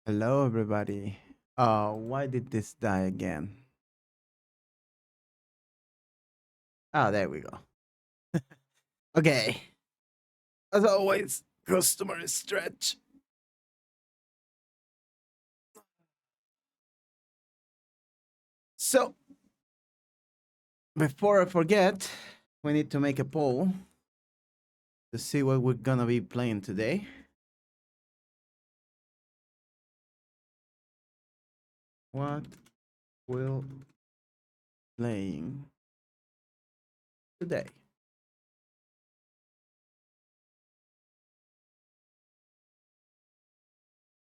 Hello, everybody. Why did this die again? Ah, there we go. Okay. As always, customer stretch. So, before I forget, we need to make a poll to see what we're gonna be playing today. What will playing today?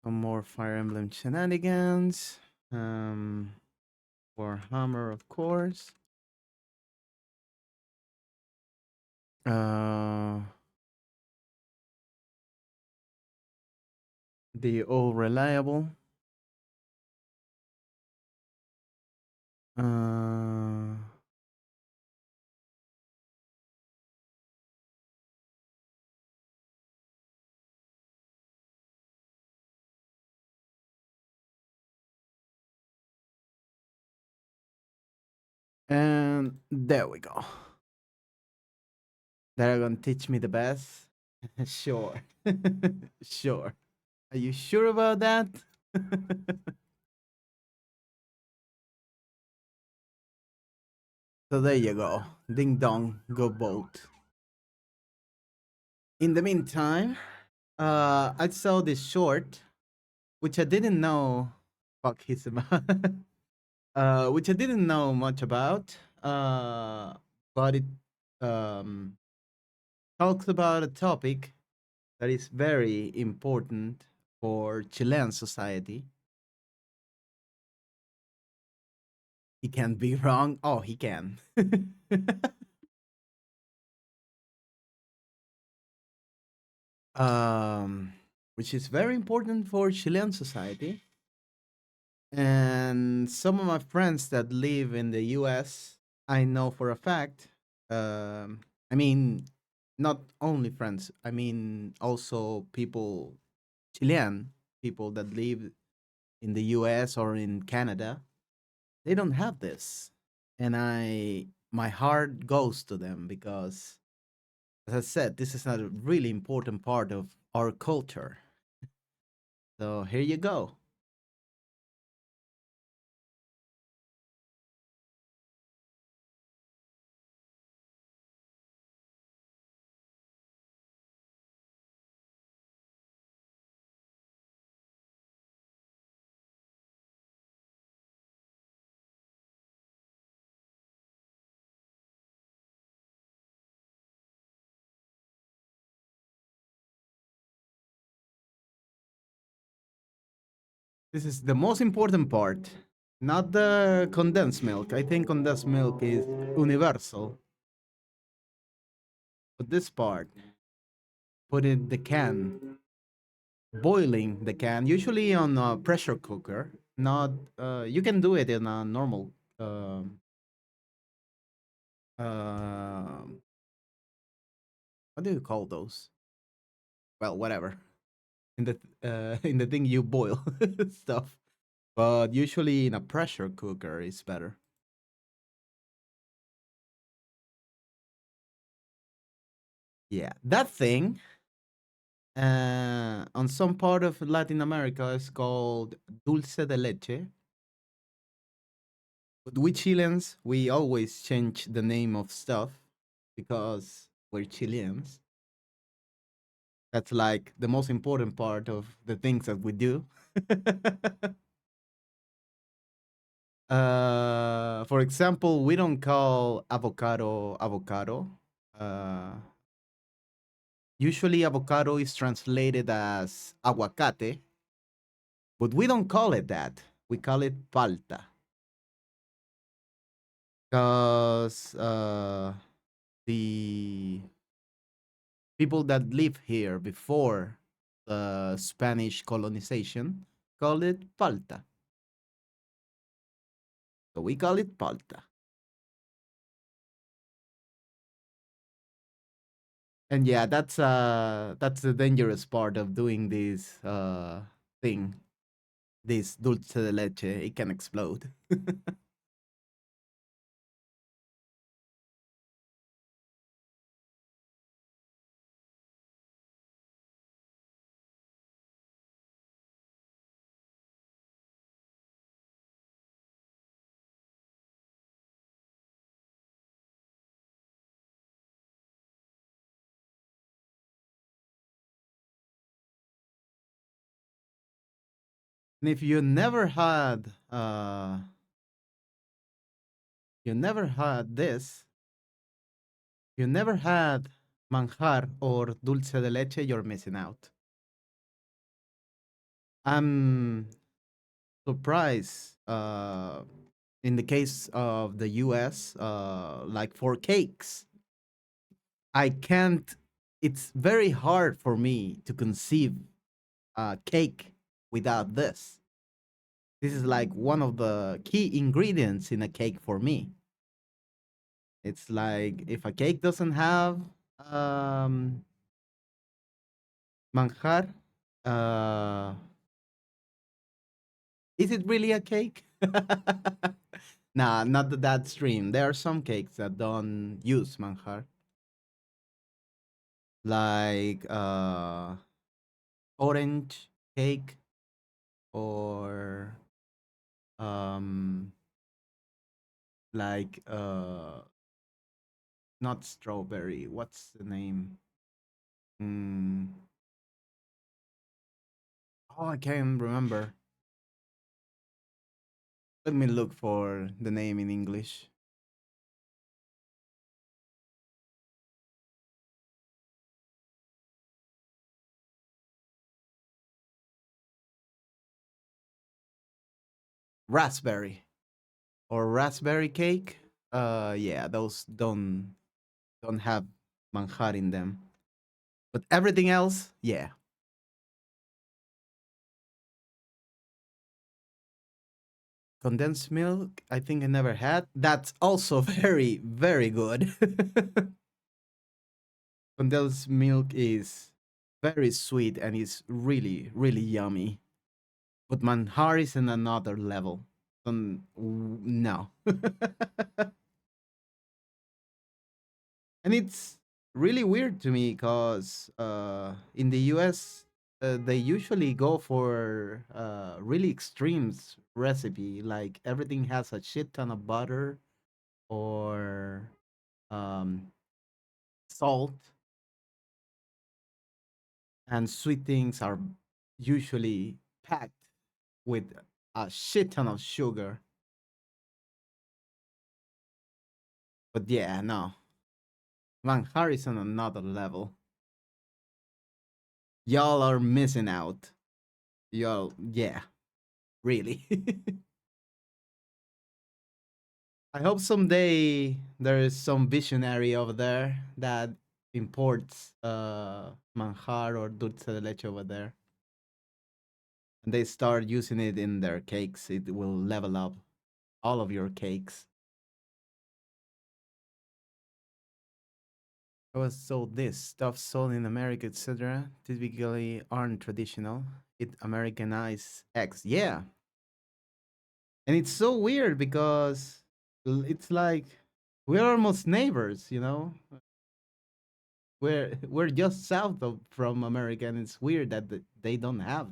Some more Fire Emblem shenanigans. Um, Warhammer, of course. Uh, the all reliable. Uh, and there we go. They're gonna teach me the best. Sure. Sure. Are you sure about that? So there you go. Ding dong, go boat. In the meantime, I saw this short, which I didn't know. Fuck, he's about. Which I didn't know much about. But it um talks about a topic that is very important for Chilean society. He can be wrong. Oh, he can. um, which is very important for Chilean society. And some of my friends that live in the US, I know for a fact. I mean, not only friends, I mean also people, Chilean people that live in the US or in Canada, they don't have this. And my heart goes to them because, as I said, this is a really important part of our culture. So here you go. This is the most important part, not the condensed milk. I think condensed milk is universal. But this part, put in the can, boiling the can, usually on a pressure cooker. Not, you can do it in a normal, um, what do you call those? Well, whatever. In the in the thing you boil stuff, but usually in a pressure cooker is better. Yeah, that thing on some part of Latin America is called dulce de leche. But we Chileans, we always change the name of stuff because we're Chileans. That's like the most important part of the things that we do. For example, we don't call avocado avocado. Uh, Usually, avocado is translated as aguacate, but we don't call it that. We call it palta because the people that live here before the Spanish colonization called it palta. So we call it palta. And yeah, that's the dangerous part of doing this thing. this dulce de leche, it can explode. And if you never had this, you never had manjar or dulce de leche, you're missing out. I'm surprised. In the case of the U.S., like for cakes, I can't. It's very hard for me to conceive a cake without this. This is like one of the key ingredients in a cake for me. It's like if a cake doesn't have um, manjar, uh, is it really a cake? Nah, not that stream. There are some cakes that don't use manjar, like orange cake or um, like not strawberry. What's the name? Mm, oh, I can't remember. Let me look for the name in English. Raspberry or raspberry cake. Yeah, those don't have manjar in them. But everything else, yeah. Condensed milk, I think I never had. That's also very, very good. Condensed milk is very sweet and is really, really yummy. But manjar is in another level. No. And it's really weird to me because in the US, they usually go for really extremes recipe, like everything has a shit ton of butter or um, salt, and sweet things are usually packed with a shit ton of sugar. But yeah, no, Van Harrison another level. Y'all are missing out. Y'all, yeah, really. I hope someday there is some visionary over there that imports manjar or dulce de leche over there, and they start using it in their cakes. It will level up all of your cakes. I was sold this stuff sold in America, etc. Typically aren't traditional. It Americanized X. Yeah, and it's so weird because it's like we're almost neighbors, you know. We're just south of from America, and it's weird that they don't have.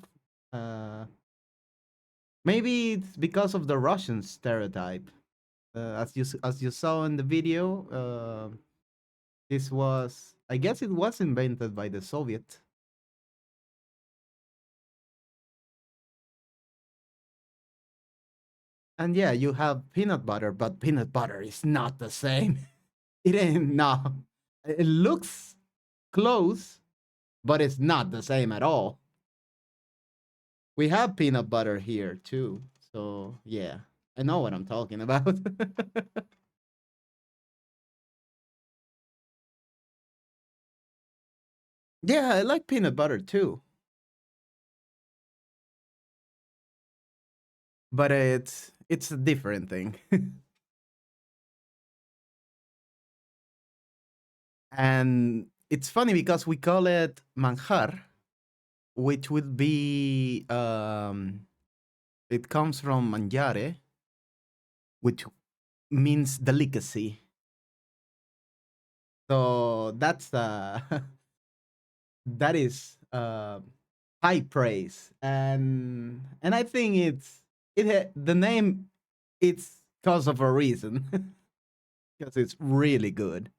Uh, Maybe it's because of the Russian stereotype. As you saw in the video, this was, I guess, it was invented by the Soviet. And yeah, you have peanut butter, but peanut butter is not the same. It ain't. No, it looks close, but it's not the same at all. We have peanut butter here too. So yeah, I know what I'm talking about. Yeah, I like peanut butter too, but it's a different thing. And it's funny because we call it manjar, which would be It comes from mangiare, which means delicacy. So that's that is high praise, and I think the name it's cause of a reason because it's really good.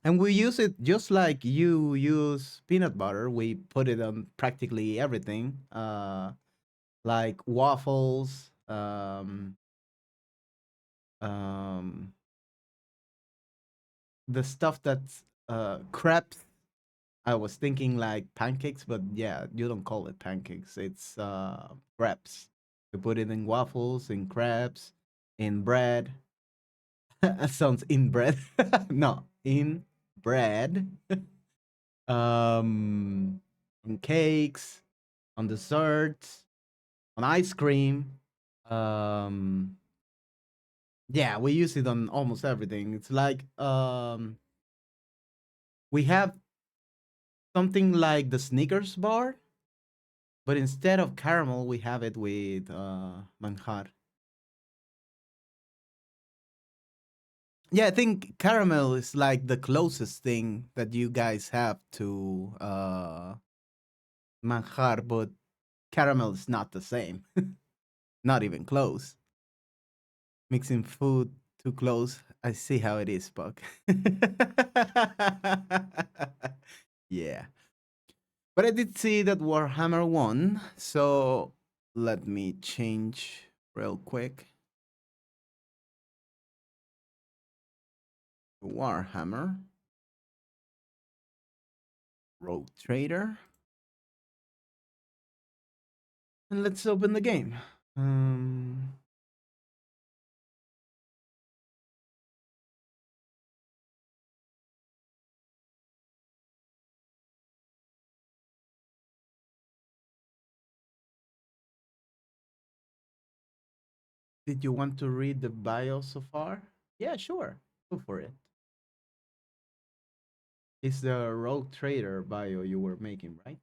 And we use it just like you use peanut butter. We put it on practically everything, like waffles, um, the stuff that's crepes. I was thinking like pancakes, but yeah, you don't call it pancakes. It's crepes. You put it in waffles, in crepes, in bread. That sounds in bread. No, in bread. On cakes, on desserts, on ice cream. Um, yeah, we use it on almost everything. It's like we have something like the Snickers bar, but instead of caramel, we have it with manjar. Yeah, I think caramel is like the closest thing that you guys have to manjar, but caramel is not the same. Not even close. Mixing food too close. I see how it is, Puck. Yeah. But I did see that Warhammer won, so let me change real quick. Warhammer. Rogue Trader. And let's open the game. Um, did you want to read the bio so far? Yeah, sure. Go for it. It's the Rogue Trader bio you were making, right?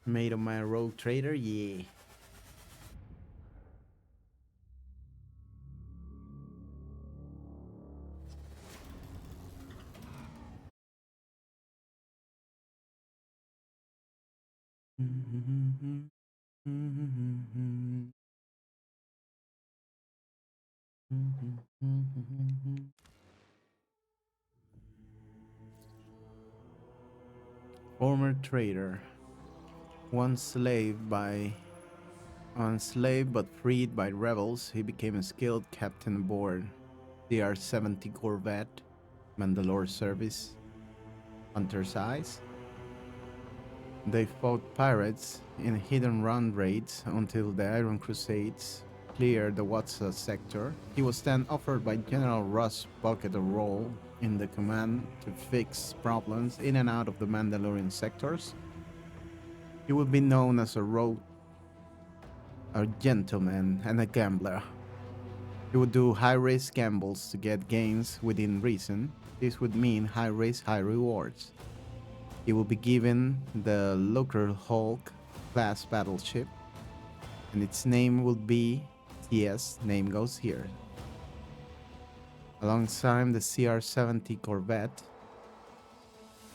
Made of my Rogue Trader? Yeah. Former trader, once enslaved but freed by rebels, he became a skilled captain aboard CR-70 Corvette, Mandalore service, Hunter's Eyes. They fought pirates in hit-and-run raids until the Iron Crusades cleared the Watsa sector. He was then offered by General Russ Bucket a role in the command to fix problems in and out of the Mandalorian sectors. He would be known as a rogue, a gentleman, and a gambler. He would do high-risk gambles to get gains within reason. This would mean high risk, high rewards. He will be given the Locker Hulk class battleship, and its name will be, yes, name goes here, alongside the CR-70 Corvette,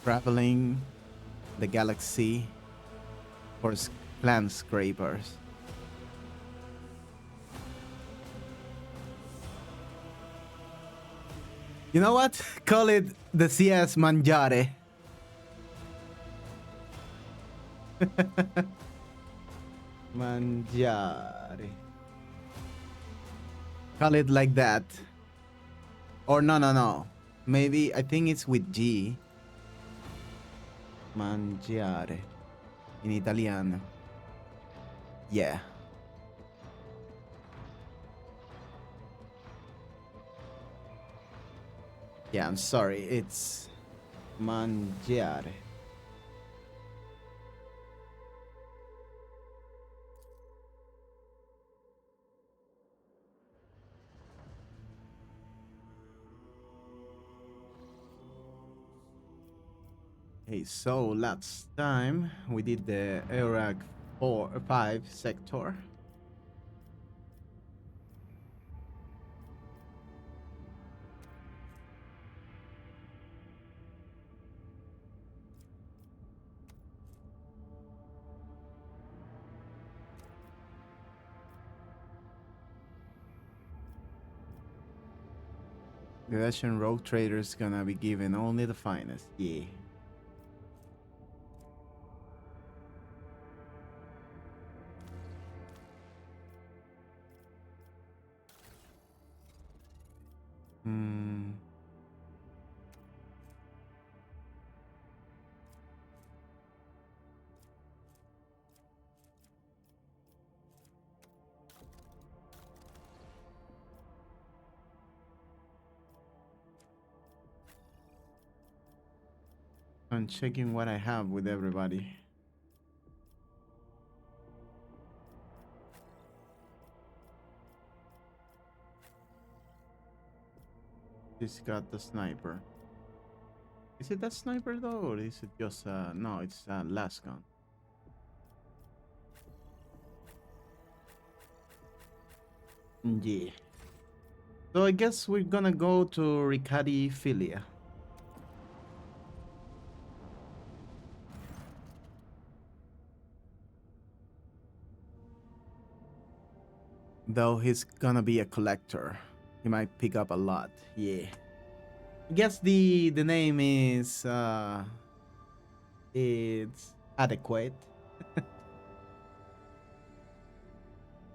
traveling the galaxy for clan scrapers. You know what? Call it the CS Mangiare. Mangiare. Call it like that. Or no. Maybe, I think it's with G. Mangiare. In Italiano. Yeah. Yeah, I'm sorry. It's mangiare. Hey, so last time we did the Iraq 5 sector. The Russian rogue trader's gonna be given only the finest. Yeah. Hmm. I'm checking what I have with everybody. This got the sniper. Is it that sniper though, or is it just no? It's last gun. Yeah. So I guess we're gonna go to Ricadi Filia. Though he's gonna be a collector. He might pick up a lot. Yeah. I guess the name is it's adequate.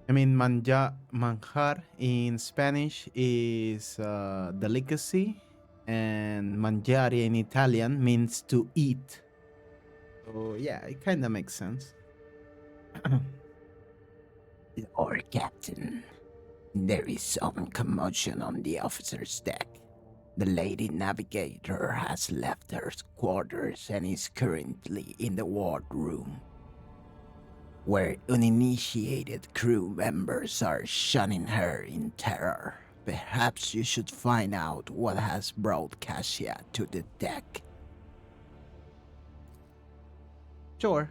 I mean manjar in Spanish is delicacy, and mangiare in Italian means to eat. So yeah, it kind of makes sense. Lord Captain, there is some commotion on the officer's deck. The lady navigator has left her quarters and is currently in the wardroom, where uninitiated crew members are shunning her in terror. Perhaps you should find out what has brought Cassia to the deck. Sure.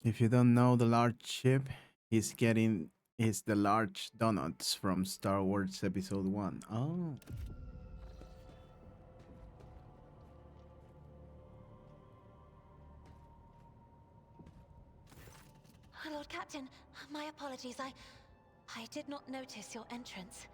If you don't know the large ship, he's getting is the large donuts from Star Wars Episode 1. Oh. Lord Captain, my apologies. I did not notice your entrance.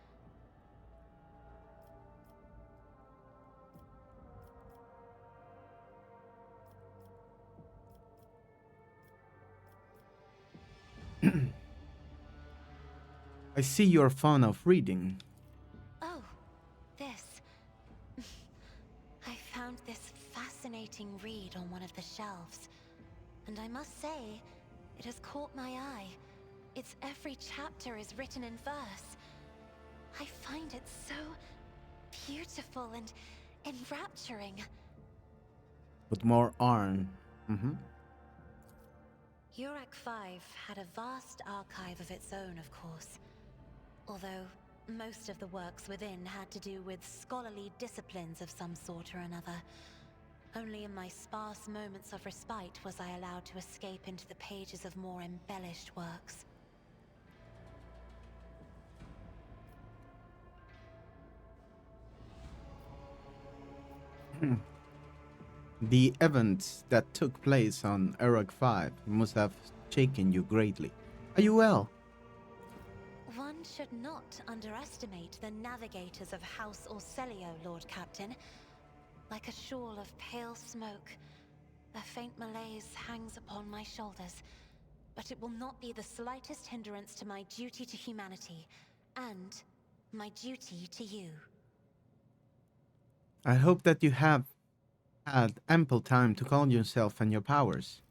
I see you're fond of reading. Oh, this. I found this fascinating read on one of the shelves, and I must say, it has caught my eye. Its every chapter is written in verse. I find it so beautiful and enrapturing. With more Arn. Mm-hmm. Urak 5 had a vast archive of its own, of course. Although most of the works within had to do with scholarly disciplines of some sort or another. Only in my sparse moments of respite was I allowed to escape into the pages of more embellished works. The events that took place on Erog 5 must have shaken you greatly. Are you well? One should not underestimate the navigators of House Orselio, Lord Captain. Like a shawl of pale smoke, a faint malaise hangs upon my shoulders, but it will not be the slightest hindrance to my duty to humanity, and my duty to you. I hope that you have Had ample time to calm yourself and your powers.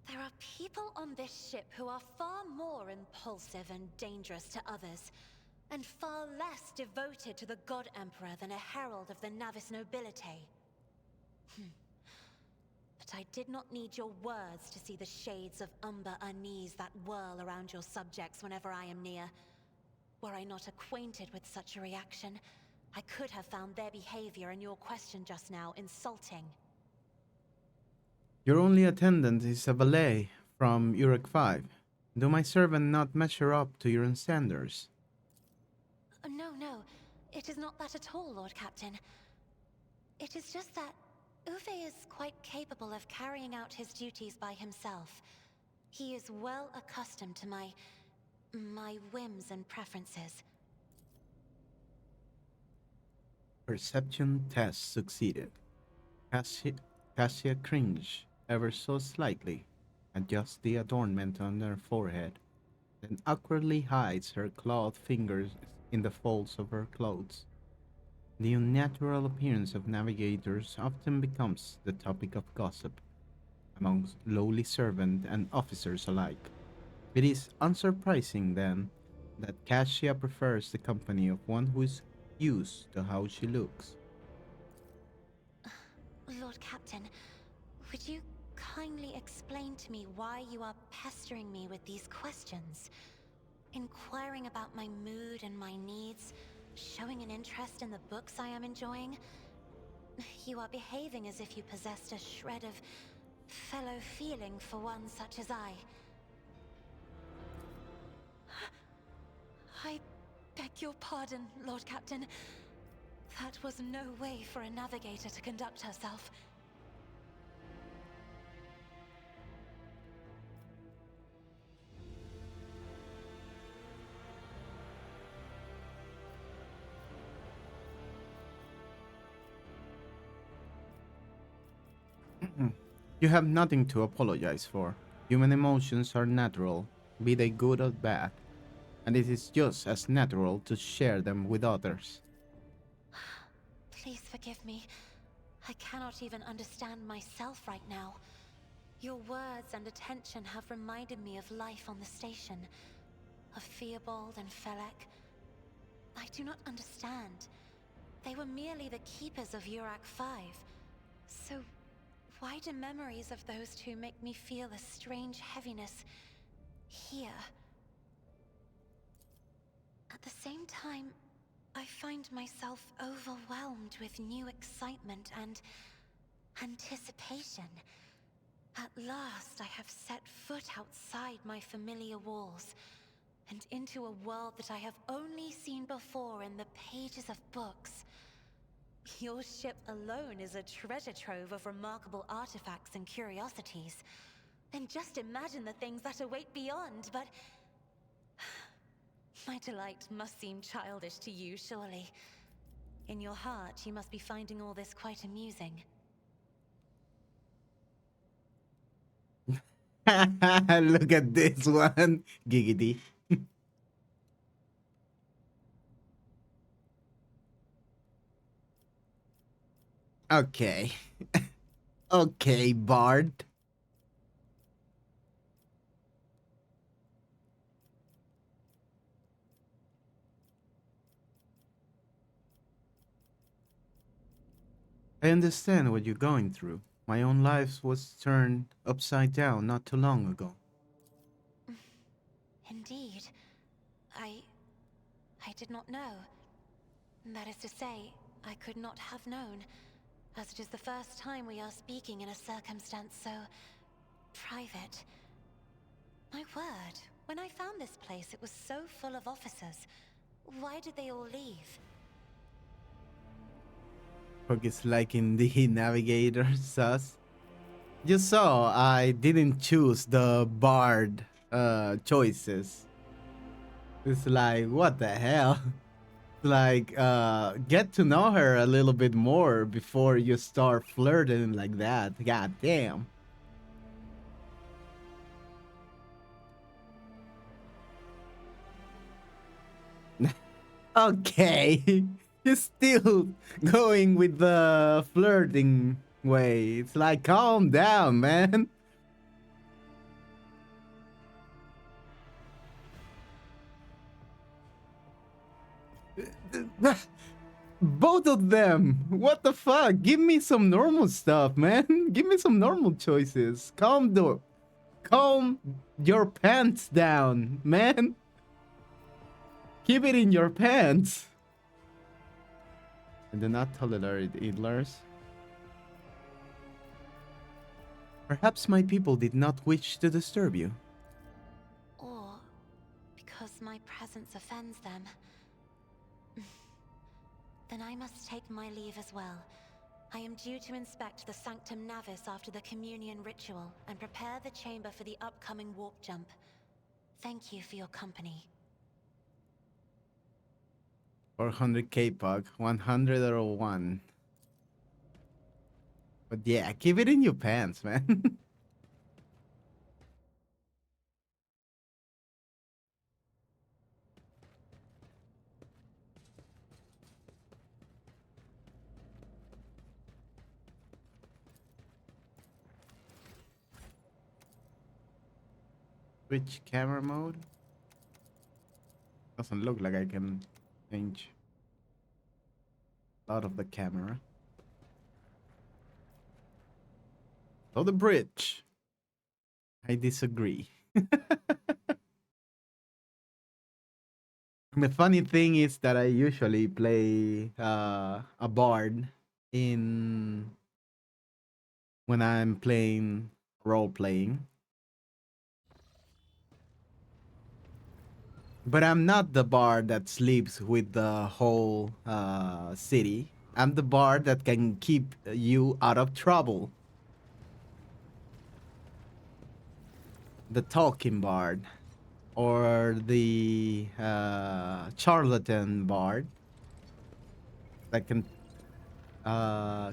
There are people on this ship who are far more impulsive and dangerous to others, and far less devoted to the God Emperor than a herald of the Navis nobility. But I did not need your words to see the shades of umber unease that whirl around your subjects whenever I am near. Were I not acquainted with such a reaction, I could have found their behavior and your question just now insulting. Your only attendant is a valet from Uruk 5. Do my servant not measure up to your standards? No, no, it is not that at all, Lord Captain. It is just that Uwe is quite capable of carrying out his duties by himself. He is well accustomed to my whims and preferences. Perception test succeeded. Cassia, Cassia cringed ever so slightly, adjusts the adornment on her forehead, then awkwardly hides her clawed fingers in the folds of her clothes. The unnatural appearance of navigators often becomes the topic of gossip among lowly servant and officers alike. It is unsurprising, then, that Cassia prefers the company of one who is used to how she looks. Lord Captain, would you kindly explain to me why you are pestering me with these questions? Inquiring about my mood and my needs, showing an interest in the books I am enjoying? You are behaving as if you possessed a shred of fellow feeling for one such as I. I beg your pardon, Lord Captain. That was no way for a navigator to conduct herself. You have nothing to apologize for. Human emotions are natural, be they good or bad, and it is just as natural to share them with others. Please forgive me. I cannot even understand myself right now. Your words and attention have reminded me of life on the station, of Theobald and Felek. I do not understand. They were merely the keepers of Urak 5. So why do memories of those two make me feel a strange heaviness here? At the same time, I find myself overwhelmed with new excitement and anticipation. At last, I have set foot outside my familiar walls and into a world that I have only seen before in the pages of books. Your ship alone is a treasure trove of remarkable artifacts and curiosities. And just imagine the things that await beyond, but my delight must seem childish to you, surely. In your heart, you must be finding all this quite amusing. Look at this one. Giggity. Okay. Okay, Bard. I understand what you're going through. My own life was turned upside down not too long ago. Indeed. I... I did not know. That is to say, I could not have known, as it is the first time we are speaking in a circumstance so... private. My word, when I found this place, it was so full of officers. Why did they all leave? Pug is like in the navigator sus. You saw I didn't choose the Bard choices. It's like, what the hell? Like, get to know her a little bit more before you start flirting like that. God damn. Okay. You're still going with the flirting. way. It's like, calm down, man. Both of them. What the fuck? Give me some normal stuff, man. Give me some normal choices. Calm your pants down, man. Keep it in your pants. I do not tolerate idlers. Perhaps my people did not wish to disturb you. Or because my presence offends them. Then I must take my leave as well. I am due to inspect the Sanctum Navis after the communion ritual and prepare the chamber for the upcoming warp jump. Thank you for your company. 400k pug, 101. But yeah, keep it in your pants, man. Switch camera mode. Doesn't look like I can change a lot of the camera. So the bridge. I disagree. The funny thing is that I usually play a bard in when I'm playing role playing. But I'm not the bard that sleeps with the whole city. I'm the bard that can keep you out of trouble. The talking bard. Or the charlatan bard that can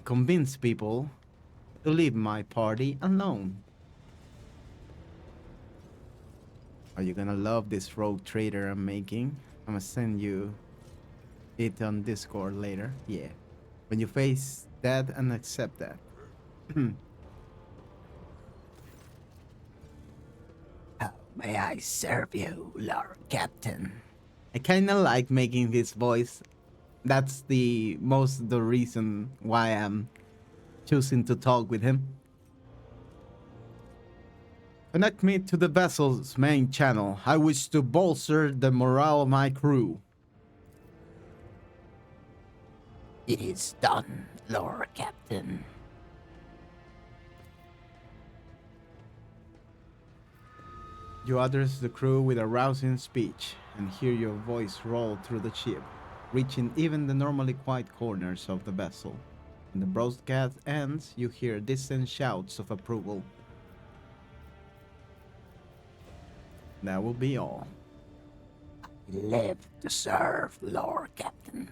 convince people to leave my party alone. Are you gonna love this rogue trader I'm making? I'm gonna send you it on Discord later. Yeah. When you face that and accept that. How may I serve you, Lord Captain? I kinda like making this voice. That's the reason why I'm choosing to talk with him. Connect me to the vessel's main channel. I wish to bolster the morale of my crew. It is done, Lord Captain. You address the crew with a rousing speech and hear your voice roll through the ship, reaching even the normally quiet corners of the vessel. When the broadcast ends, you hear distant shouts of approval. That will be all. Live to serve, Lord Captain.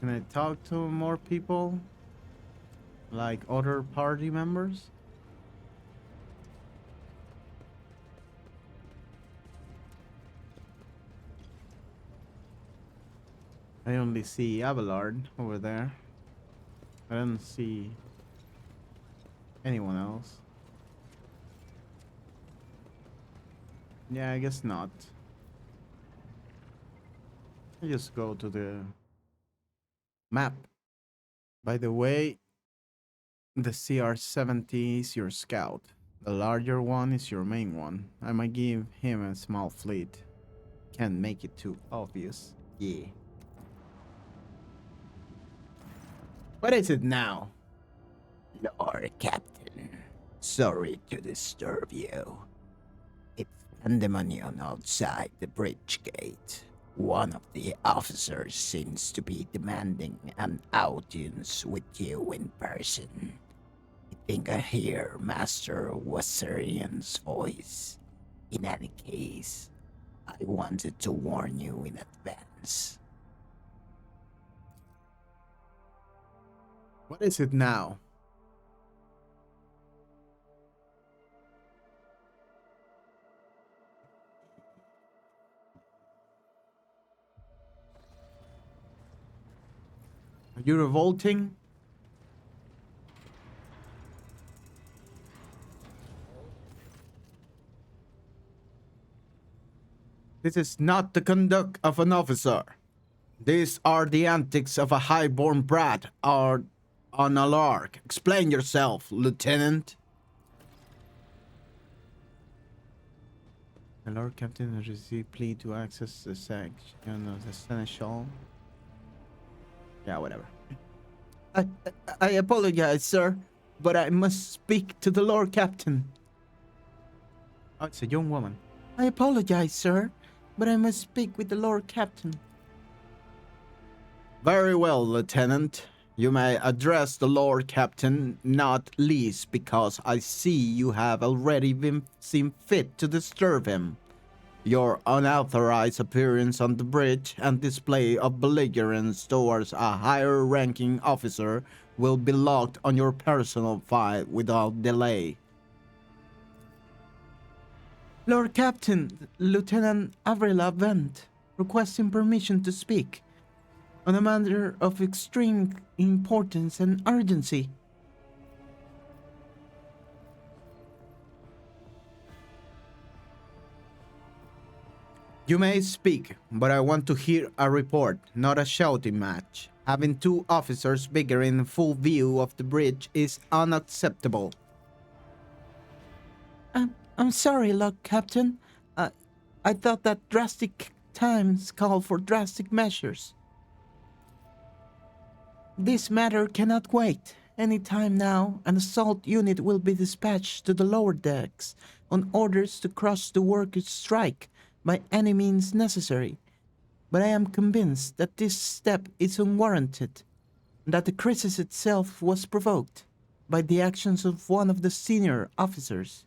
Can I talk to more people? Like other party members? I only see Abelard over there. I don't see anyone else. Yeah, I guess not. I just go to the map. By the way, the CR-70 is your scout. The larger one is your main one. I might give him a small fleet. Can't make it too obvious. Yeah. What is it now? Lord Captain, sorry to disturb you. It's pandemonium outside the bridge gate. One of the officers seems to be demanding an audience with you in person. I think I hear Master Wasserian's voice. In any case, I wanted to warn you in advance. What is it now? You revolting? This is not the conduct of an officer. These are the antics of a high-born brat or on a lark. Explain yourself, Lieutenant. The Lord Captain has received plea to access the section of the Seneschal. Yeah, whatever. I, I apologize, sir, but I must speak to the Lord Captain. Oh, it's a young woman. I apologize, sir, but I must speak with the Lord Captain. Very well, Lieutenant. You may address the Lord Captain, not least because I see you have already seen fit to disturb him. Your unauthorized appearance on the bridge and display of belligerence towards a higher-ranking officer will be logged on your personal file without delay. Lord Captain, Lieutenant Avrila Vent, requesting permission to speak on a matter of extreme importance and urgency. You may speak, but I want to hear a report, not a shouting match. Having two officers bigger in full view of the bridge is unacceptable. I'm sorry, Lord Captain. I thought that drastic times call for drastic measures. This matter cannot wait. Any time now, an assault unit will be dispatched to the lower decks on orders to crush the workers' strike by any means necessary. But I am convinced that this step is unwarranted, and that the crisis itself was provoked by the actions of one of the senior officers.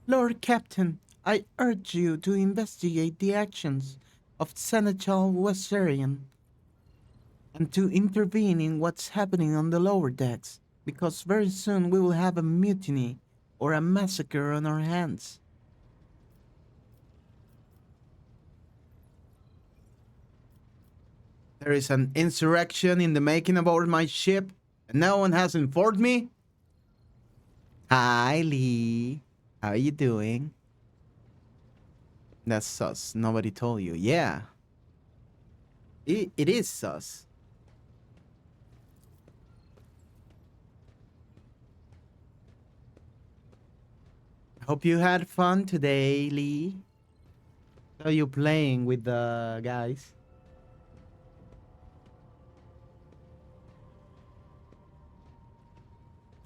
Lord Captain, I urge you to investigate the actions of Seneschal Wessarian and to intervene in what's happening on the lower decks, because very soon we will have a mutiny or a massacre on our hands. There is an insurrection in the making aboard my ship, and no one has informed me? Hi, Lee. How are you doing? That's sus. Nobody told you. Yeah. It is sus. Hope you had fun today, Lee. Are you playing with the guys?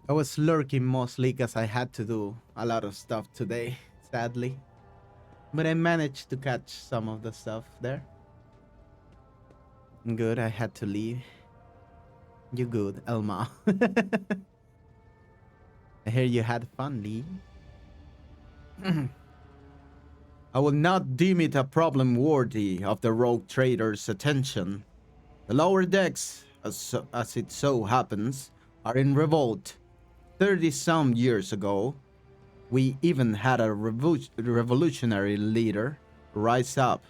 I was lurking mostly because I had to do a lot of stuff today, sadly. But I managed to catch some of the stuff there. Good, I had to leave. You good, Elma. I hear you had fun, Lee. I will not deem it a problem worthy of the rogue trader's attention. The lower decks, as it so happens, are in revolt. 30-some years ago, we even had a revolutionary leader rise up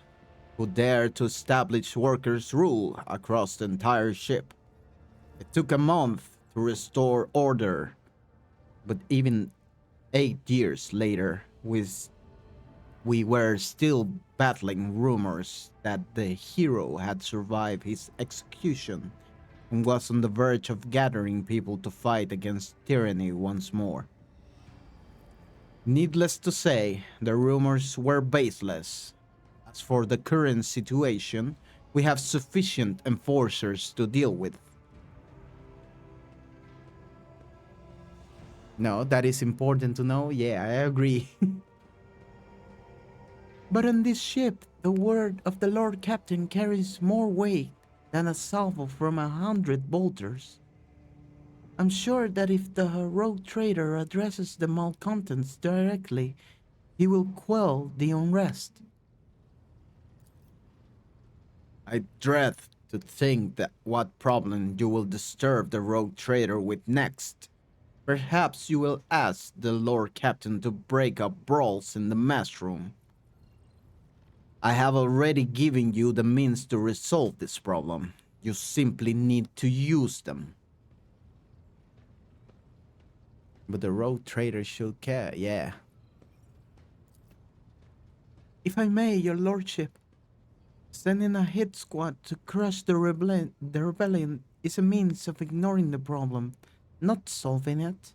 who dared to establish workers' rule across the entire ship. It took a month to restore order, but even 8 years later, we were still battling rumors that the hero had survived his execution and was on the verge of gathering people to fight against tyranny once more. Needless to say, the rumors were baseless. As for the current situation, we have sufficient enforcers to deal with. No, that is important to know. Yeah, I agree. But on this ship, the word of the Lord Captain carries more weight than a salvo from 100 bolters. I'm sure that if the rogue trader addresses the malcontents directly, he will quell the unrest. I dread to think that what problem you will disturb the rogue trader with next. Perhaps you will ask the Lord Captain to break up brawls in the mess room. I have already given you the means to resolve this problem. You simply need to use them. But the rogue trader should care, yeah. If I may, your lordship, sending a hit squad to crush the rebellion is a means of ignoring the problem, not solving it.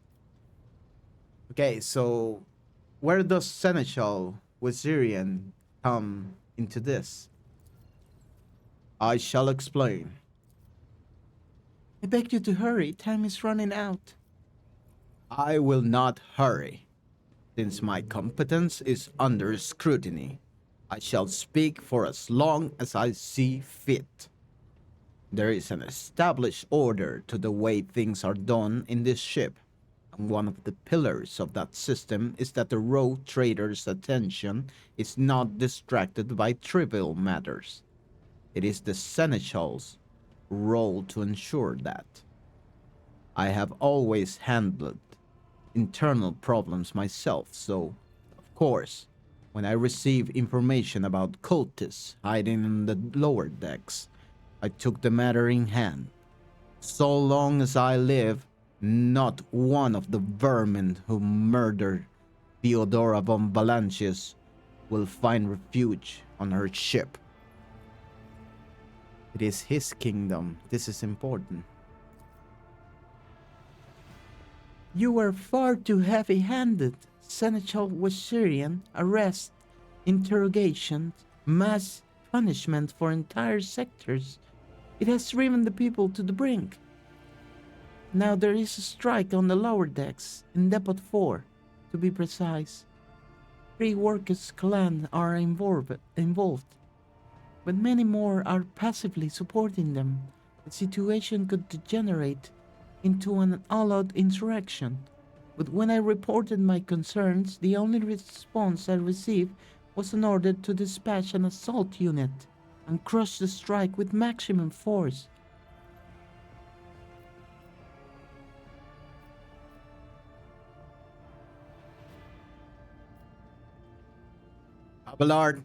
Okay, so where does Seneschal Wazirian come into this? I shall explain. I beg you to hurry, time is running out. I will not hurry. Since my competence is under scrutiny, I shall speak for as long as I see fit. There is an established order to the way things are done in this ship, and one of the pillars of that system is that the rogue trader's attention is not distracted by trivial matters. It is the seneschal's role to ensure that. I have always handled internal problems myself, so, of course, when I receive information about cultists hiding in the lower decks, I took the matter in hand. So long as I live, not one of the vermin who murdered Theodora von Valancius will find refuge on her ship. It is his kingdom. This is important. You were far too heavy-handed. Seneschal Wazirian, arrest, interrogations, mass punishment for entire sectors. It has driven the people to the brink. Now there is a strike on the lower decks, in Depot 4, to be precise. 3 workers' clans are involved, but many more are passively supporting them. The situation could degenerate into an all-out insurrection. But when I reported my concerns, the only response I received was an order to dispatch an assault unit and crush the strike with maximum force. Abelard,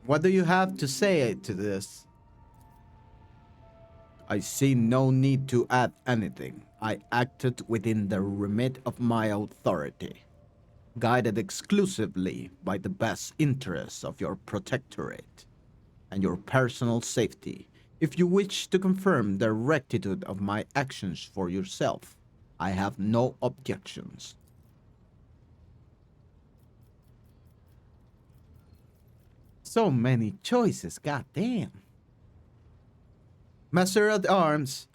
what do you have to say to this? I see no need to add anything. I acted within the remit of my authority, guided exclusively by the best interests of your protectorate and your personal safety. If you wish to confirm the rectitude of my actions for yourself, I have no objections. So many choices, goddamn. Master at Arms,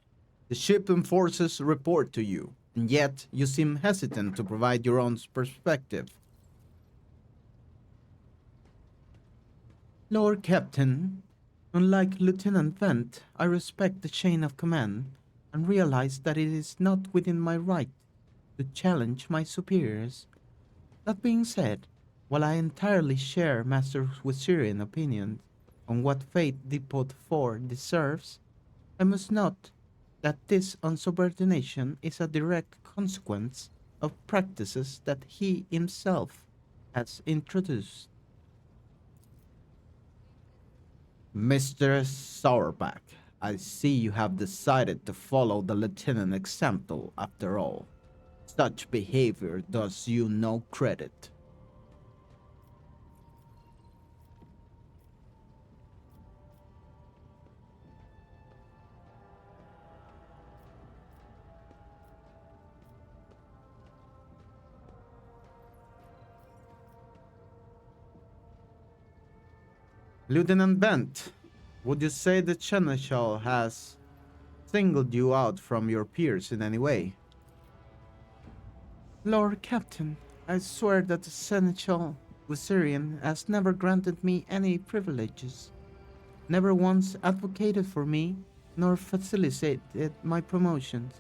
the ship and forces report to you, and yet you seem hesitant to provide your own perspective. Lord Captain, unlike Lieutenant Vent, I respect the chain of command and realize that it is not within my right to challenge my superiors. That being said, while I entirely share Master Wazirian's opinion on what fate Depot 4 deserves, I must note that this unsubordination is a direct consequence of practices that he himself has introduced. Mr. Sourback, I see you have decided to follow the lieutenant example after all. Such behavior does you no credit. Lieutenant Bent, would you say that Seneschal has singled you out from your peers in any way? Lord Captain, I swear that the Seneschal Wazirian has never granted me any privileges, never once advocated for me, nor facilitated my promotions.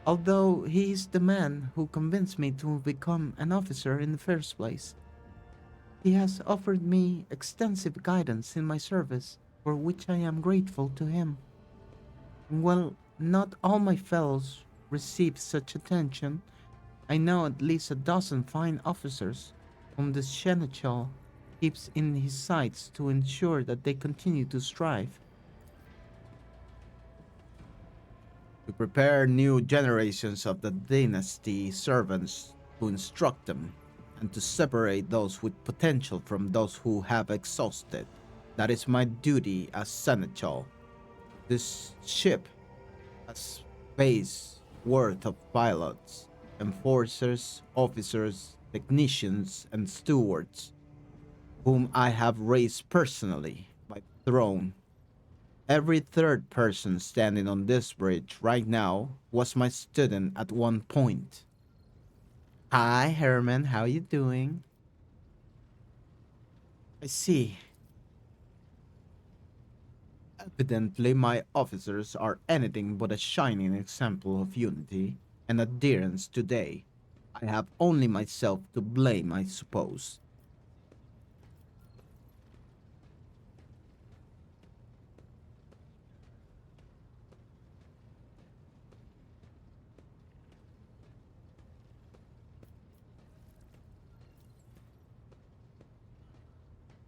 Although he is the man who convinced me to become an officer in the first place. He has offered me extensive guidance in my service, for which I am grateful to him. And while not all my fellows receive such attention, I know at least a dozen fine officers whom the Seneschal keeps in his sights to ensure that they continue to strive, to prepare new generations of the dynasty servants to instruct them, and to separate those with potential from those who have exhausted. That is my duty as seneschal. This ship has base worth of pilots, enforcers, officers, technicians, and stewards, whom I have raised personally by throne. Every third person standing on this bridge right now was my student at one point. Hi, Herman. How you doing? I see. Evidently, my officers are anything but a shining example of unity and adherence today. I have only myself to blame, I suppose.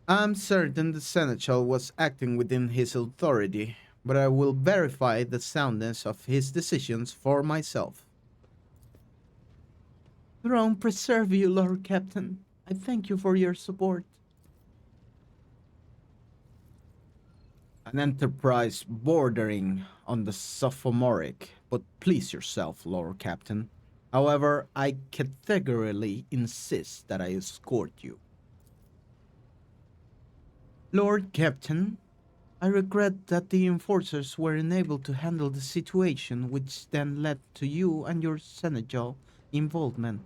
I'm certain the seneschal was acting within his authority, but I will verify the soundness of his decisions for myself. Throne preserve you, Lord Captain. I thank you for your support. An enterprise bordering on the sophomoric, but please yourself, Lord Captain. However, I categorically insist that I escort you. Lord Captain, I regret that the enforcers were unable to handle the situation, which then led to you and your seneschal involvement.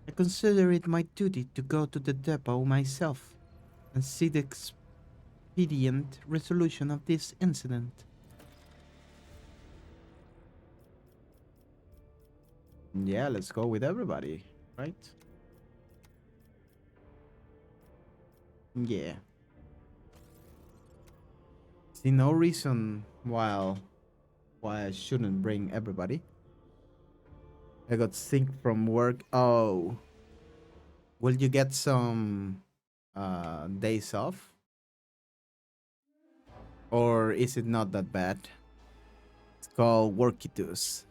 I consider it my duty to go to the depot myself and see the expedient resolution of this incident. Yeah, let's go with everybody, right? Yeah. See no reason why I shouldn't bring everybody. I got sick from work. Oh, will you get some days off? Or is it not that bad? It's called workitus.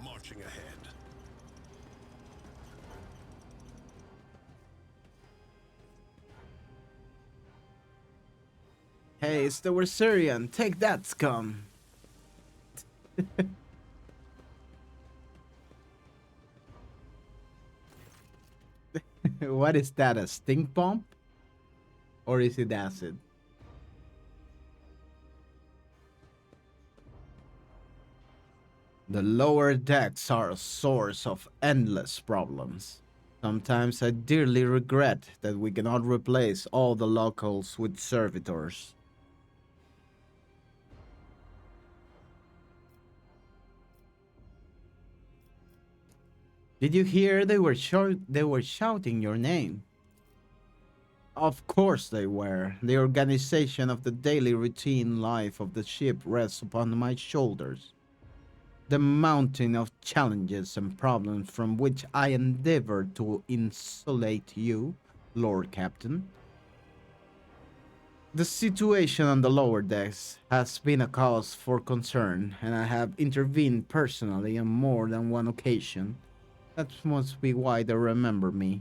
Marching ahead. Hey, it's the Werserian. Take that, scum. What is that? A stink bomb? Or is it acid? The lower decks are a source of endless problems. Sometimes I dearly regret that we cannot replace all the locals with servitors. Did you hear they were shouting your name? Of course they were. The organization of the daily routine life of the ship rests upon my shoulders. The mountain of challenges and problems from which I endeavor to insulate you, Lord Captain. The situation on the lower decks has been a cause for concern, and I have intervened personally on more than one occasion. That must be why they remember me.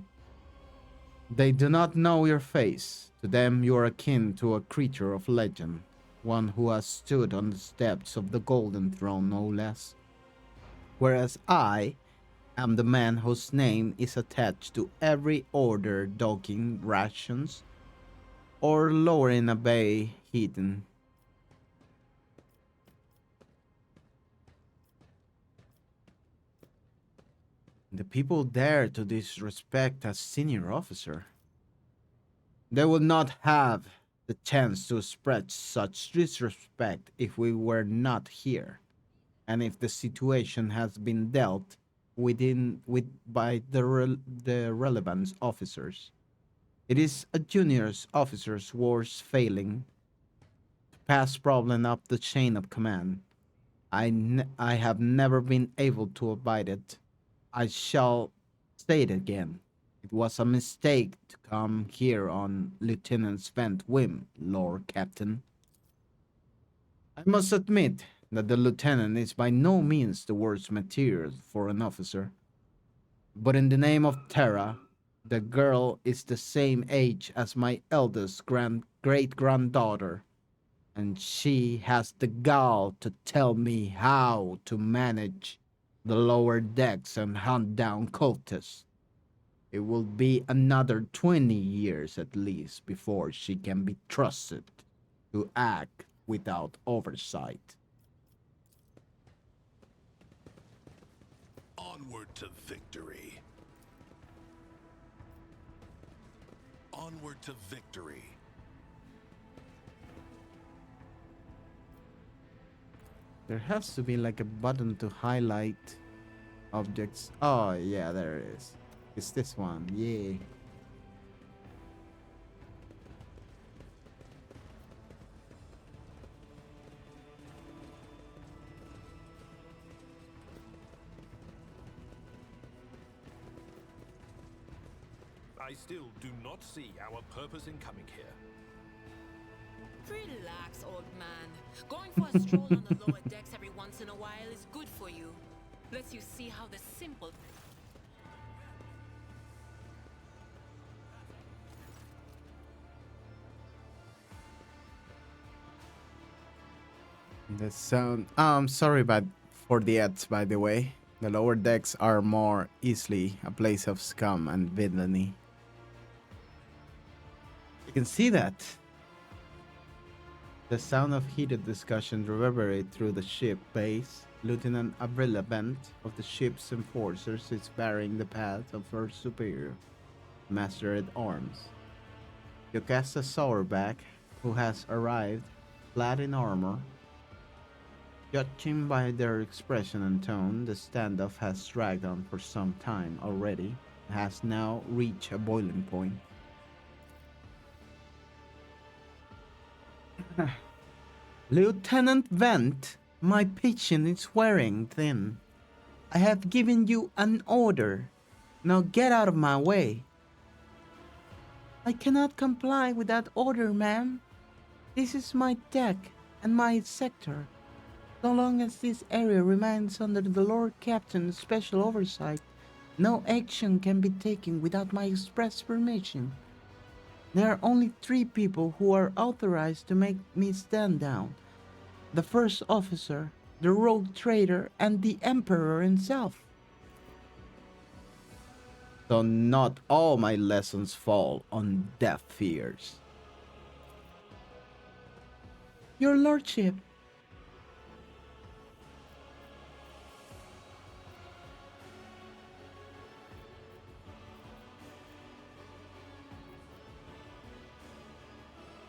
They do not know your face. To them, you are akin to a creature of legend, one who has stood on the steps of the Golden Throne, no less. Whereas I am the man whose name is attached to every order docking rations or lowering a bay heating. The people dare to disrespect a senior officer. They would not have the chance to spread such disrespect if we were not here, and if the situation has been dealt with by the relevant officers. It is a junior officer's worst failing to pass problem up the chain of command. I have never been able to abide it. I shall say it again. It was a mistake to come here on Lieutenant Sven's whim, Lord Captain. I must admit that the lieutenant is by no means the worst material for an officer. But in the name of Terra, the girl is the same age as my eldest great granddaughter, and she has the gall to tell me how to manage the lower decks and hunt down cultists. It will be another 20 years at least before she can be trusted to act without oversight. Onward to victory. Onward to victory. There has to be like a button to highlight objects. Oh, yeah, there it is. It's this one. Yeah. I still do not see our purpose in coming here. Relax, old man. Going for a stroll on the lower decks every once in a while is good for you. Lets you see how the simple... The sound. Sorry about for the ads, by the way. The lower decks are more easily a place of scum and villainy. You can see that. The sound of heated discussion reverberate through the ship base. Lieutenant Abrilla Bent of the ship's enforcers is barring the path of her superior, Master at Arms. Yocasta Sourback, who has arrived, clad in armor. Judging by their expression and tone, the standoff has dragged on for some time already, and has now reached a boiling point. Lieutenant Vent, my patience is wearing thin. I have given you an order. Now get out of my way. I cannot comply with that order, ma'am. This is my deck and my sector. So long as this area remains under the Lord Captain's special oversight, no action can be taken without my express permission. There are only 3 people who are authorized to make me stand down. The first officer, the rogue trader, and the Emperor himself. So not all my lessons fall on deaf ears. Your Lordship.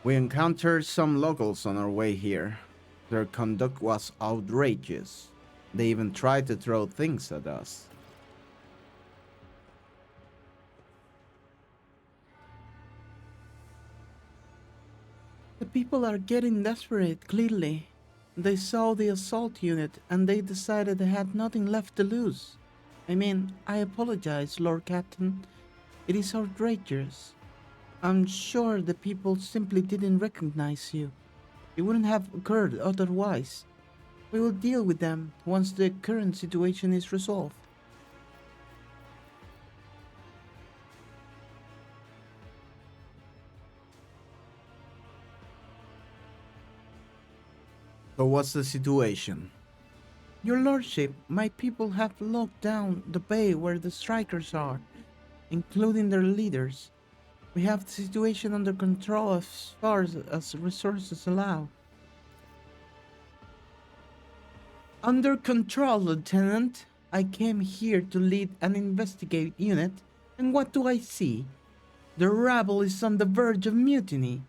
We encountered some locals on our way here. Their conduct was outrageous. They even tried to throw things at us. The people are getting desperate, clearly. They saw the assault unit and they decided they had nothing left to lose. I mean, I apologize, Lord Captain. It is outrageous. I'm sure the people simply didn't recognize you. It wouldn't have occurred otherwise. We will deal with them once the current situation is resolved. So what's the situation? Your Lordship, my people have locked down the bay where the strikers are, including their leaders. We have the situation under control as far as resources allow. Under control, Lieutenant. I came here to lead an investigate unit, and what do I see? The rabble is on the verge of mutiny.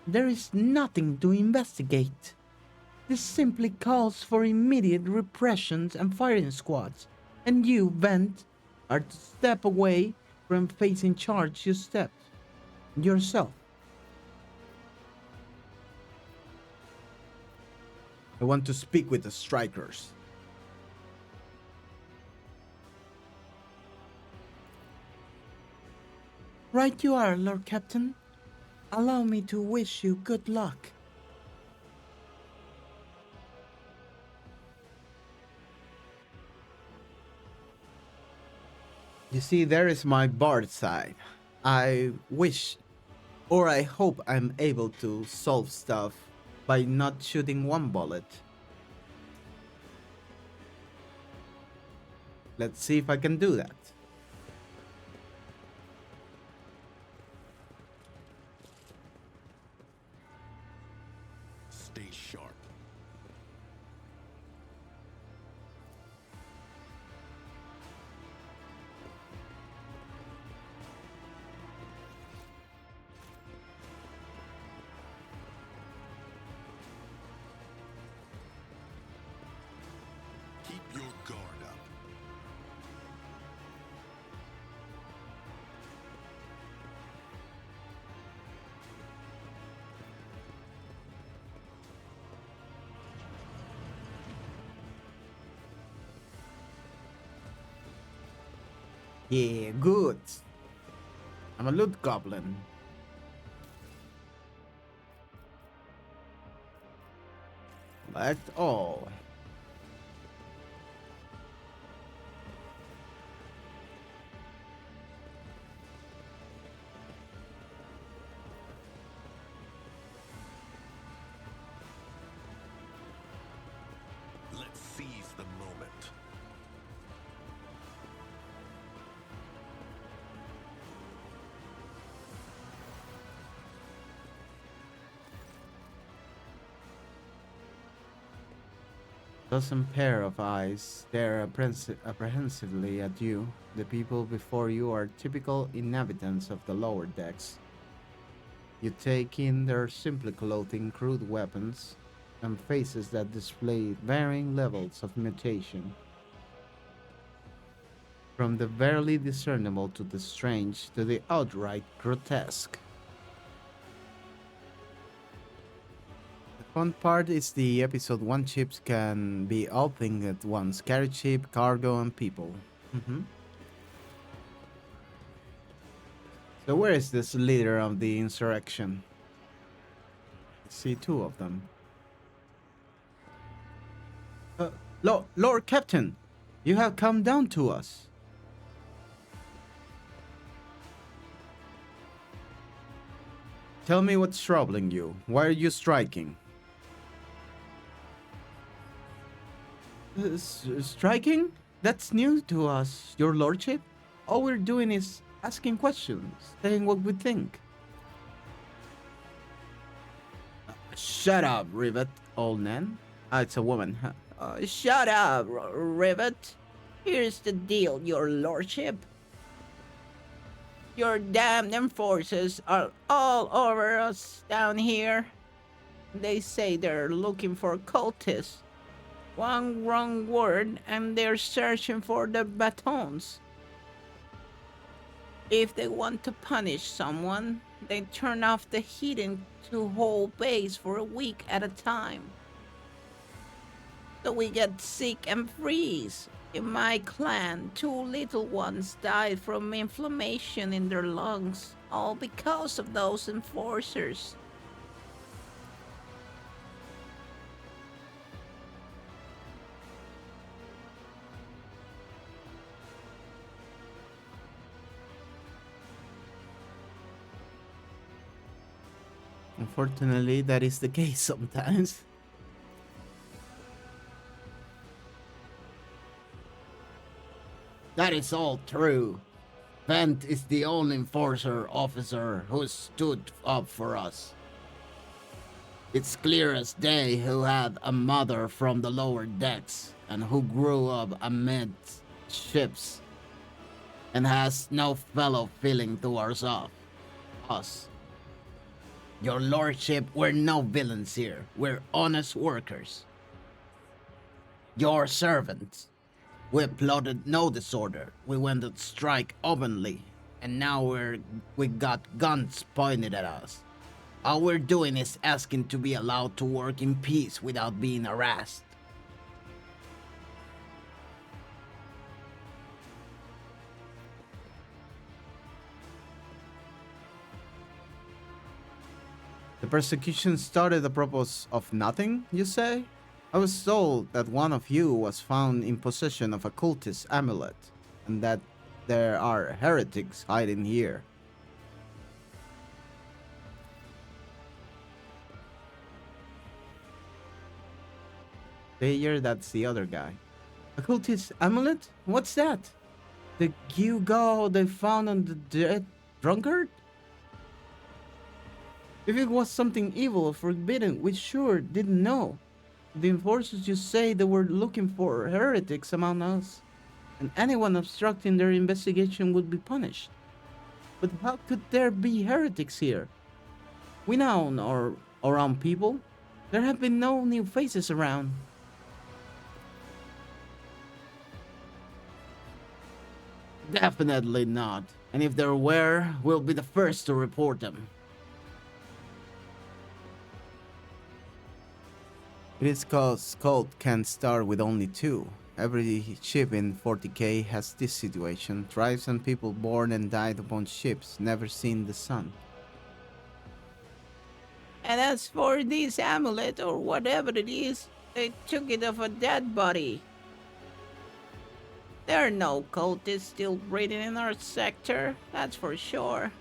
There is nothing to investigate. This simply calls for immediate repressions and firing squads, and you, Vent, are to step away from facing charge yourself. I want to speak with the strikers. Right you are, Lord Captain. Allow me to wish you good luck. You see, there is my bard side. I wish, or I hope I'm able to solve stuff by not shooting one bullet. Let's see if I can do that. Stay sharp. Keep your guard up. Yeah, good. I'm a loot goblin. Collect all. Let's seize the moment. Dozen pair of eyes stare apprehensively at you. The people before you are typical inhabitants of the lower decks. You take in their simply clothing, crude weapons, and faces that display varying levels of mutation. From the barely discernible to the strange to the outright grotesque. The fun part is the episode 1 ships can be all things at once: carriage ship, cargo, and people. So where is this leader of the insurrection? I see two of them. Lord Captain, you have come down to us. Tell me what's troubling you. Why are you striking? Striking? That's new to us, your lordship. All we're doing is asking questions, saying what we think. Shut up, Rivet, old Nan. Ah, it's a woman, huh? Shut up, Rivet. Here's the deal, your lordship. Your damned enforcers are all over us down here. They say they're looking for cultists. One wrong word and they're searching for the batons. If they want to punish someone, they turn off the heating to whole base for a week at a time. So we get sick and freeze. In my clan, 2 little ones died from inflammation in their lungs, all because of those enforcers. Unfortunately, that is the case sometimes. That is all true. Vent is the only enforcer officer who stood up for us. It's clear as day who had a mother from the lower decks and who grew up amid ships and has no fellow feeling towards us. Your lordship, we're no villains here. We're honest workers. Your servants. We plotted no disorder. We went to strike openly, and now we got guns pointed at us. All we're doing is asking to be allowed to work in peace without being harassed. The persecution started apropos of nothing, you say? I was told that one of you was found in possession of a cultist amulet, and that there are heretics hiding here. Thayer, that's the other guy. A cultist amulet? What's that? The gewgaw they found on the dead drunkard? If it was something evil or forbidden, we sure didn't know. The enforcers just say they were looking for heretics among us, and anyone obstructing their investigation would be punished. But how could there be heretics here? We now are around people. There have been no new faces around. Definitely not. And if there were, we'll be the first to report them. It is cause cult can't start with only two. Every ship in 40k has this situation. Tribes and people born and died upon ships, never seen the sun. And as for this amulet or whatever it is, they took it off a dead body. There are no cultists still breathing in our sector, that's for sure.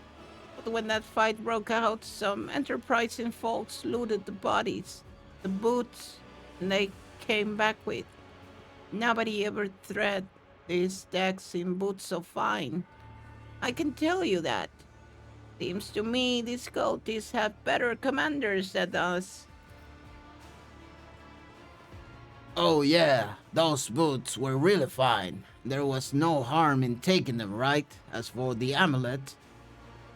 But when that fight broke out, some enterprising folks looted the bodies, the boots, and they came back with. Nobody ever thread these decks in boots so fine. I can tell you that. Seems to me these cultists have better commanders than us. Oh yeah, those boots were really fine. There was no harm in taking them, right? As for the amulet,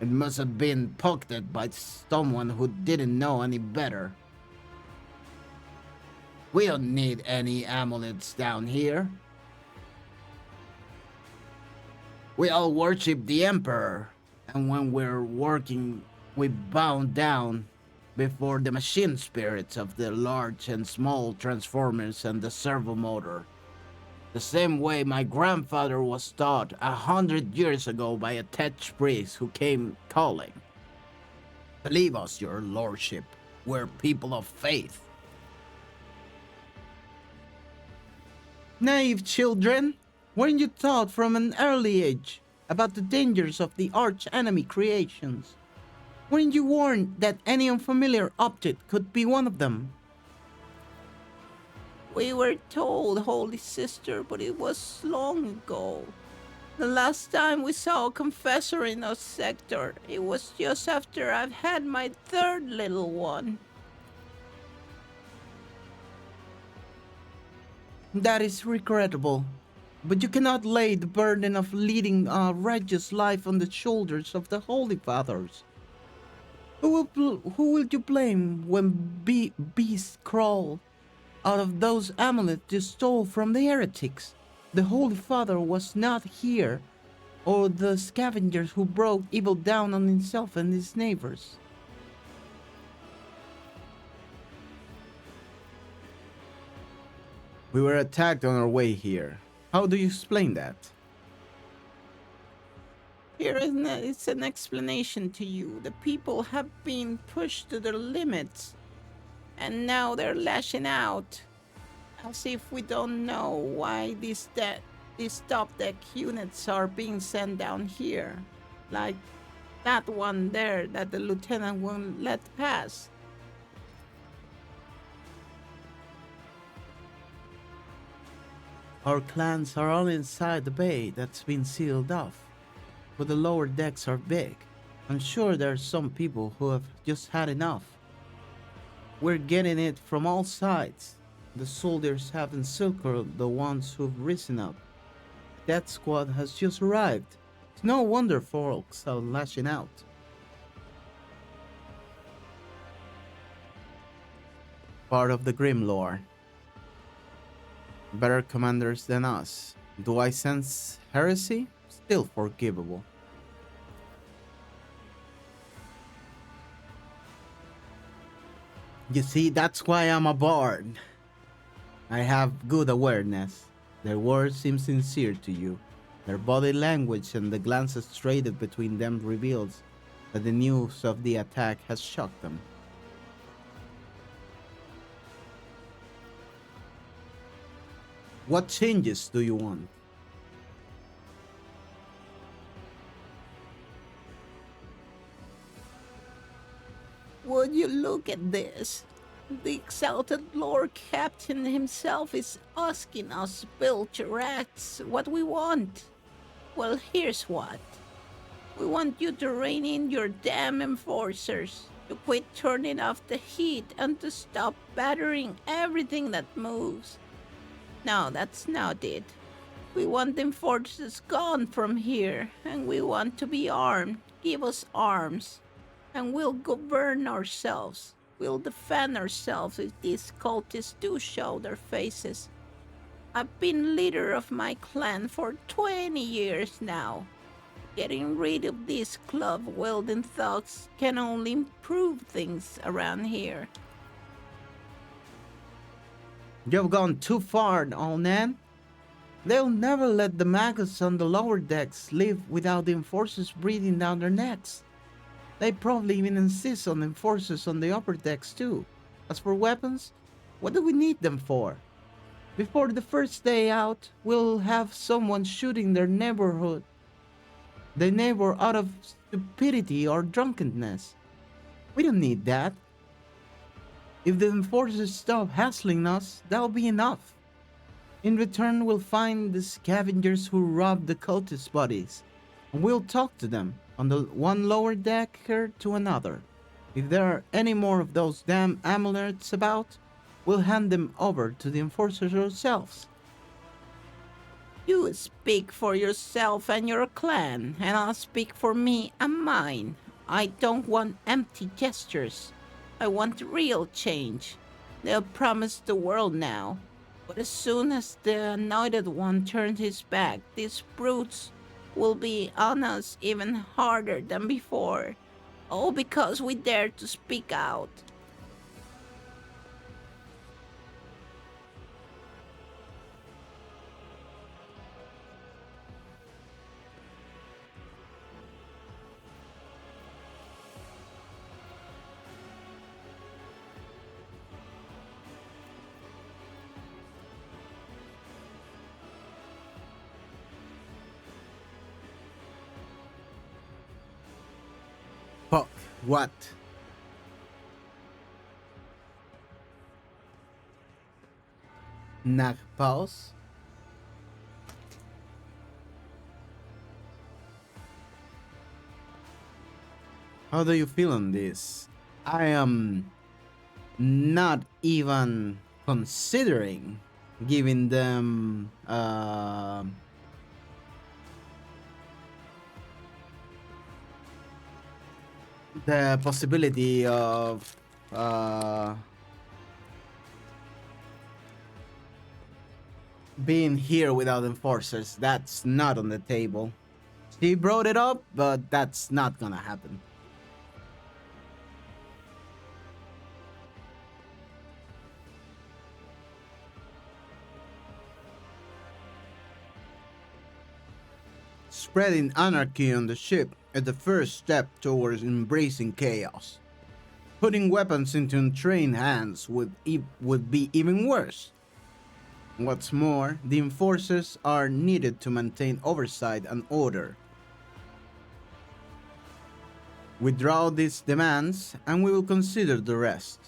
it must have been pocketed by someone who didn't know any better. We don't need any amulets down here. We all worship the Emperor, and when we're working, we bow down before the machine spirits of the large and small transformers and the servo motor. The same way my grandfather was taught 100 years ago by a Tetch priest who came calling. Believe us, your lordship, we're people of faith. Naive children! Weren't you taught from an early age about the dangers of the arch enemy creations? Weren't you warned that any unfamiliar object could be one of them? We were told, Holy Sister, but it was long ago. The last time we saw a confessor in our sector, it was just after I've had my third little one. That is regrettable. But you cannot lay the burden of leading a righteous life on the shoulders of the Holy Fathers. Who will you blame when beasts crawl out of those amulets you stole from the heretics? The Holy Father was not here, or the scavengers who brought evil down on himself and his neighbors. We were attacked on our way here. How do you explain that? Here is an explanation to you. The people have been pushed to their limits, and now they're lashing out. As if we don't know why these top deck units are being sent down here. Like that one there that the lieutenant won't let pass. Our clans are all inside the bay that's been sealed off, but the lower decks are big. I'm sure there are some people who have just had enough. We're getting it from all sides. The soldiers have encircled the ones who've risen up. That squad has just arrived. It's no wonder folks are lashing out. Part of the Grim lore. Better commanders than us. Do I sense heresy? Still forgivable. You see, that's why I'm a bard. I have good awareness. Their words seem sincere to you. Their body language and the glances traded between them reveals that the news of the attack has shocked them. What changes do you want? Would you look at this? The exalted Lord Captain himself is asking us rats what we want. Well, here's what. We want you to rein in your damn enforcers, to quit turning off the heat, and to stop battering everything that moves. No, that's not it. We want the enforcers gone from here, and we want to be armed. Give us arms, and we'll govern ourselves. We'll defend ourselves if these cultists do show their faces. I've been leader of my clan for 20 years now. Getting rid of these club-wielding thugs can only improve things around here. You've gone too far, old man. They'll never let the maggots on the lower decks live without the enforcers breathing down their necks. They probably even insist on enforcers on the upper decks too. As for weapons, what do we need them for? Before the first day out, we'll have someone shooting the neighbor out of stupidity or drunkenness. We don't need that. If the enforcers stop hassling us, that'll be enough. In return, we'll find the scavengers who robbed the cultist bodies, and we'll talk to them on the one lower decker to another. If there are any more of those damn amulets about, we'll hand them over to the enforcers ourselves. You speak for yourself and your clan, and I'll speak for me and mine. I don't want empty gestures. I want real change. They'll promise the world now. But as soon as the anointed one turns his back, these brutes will be on us even harder than before. All because we dared to speak out. Fuck, what? Nagpaus? How do you feel on this? I am not even considering giving them the possibility of being here without enforcers. That's not on the table. She brought it up, but that's not gonna happen. Spreading anarchy on the ship is the first step towards embracing chaos. Putting weapons into untrained hands would be even worse. What's more, the enforcers are needed to maintain oversight and order. Withdraw these demands, and we will consider the rest.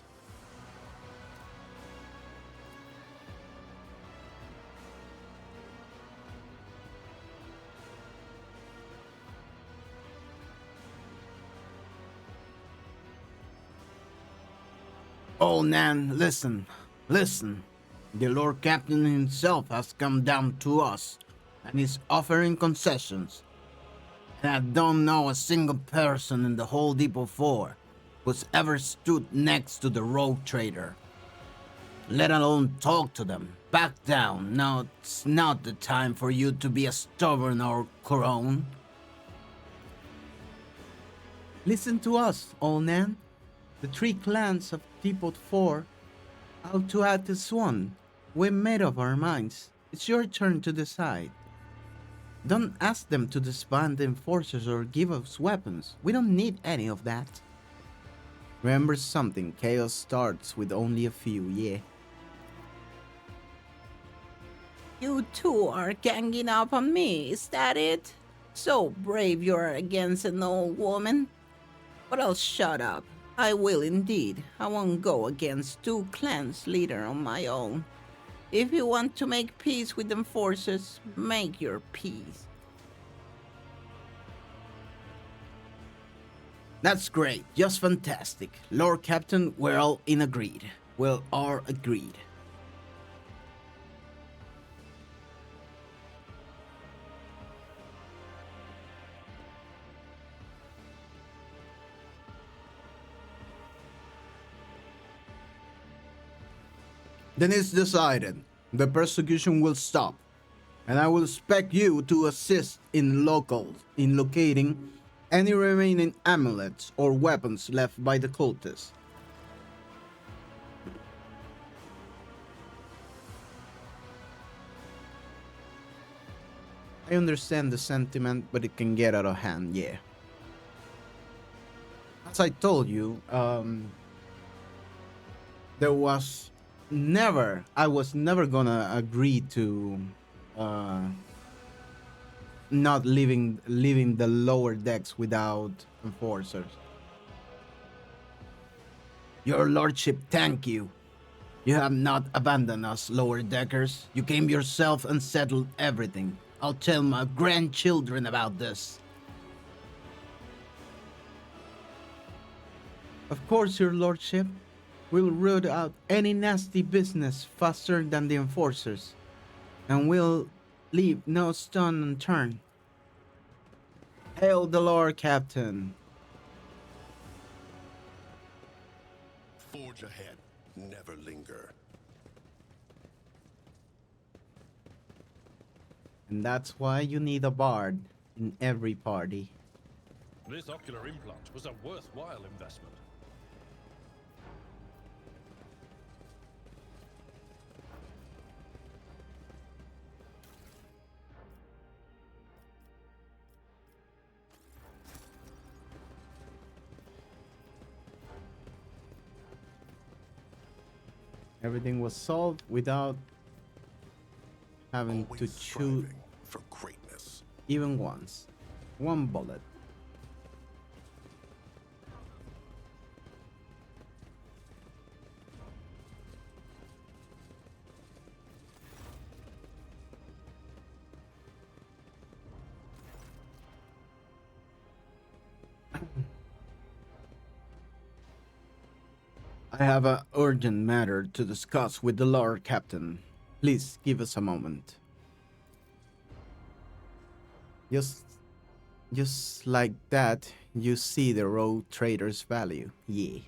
Oh, Nan, listen. The Lord Captain himself has come down to us and is offering concessions. And I don't know a single person in the whole Depot 4 who's ever stood next to the rogue trader. Let alone talk to them. Back down. Now it's not the time for you to be a stubborn or crone. Listen to us, old Nan. The three clans of Teapot 4 out to act as one. We made up our minds. It's your turn to decide. Don't ask them to disband the enforcers or give us weapons. We don't need any of that. Remember something, chaos starts with only a few, yeah. You two are ganging up on me, is that it? So brave you are against an old woman? But I'll shut up. I will indeed. I won't go against two clans leader on my own. If you want to make peace with them forces, make your peace. That's great, just fantastic. Lord Captain, we're all in agreed. We're all agreed. Then it's decided. The persecution will stop, and I will expect you to assist in locating any remaining amulets or weapons left by the cultists. I understand the sentiment, but it can get out of hand, yeah. As I told you, there was I was never gonna agree to uh, not leaving the lower decks without enforcers. Your lordship, thank you. You have not abandoned us, lower deckers. You came yourself and settled everything. I'll tell my grandchildren about this. Of course, your lordship. We'll root out any nasty business faster than the enforcers, and we'll leave no stone unturned. Hail the Lord Captain. Forge ahead, never linger. And that's why you need a bard in every party. This ocular implant was a worthwhile investment. Everything was solved without having to Always shoot striving for greatness. even once. One bullet. I have an urgent matter to discuss with the Lord Captain. Please give us a moment. Just like that, you see the rogue trader's value. Yeah.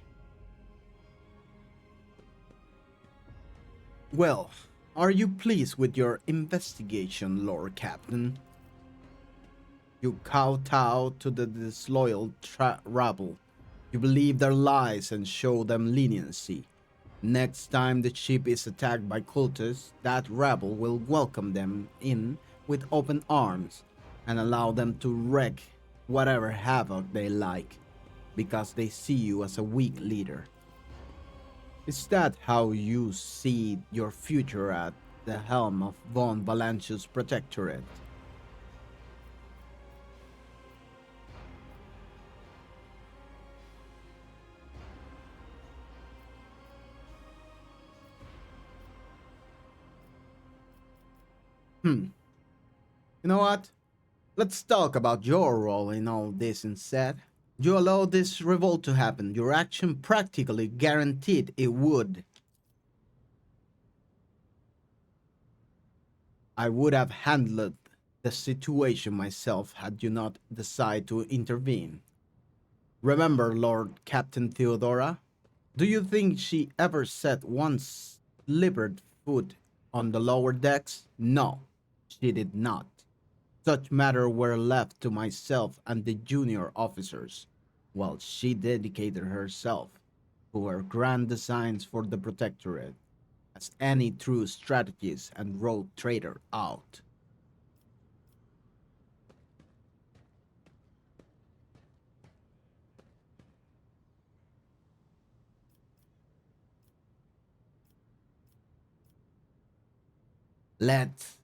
Well, are you pleased with your investigation, Lord Captain? You kowtow to the disloyal rabble. You believe their lies and show them leniency. Next time the ship is attacked by cultists, that rabble will welcome them in with open arms and allow them to wreak whatever havoc they like, because they see you as a weak leader. Is that how you see your future at the helm of Von Valancius Protectorate? You know what? Let's talk about your role in all this instead. You allowed this revolt to happen. Your action practically guaranteed it would. I would have handled the situation myself had you not decided to intervene. Remember Lord Captain Theodora? Do you think she ever set one slippered foot on the lower decks? No, she did not. Such matters were left to myself and the junior officers, while she dedicated herself who were grand designs for the Protectorate, as any true strategist and rogue trader out. Let's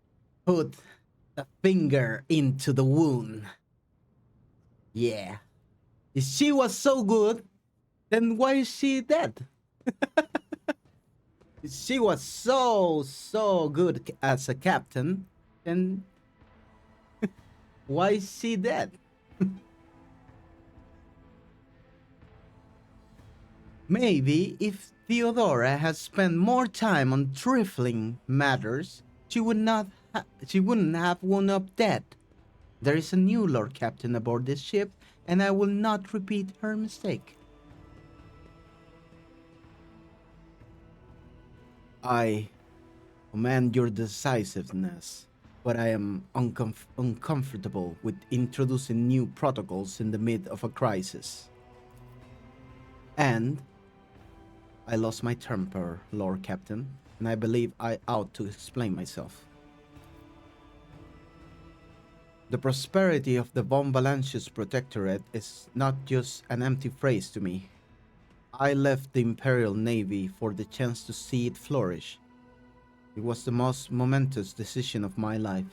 put the finger into the wound. Yeah. If she was so good, then why is she dead? If she was so good as a captain, then why is she dead? Maybe if Theodora had spent more time on trifling matters, she wouldn't have wound up dead. There is a new Lord Captain aboard this ship, and I will not repeat her mistake. I commend your decisiveness, but I am uncomfortable with introducing new protocols in the mid of a crisis. And I lost my temper, Lord Captain, and I believe I ought to explain myself. The prosperity of the Von Valancius Protectorate is not just an empty phrase to me. I left the Imperial Navy for the chance to see it flourish. It was the most momentous decision of my life.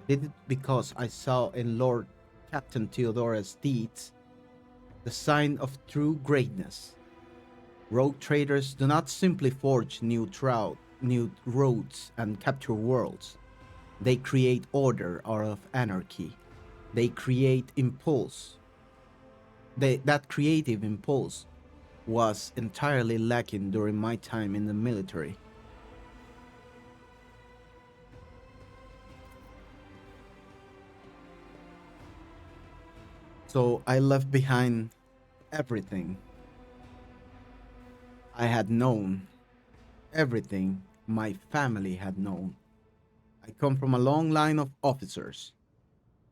I did it because I saw in Lord Captain Theodora's deeds the sign of true greatness. Rogue traders do not simply forge new roads and capture worlds. They create order out of anarchy. They create impulse. That creative impulse was entirely lacking during my time in the military. So I left behind everything I had known, everything my family had known. I come from a long line of officers,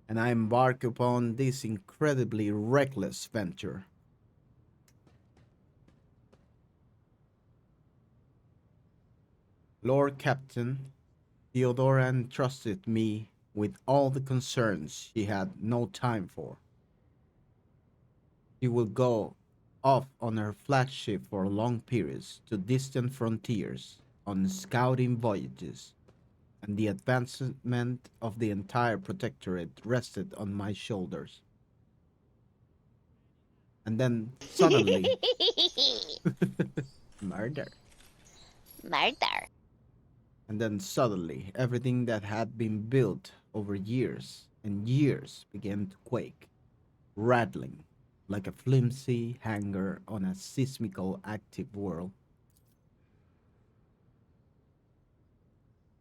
and I embark upon this incredibly reckless venture. Lord Captain, Theodora entrusted me with all the concerns she had no time for. She will go off on her flagship for long periods to distant frontiers on scouting voyages, and the advancement of the entire protectorate rested on my shoulders. And then suddenly, murder. Murder. And then suddenly, everything that had been built over years and years began to quake, rattling like a flimsy hanger on a seismical active world.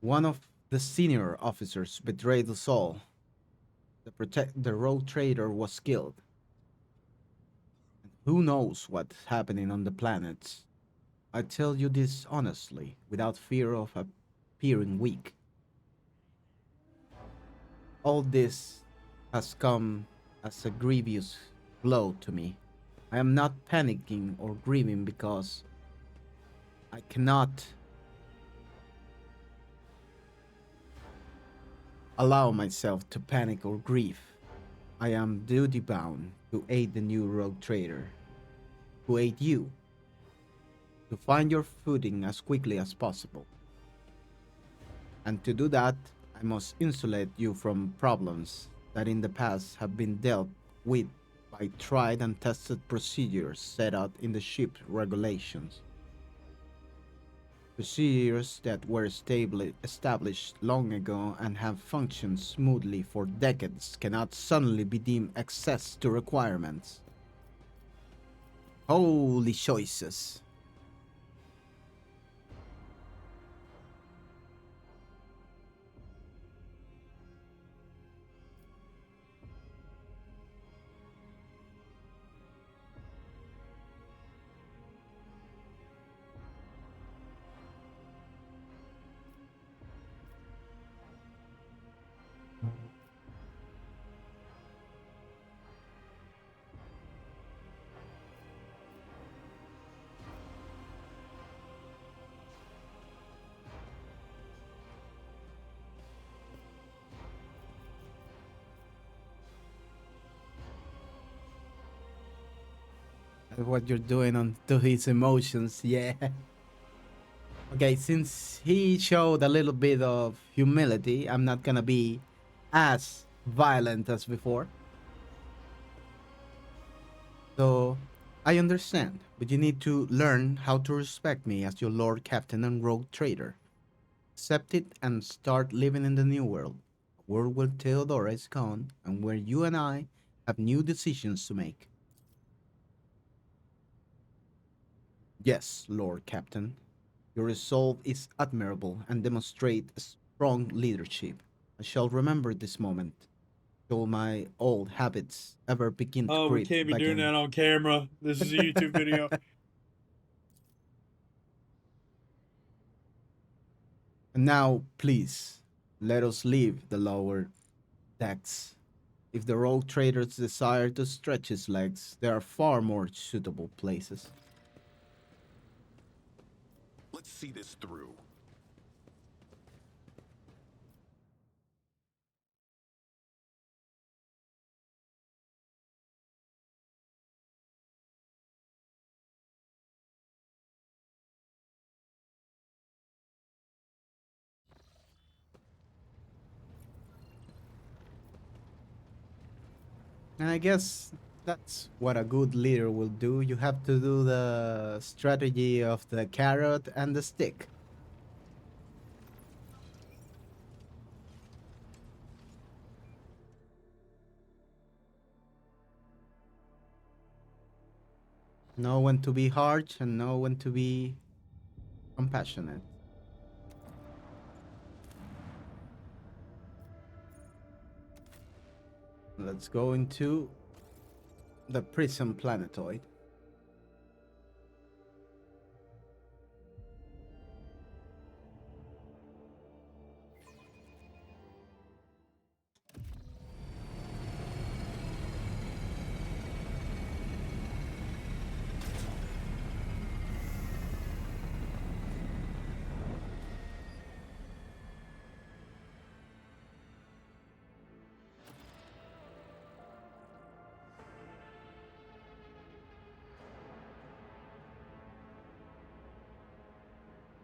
One of the senior officers betrayed us all. The rogue trader was killed. And who knows what's happening on the planets? I tell you this honestly, without fear of appearing weak. All this has come as a grievous blow to me. I am not panicking or grieving because I cannot allow myself to panic or grieve. I am duty bound to aid the new rogue trader, to aid you, to find your footing as quickly as possible. And to do that, I must insulate you from problems that in the past have been dealt with by tried and tested procedures set out in the ship's regulations. Procedures that were established long ago and have functioned smoothly for decades cannot suddenly be deemed excess to requirements. Holy choices! what you're doing on to his emotions. Yeah. Okay, since he showed a little bit of humility, I'm not gonna be as violent as before. So I understand, but you need to learn how to respect me as your Lord Captain and Rogue Trader. Accept it and start living in the new world. A world where Theodora is gone and where you and I have new decisions to make. Yes, Lord Captain. Your resolve is admirable and demonstrate a strong leadership. I shall remember this moment. Till my old habits ever begin to Oh, we creep can't be back doing in. that on camera. This is a YouTube video. And now, please, let us leave the lower decks. If the rogue traders desire to stretch his legs, there are far more suitable places. Let's see this through. And I guess that's what a good leader will do. You have to do the strategy of the carrot and the stick. Know when to be harsh and know when to be compassionate. Let's go into the prison planetoid.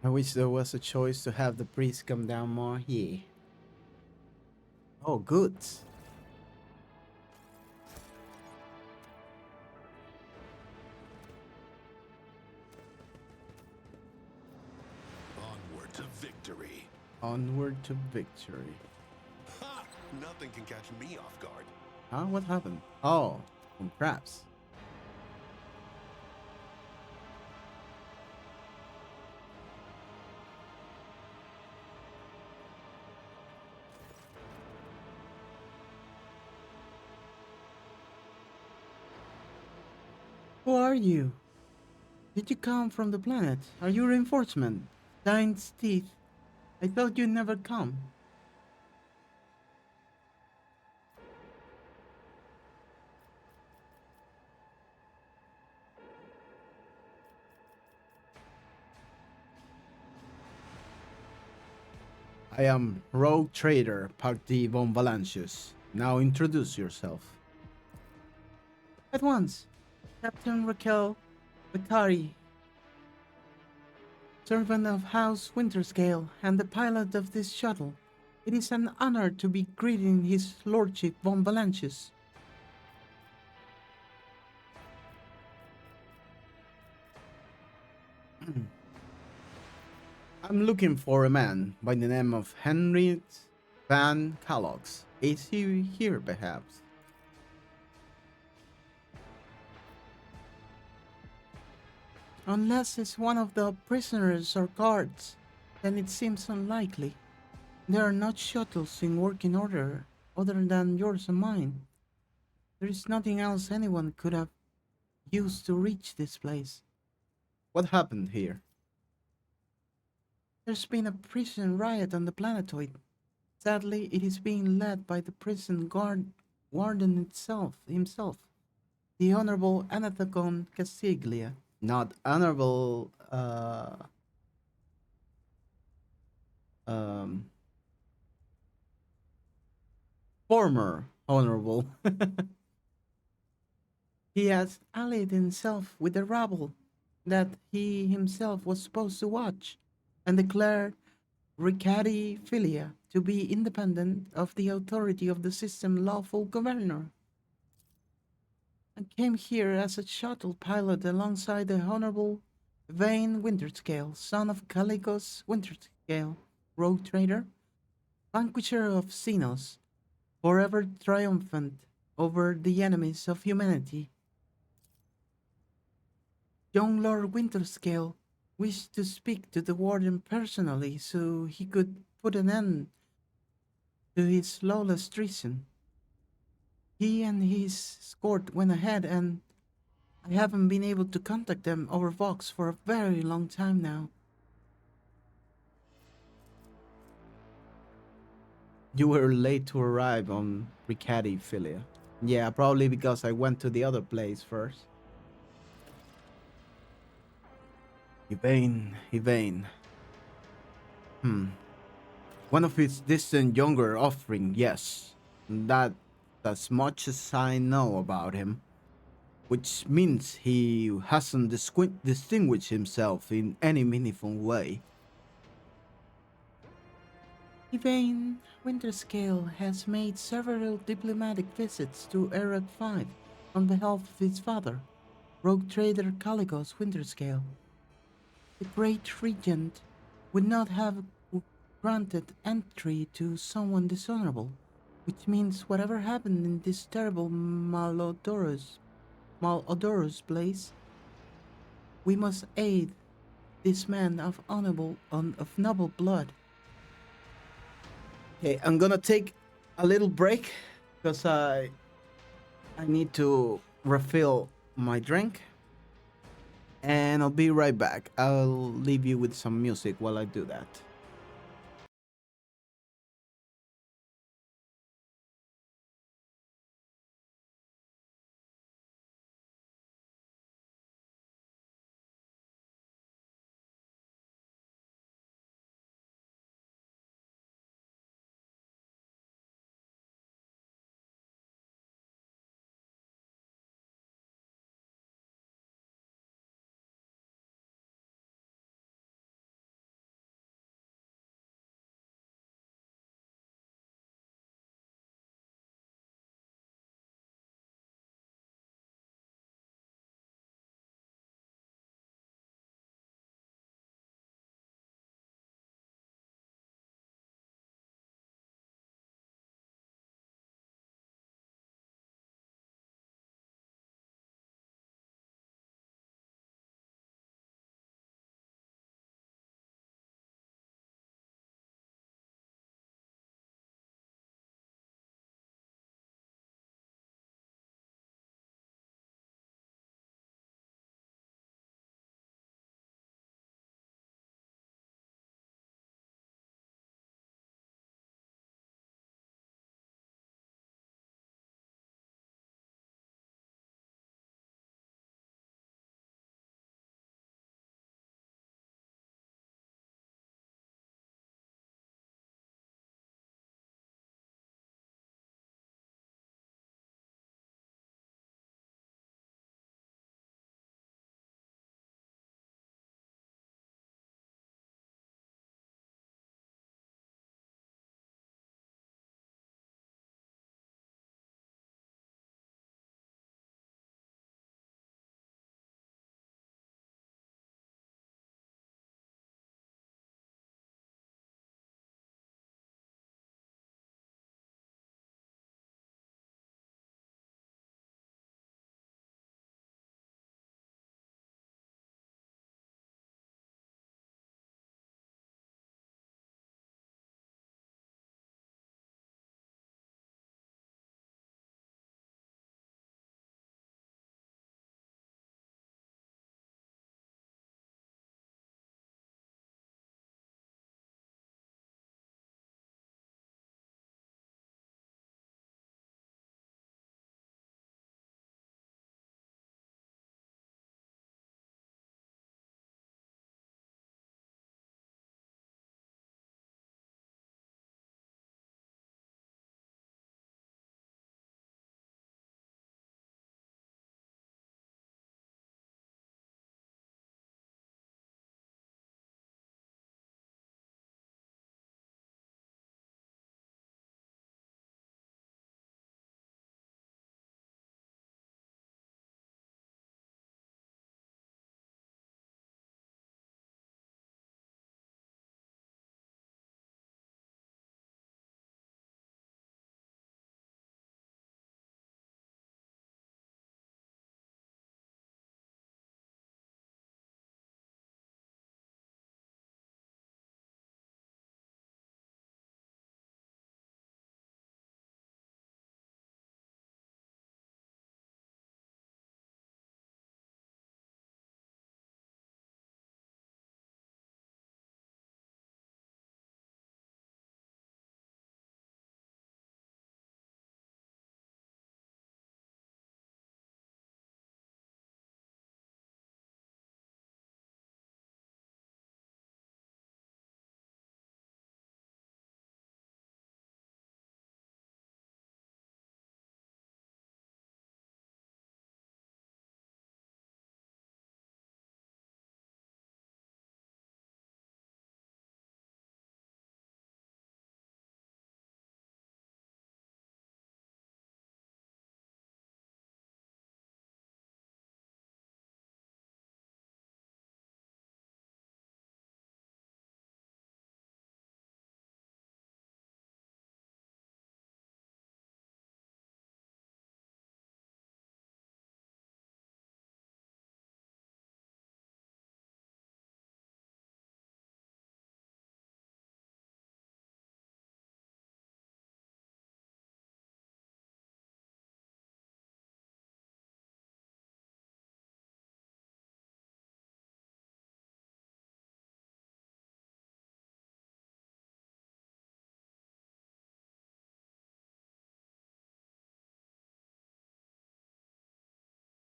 I wish there was a choice to have the priest come down more here. Oh, good. Onward to victory. Onward to victory. Ha! Nothing can catch me off guard. Huh? What happened? Oh, some crabs. Who are you? Did you come from the planet? Are you reinforcement? Giant's teeth. I thought you'd never come. I am Rogue Trader Party von Valancius. Now introduce yourself. At once, Captain Raquel Vicari, servant of House Winterscale and the pilot of this shuttle. It is an honor to be greeting His Lordship von Valancius. I'm looking for a man by the name of Henry Van Callox. Is he here, perhaps? Unless it's one of the prisoners or guards, then it seems unlikely. There are not shuttles in working order other than yours and mine. There is nothing else anyone could have used to reach this place. What happened here? There's been a prison riot on the planetoid. Sadly, it is being led by the prison guard warden himself, the Honorable Anathagon Castiglia. Not Honorable, um, former Honorable. He has allied himself with the rabble that he himself was supposed to watch, and declared Ricadi Filia to be independent of the authority of the system lawful governor. I came here as a shuttle pilot alongside the Honorable Vane Winterscale, son of Calicos Winterscale, rogue trader, vanquisher of Xenos, forever triumphant over the enemies of humanity. Young Lord Winterscale wished to speak to the warden personally so he could put an end to his lawless treason. He and his escort went ahead, and I haven't been able to contact them over Vox for a very long time now. You were late to arrive on Ricadi, Philia. Yeah, probably because I went to the other place first. Yvain. Hmm. One of his distant younger offspring, yes. That's as much as I know about him. Which means he hasn't distinguished himself in any meaningful way. Yvain Winterscale has made several diplomatic visits to Erod 5 on behalf of his father, rogue trader Calicos Winterscale. The great regent would not have granted entry to someone dishonorable, which means whatever happened in this terrible malodorous place, we must aid this man of noble blood. Okay, I'm gonna take a little break because I need to refill my drink, and I'll be right back. I'll leave you with some music while I do that.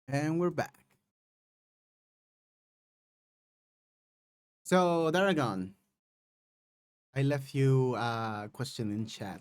And we're back. So, Daragon, I left you a question in chat.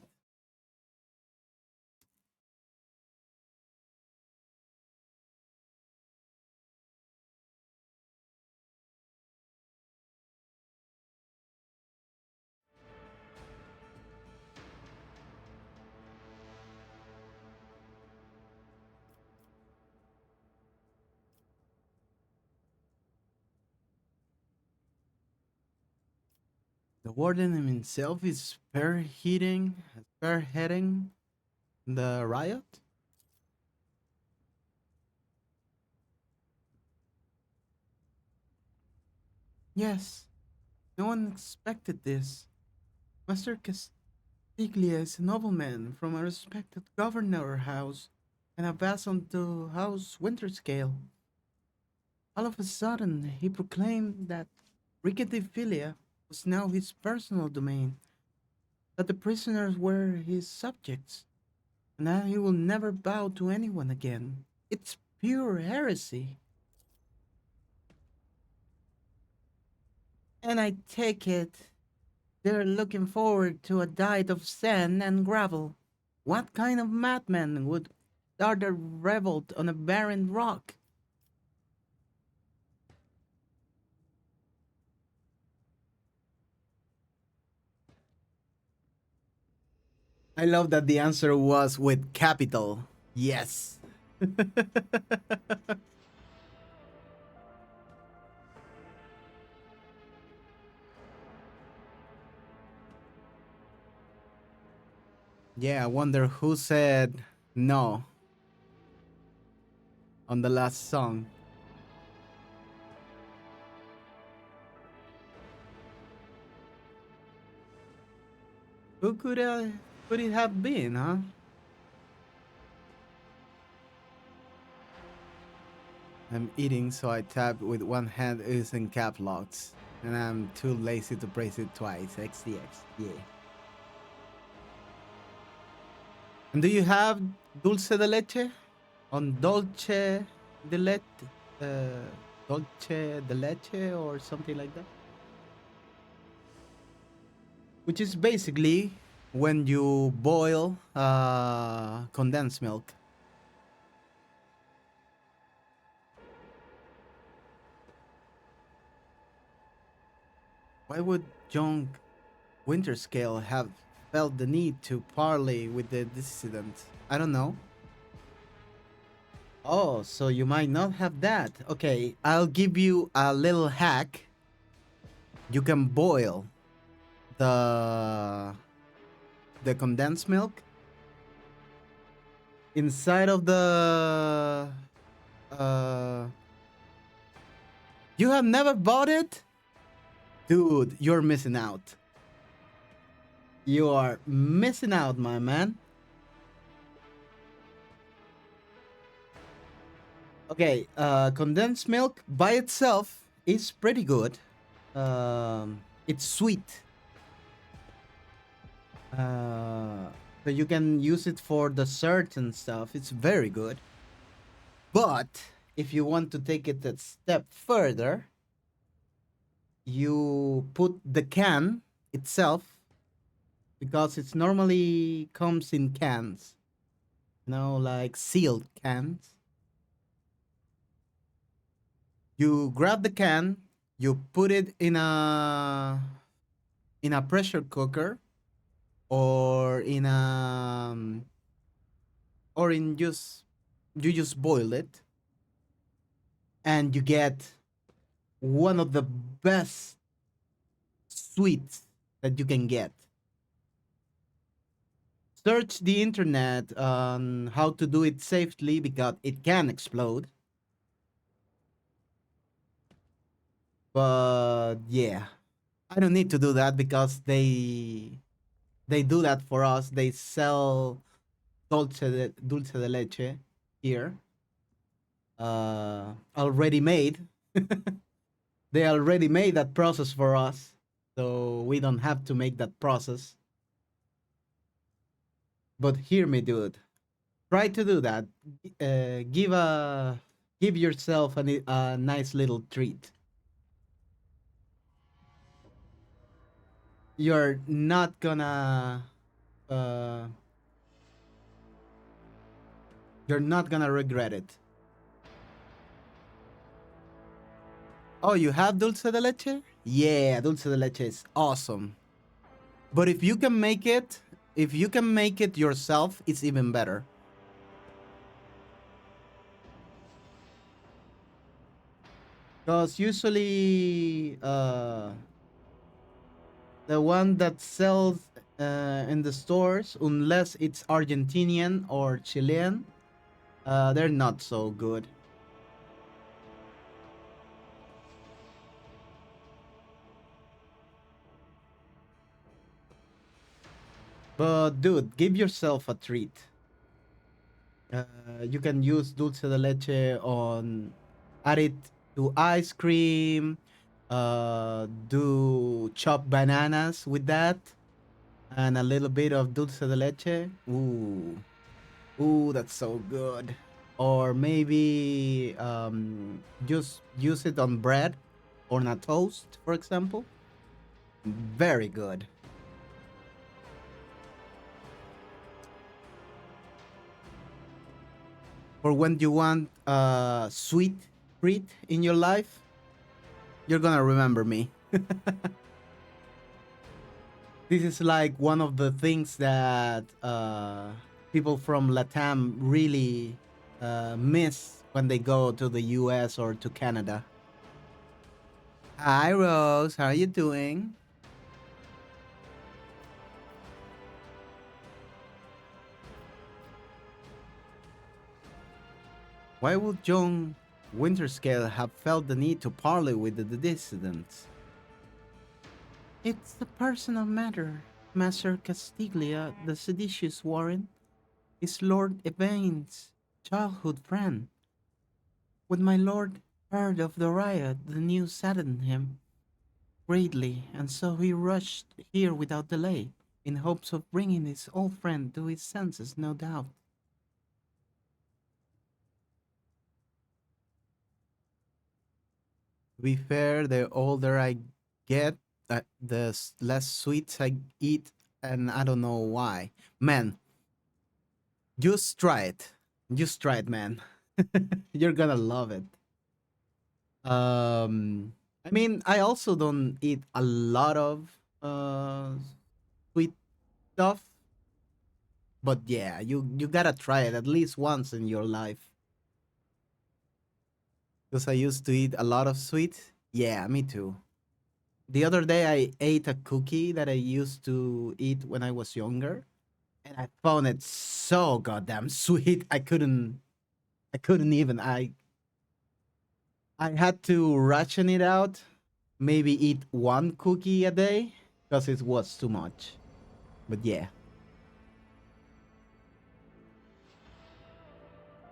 The warden himself is spearheading the riot? Yes, no one expected this. Master Castiglia is a nobleman from a respected governor house and a vassal to House Winterscale. All of a sudden, he proclaimed that Ricketyphilia was now his personal domain, that the prisoners were his subjects, and that he will never bow to anyone again. It's pure heresy. And I take it they're looking forward to a diet of sand and gravel. What kind of madman would start a revolt on a barren rock? I love that the answer was with capital. Yes. Yeah, I wonder who said no on the last song. Who could it have been, huh? I'm eating, so I tap with one hand using cap locks. And I'm too lazy to press it twice. XDX, yeah. And do you have dulce de leche? On dolce de leche? Dolce de leche or something like that? Which is basically when you boil condensed milk. Why would young Winterscale have felt the need to parley with the dissident? I don't know. Oh, so you might not have that. Okay, I'll give you a little hack. You can boil the condensed milk inside of the you have never bought it? Dude, you're missing out. You are missing out, my man. Okay, condensed milk by itself is pretty good. It's sweet. So you can use it for desserts and stuff. It's very good. But if you want to take it a step further, you put the can itself, because it's normally comes in cans, like sealed cans. You grab the can, you put it in a pressure cooker, or in a or in just you just boil it, and you get one of the best sweets that you can get. Search the internet on how to do it safely, because it can explode. But yeah, I don't need to do that because they do that for us. They sell dulce de leche here, already made. They already made that process for us, so we don't have to make that process. But hear me, dude. Try to do that. Give give yourself a nice little treat. You're not gonna uh, you're not gonna regret it. Oh, you have dulce de leche? Yeah, dulce de leche is awesome. But if you can make it yourself, it's even better. Because usually the one that sells in the stores, unless it's Argentinian or Chilean, they're not so good. But dude, give yourself a treat. You can use dulce de leche on, add it to ice cream. Do chopped bananas with that, and a little bit of dulce de leche. Ooh, that's so good. Or maybe just use it on bread or on a toast, for example. Very good. Or when you want a sweet treat in your life, you're gonna remember me. This is like one of the things that people from Latam really miss when they go to the US or to Canada. Hi, Rose. How are you doing? Why would John Winterscale have felt the need to parley with the dissidents? It's a personal matter. Master Castiglia, the seditious Warren, is Lord Evaine's childhood friend. When my lord heard of the riot, the news saddened him greatly, and so he rushed here without delay, in hopes of bringing his old friend to his senses, no doubt. To be fair, the older I get, the less sweets I eat, and I don't know why. Man, just try it. Just try it, man. You're gonna love it. I mean, I also don't eat a lot of sweet stuff, but yeah, you gotta try it at least once in your life. Because I used to eat a lot of sweets. Yeah, me too. The other day I ate a cookie that I used to eat when I was younger, and I found it so goddamn sweet. I couldn't even. I had to ration it out, maybe eat one cookie a day because it was too much. But yeah.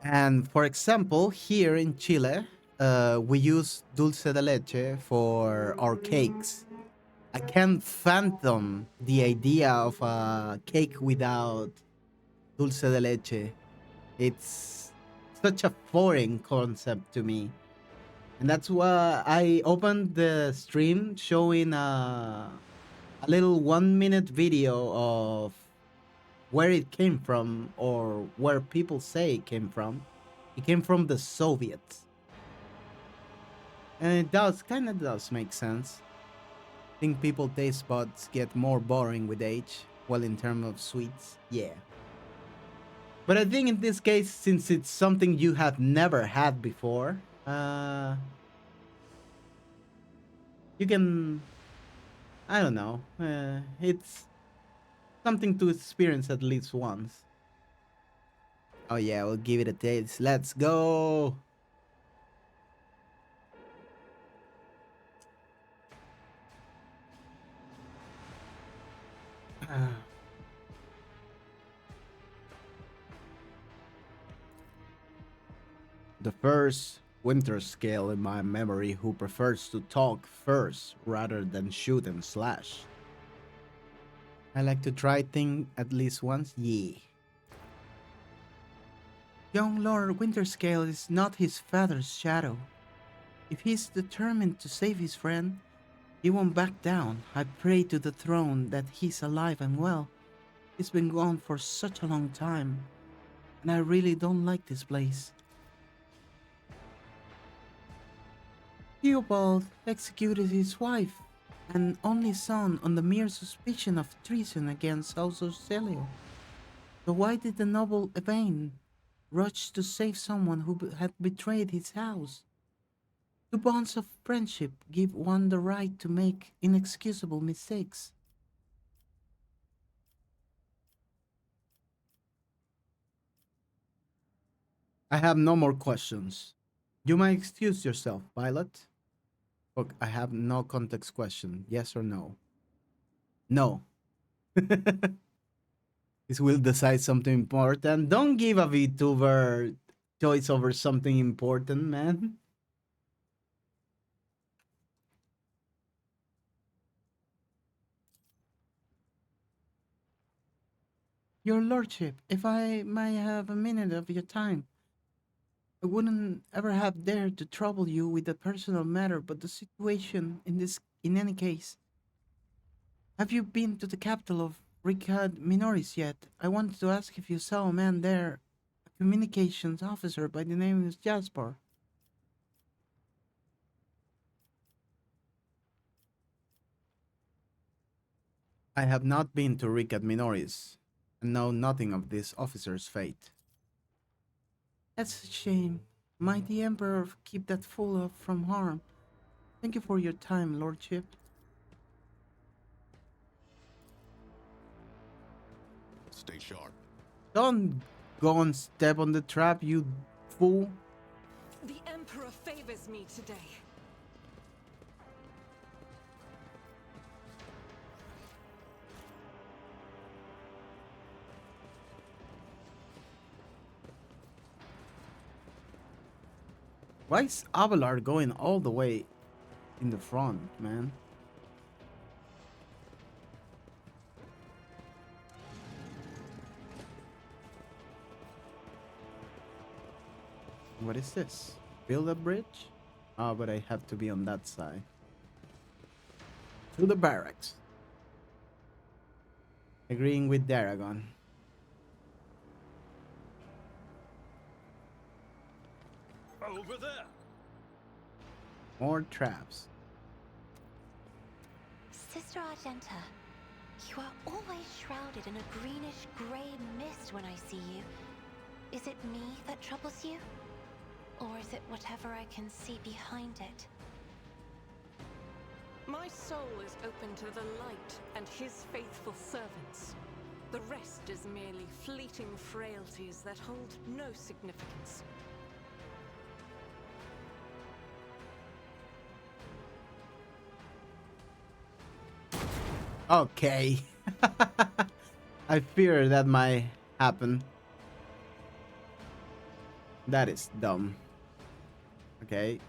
And for example, here in Chile, we use dulce de leche for our cakes. I can't fathom the idea of a cake without dulce de leche. It's such a foreign concept to me. And that's why I opened the stream showing a little 1 minute video of where it came from or where people say it came from. It came from the Soviets. And it does make sense. I think people taste buds get more boring with age, while in terms of sweets, yeah. But I think in this case, since it's something you have never had before, you can, I don't know, it's something to experience at least once. Oh yeah, we'll give it a taste. Let's go. The first winter scale in my memory who prefers to talk first rather than shoot and slash. I like to try thing at least once, yeah. Young Lord Winterscale is not his father's shadow. If he's determined to save his friend, he won't back down. I pray to the throne that he's alive and well. He's been gone for such a long time, and I really don't like this place. Theobald executed his wife and only son on the mere suspicion of treason against House Celio. So why did the noble Evane rush to save someone who had betrayed his house? The bonds of friendship give one the right to make inexcusable mistakes. I have no more questions. You might excuse yourself, Violet. Look, I have no context question. Yes or no? No. This will decide something important. Don't give a VTuber choice over something important, man. Your Lordship, if I may have a minute of your time, I wouldn't ever have dared to trouble you with a personal matter, but the situation in any case. Have you been to the capital of Ricad Minoris yet? I wanted to ask if you saw a man there, a communications officer by the name of Jasper. I have not been to Ricad Minoris, and know nothing of this officer's fate. That's a shame. Might the Emperor keep that fool from harm? Thank you for your time, Lordship. Stay sharp. Don't go and step on the trap, you fool. The Emperor favors me today. Why is Abelard going all the way in the front, man? What is this? Build a bridge? Oh, but I have to be on that side. To the barracks. Agreeing with Daragon. Over there. More traps. Sister Argenta, you are always shrouded in a greenish-gray mist when I see you. Is it me that troubles you? Or is it whatever I can see behind it? My soul is open to the light and his faithful servants. The rest is merely fleeting frailties that hold no significance. Okay. I fear that might happen. That is dumb. Okay.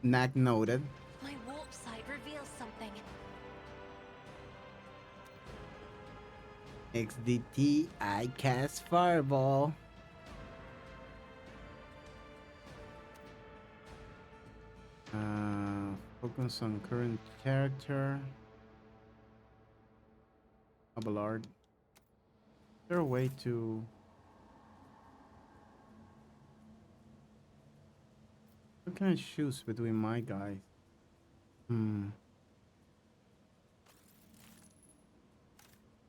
Knack noted. My warp sight reveals something. XDT, I cast Fireball. Focus on current character. Abelard. Is there a way to... What can I choose between my guys? Oh,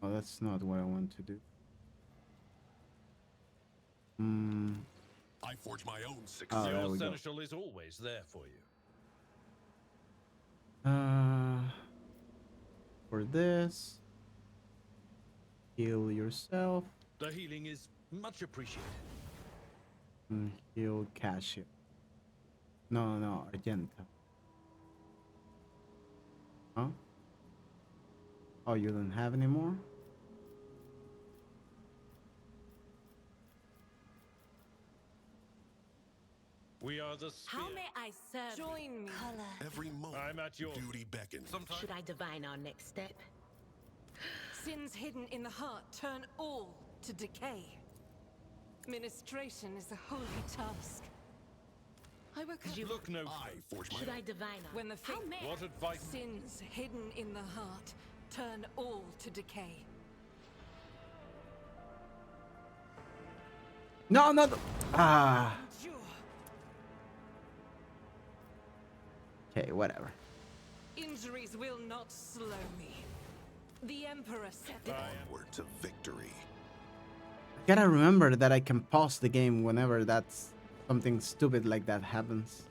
that's not what I want to do. I forge my own success. Oh, there Your we go. seneschal is always there for you. For this, heal yourself The healing is much appreciated. and heal Cassia. No, Argenta. Huh? Oh, you don't have any more? We are the spear. How may I serve? Join me. Color. Every moment, I'm at your... duty beckons. Sometimes... Should I divine our next step? Sins hidden in the heart turn all to decay. Ministration is a holy task. I woke up Look no I forge my Should own. I divine when the faith What advice? sins hidden in the heart turn all to decay. No, no. Ah. Endure. Okay, whatever. Injuries will not slow me. The Emperor said that. Onward to victory. Gotta remember that I can pause the game whenever that's something stupid like that happens.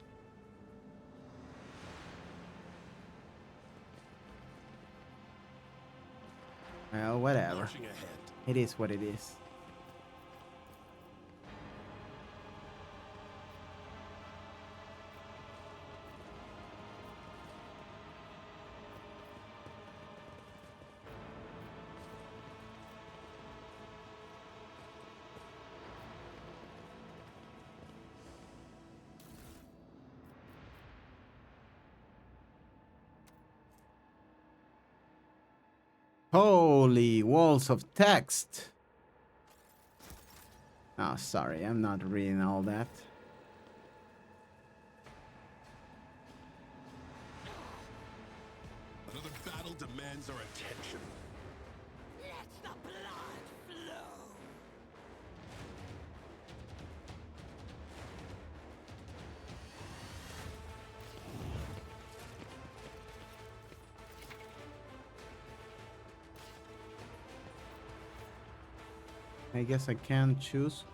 Well, whatever. Marching ahead. It is what it is. Holy walls of text. Oh, sorry, I'm not reading all that. Another battle demands our attention. Let the blood flow. I guess I can choose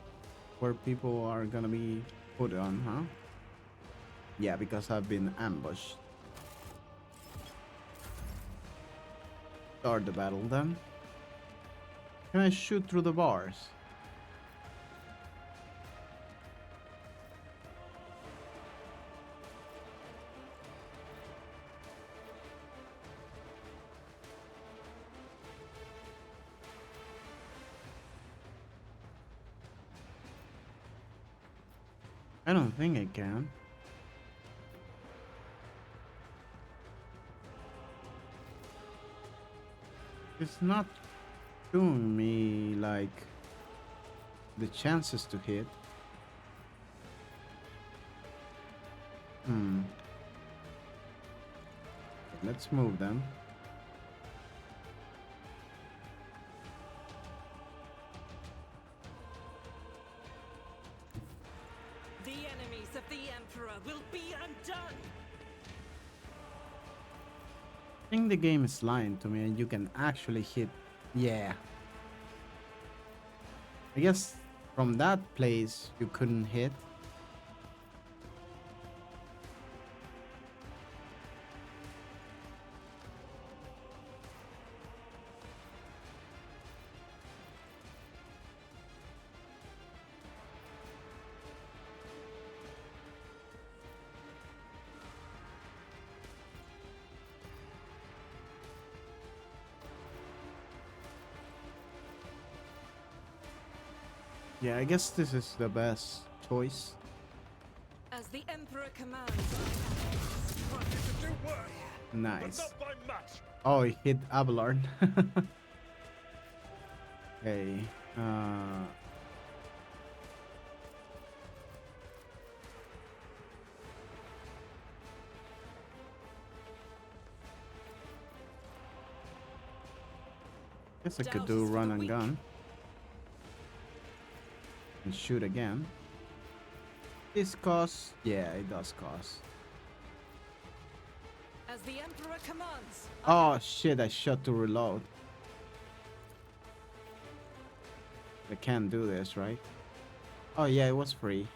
where people are gonna be put on, huh? Yeah, because I've been ambushed. Start the battle then. Can I shoot through the bars? I don't think I can. It's not showing me like the chances to hit. Let's move them. The enemies of the Emperor will be undone. I think the game is lying to me and you can actually hit. Yeah. I guess from that place you couldn't hit. Yeah, I guess this is the best choice. As the Emperor commands. Nice. Not by much. Oh, he hit Abelard. Okay. Guess I could Doubt do is for run the and weak. gun. And shoot again. This costs. Yeah, it does cost. As the Emperor commands. Oh shit, I shot to reload. I can't do this, right? Oh yeah, it was free.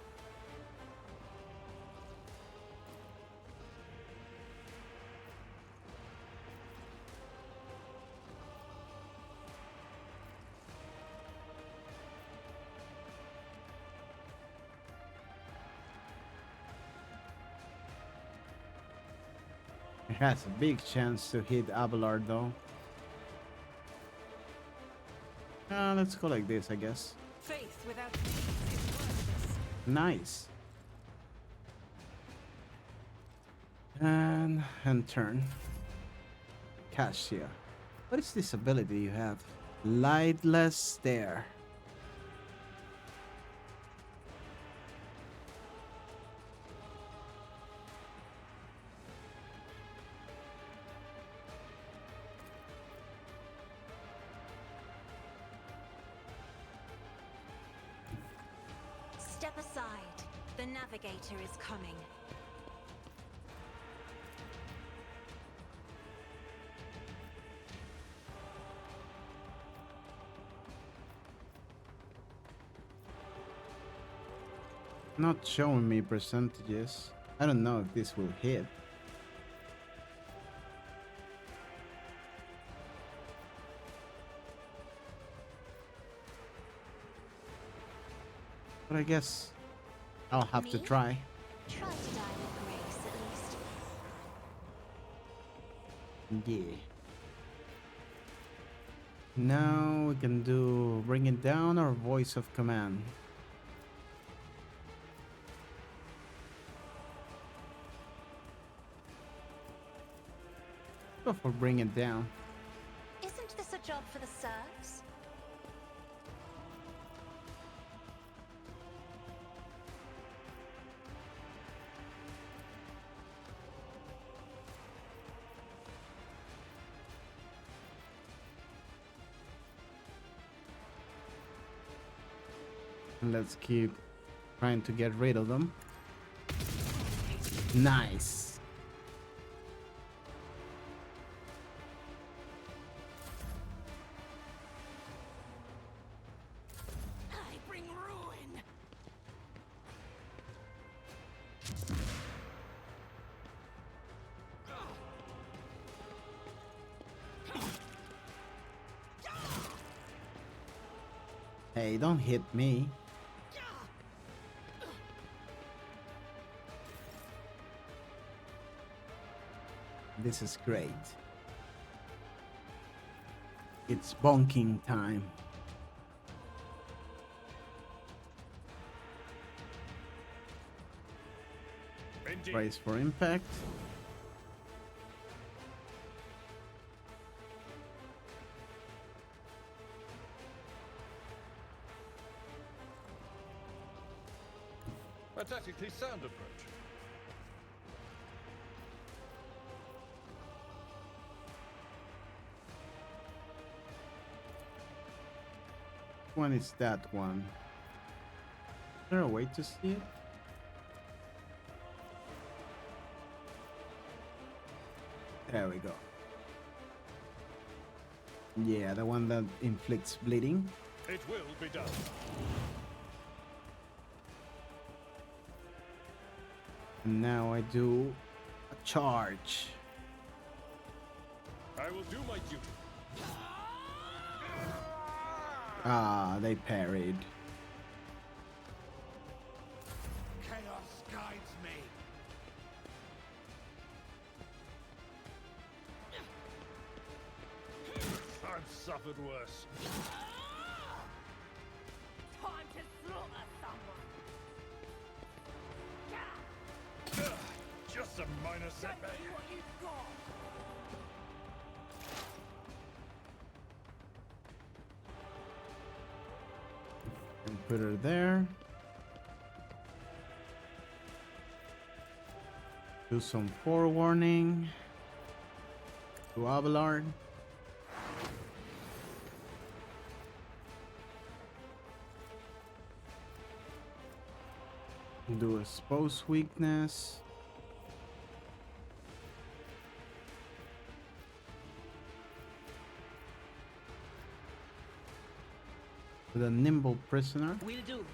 It has a big chance to hit Abelard though. Let's go like this, I guess. Faith without faith is worthless. Nice. And turn. Cassia. What is this ability you have? Lightless stare. Step aside. The navigator is coming. Not showing me percentages. I don't know if this will hit. But I guess I'll have to Me? try. Try to die with grace, at least. Yeah. Now we can do bring it down or voice of command. Go for bring it down. Isn't this a job for the serfs? And let's keep trying to get rid of them. Nice. I bring ruin. Hey, don't hit me. This is great. It's bonking time. Indeed. Brace for impact. A tactically sound approach. One is that one. Is there a way to see it? There we go. Yeah, the one that inflicts bleeding. It will be done. And now I do a charge. I will do my duty. Ah, they parried. Chaos guides me. I've suffered worse. Time to slaughter someone. Just a minor setback. See what you've got. And put her there. Do some forewarning to Abelard. Do a spouse weakness. With a nimble prisoner. Will do.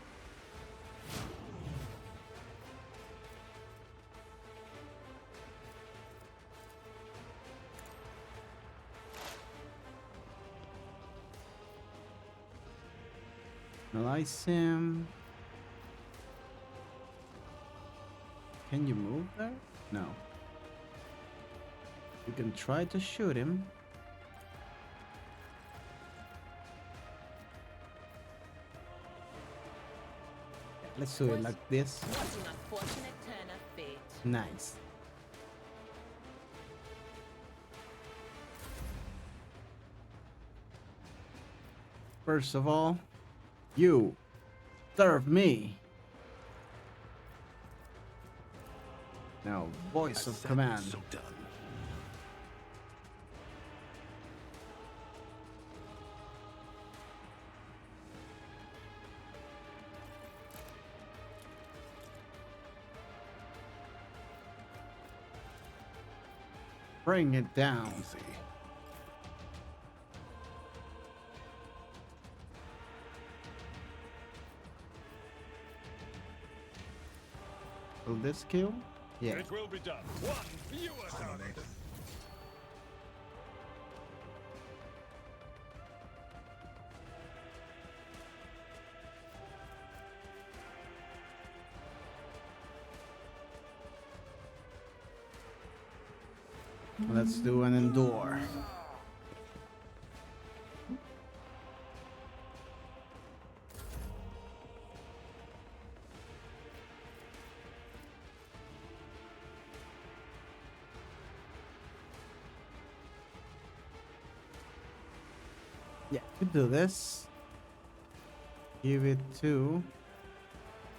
Analyze him. Can you move there? No. You can try to shoot him. Yeah, let's do it like this. What an unfortunate turn of fate. Nice. First of all, you serve me. Now, voice of command. So done. Bring it down. Easy. Will this kill? Yeah. It will be done. One fewer target. Let's do an endure. Yeah, we do this. Give it to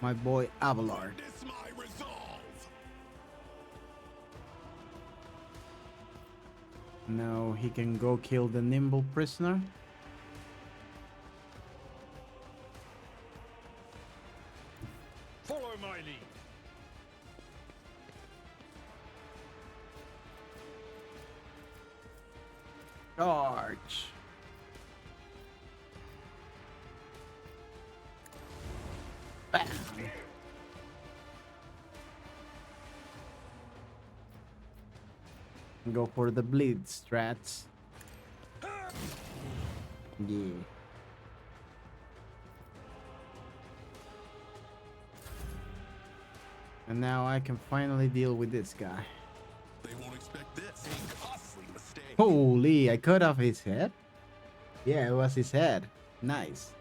my boy Abelard. Witness my resolve. Now he can go kill the nimble prisoner. Follow my lead. Charge. Bam. Go for the bleed strats. Yeah. And now I can finally deal with this guy. They won't expect this. A costly mistake. Holy, I cut off his head? Yeah, it was his head. Nice.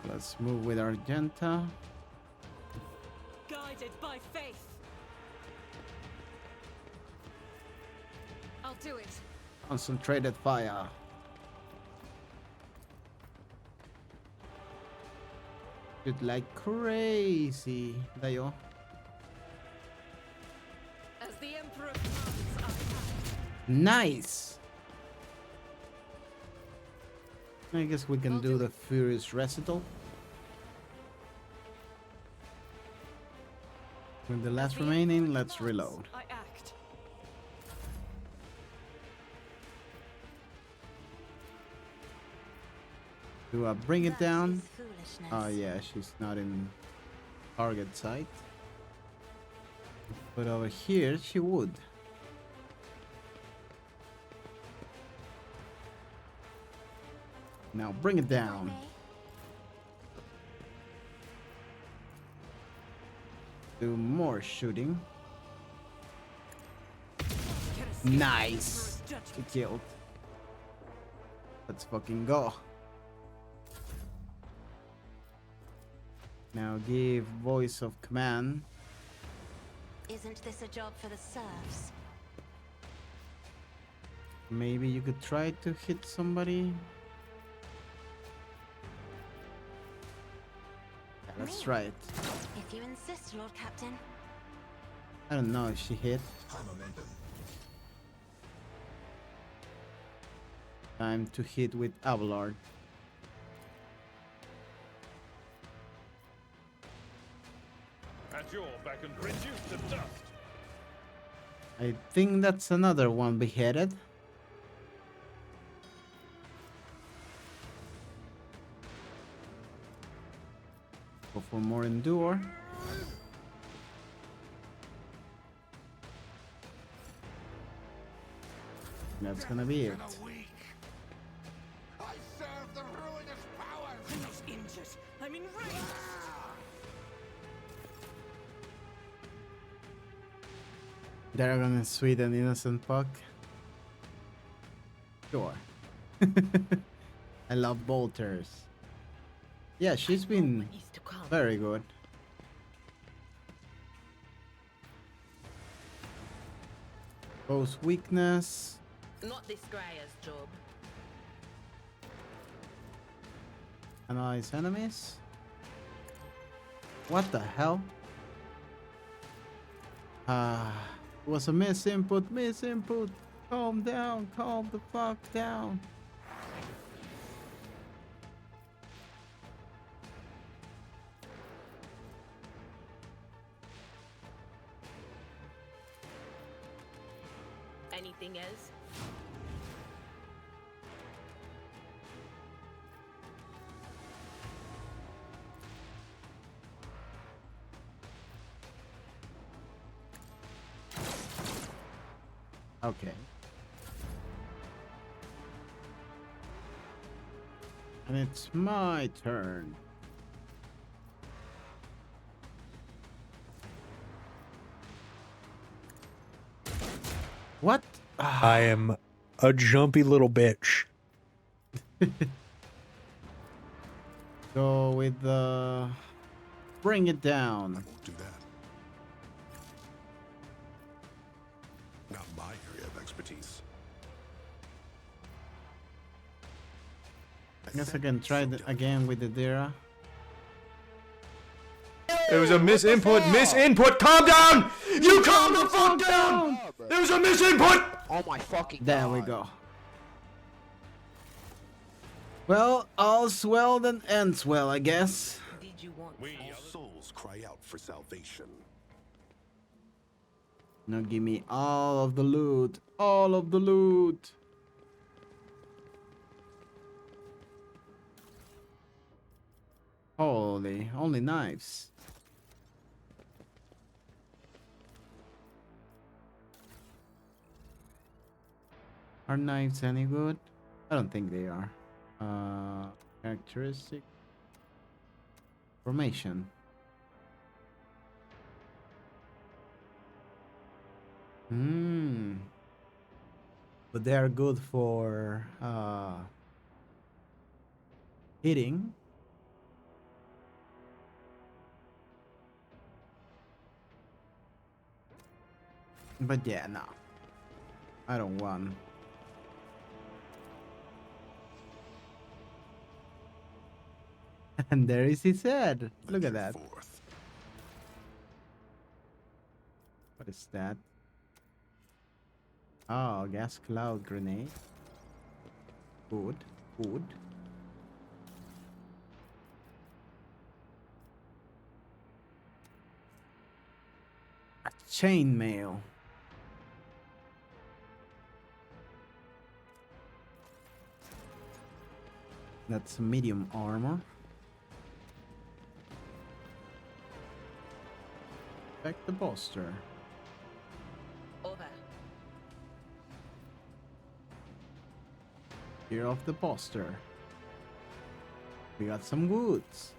Let's move with Argenta. Guided by faith. I'll do it. Concentrated fire. Shoot like crazy. Dayo. As the Emperor commands, I act. Nice. I guess we can do the Furious Recital. With the last The remaining, Emperor let's commands, reload. I act. Do I bring it That down? is foolishness. Oh yeah, she's not in target sight. But over here, she would. Now bring it down. May? Do more shooting. Can escape Nice. the Emperor's She judgment. killed. Let's fucking go. Now give voice of command. Isn't this a job for the serfs? Maybe you could try to hit somebody. Yeah, let's Me? try it. If you insist, Lord Captain. I don't know if she hit. Time to hit with Abelard. At your back and reduce to dust. I think that's another one beheaded. Go for more endure. That's gonna be it. Kinda weak. I serve the ruinous powers. I'm not injured. I'm enraged. They're gonna sweet an innocent puck. Sure. I love bolters. Yeah, she's been Needs to calm. very good. Both weakness. Not this Greyer's job. Analyze enemies. What the hell? It was a misinput, misinput. Calm down, calm the fuck down. anything else. Okay. And it's my turn. What? I am a jumpy little bitch. Go with the... Bring it down. Won't do that. Not my area of expertise. I guess I can try it again with the Dira. There was a misinput. Calm down! You calm the fuck down! There was a misinput! Oh my fucking god. There we go. Well, all's well that ends well, I guess. Did you want All souls cry out for salvation. Now give me all of the loot. All of the loot. Holy, only knives. Are knives any good? I don't think they are. Characteristic. Formation. But they are good for hitting. But yeah, no. I don't want. And there is his head. Look at that. Forth. What is that? Oh, gas cloud grenade. Good, good. A chainmail. That's medium armor. Back the bolster. over? Here off the bolster. We got some goods.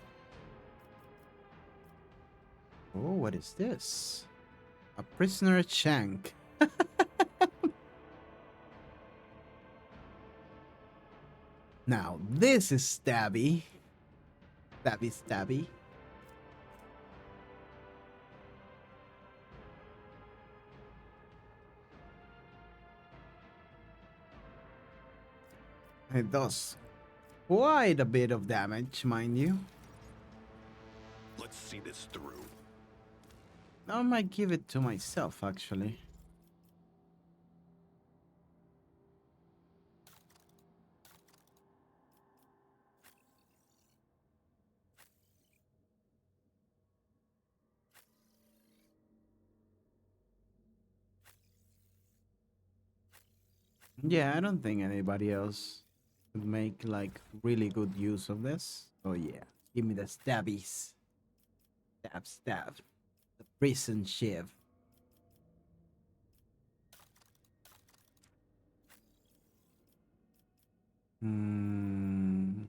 Oh, what is this? A prisoner shank. Now, this is stabby. Stabby, stabby. It does quite a bit of damage, mind you. Let's see this through. I might give it to myself, actually. Yeah, I don't think anybody else could make like really good use of this. Oh yeah, give me the stabbies. Stab, stab. The prison shiv. Hmm.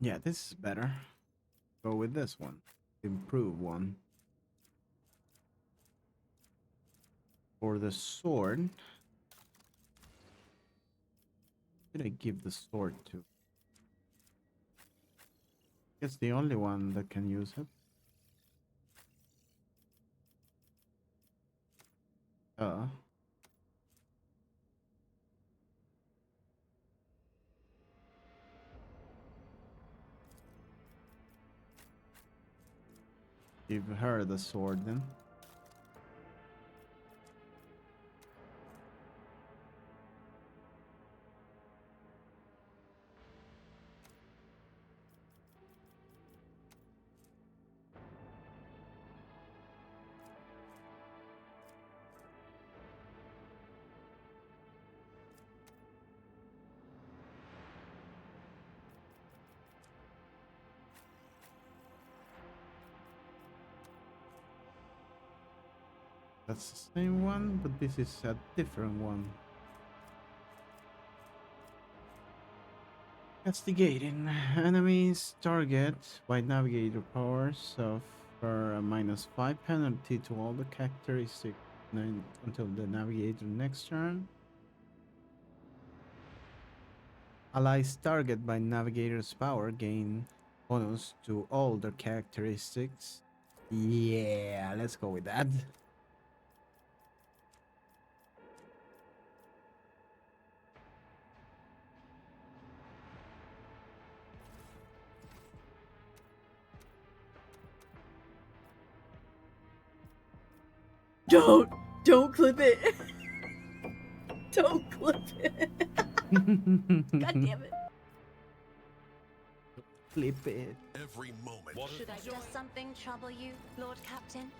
Yeah, this is better. Go with this one. Improve one. For the sword. Who did I give the sword to? It's the only one that can use it. Give her the sword then. That's the same one, but this is a different one. Castigating enemies target by navigator powers of for a -5 penalty to all the characteristics until the navigator next turn. Allies target by navigator's power gain bonus to all their characteristics. Yeah, let's go with that. Don't clip it. Don't clip it. God damn it. Flip it. Every moment. Should I does something trouble you, Lord Captain?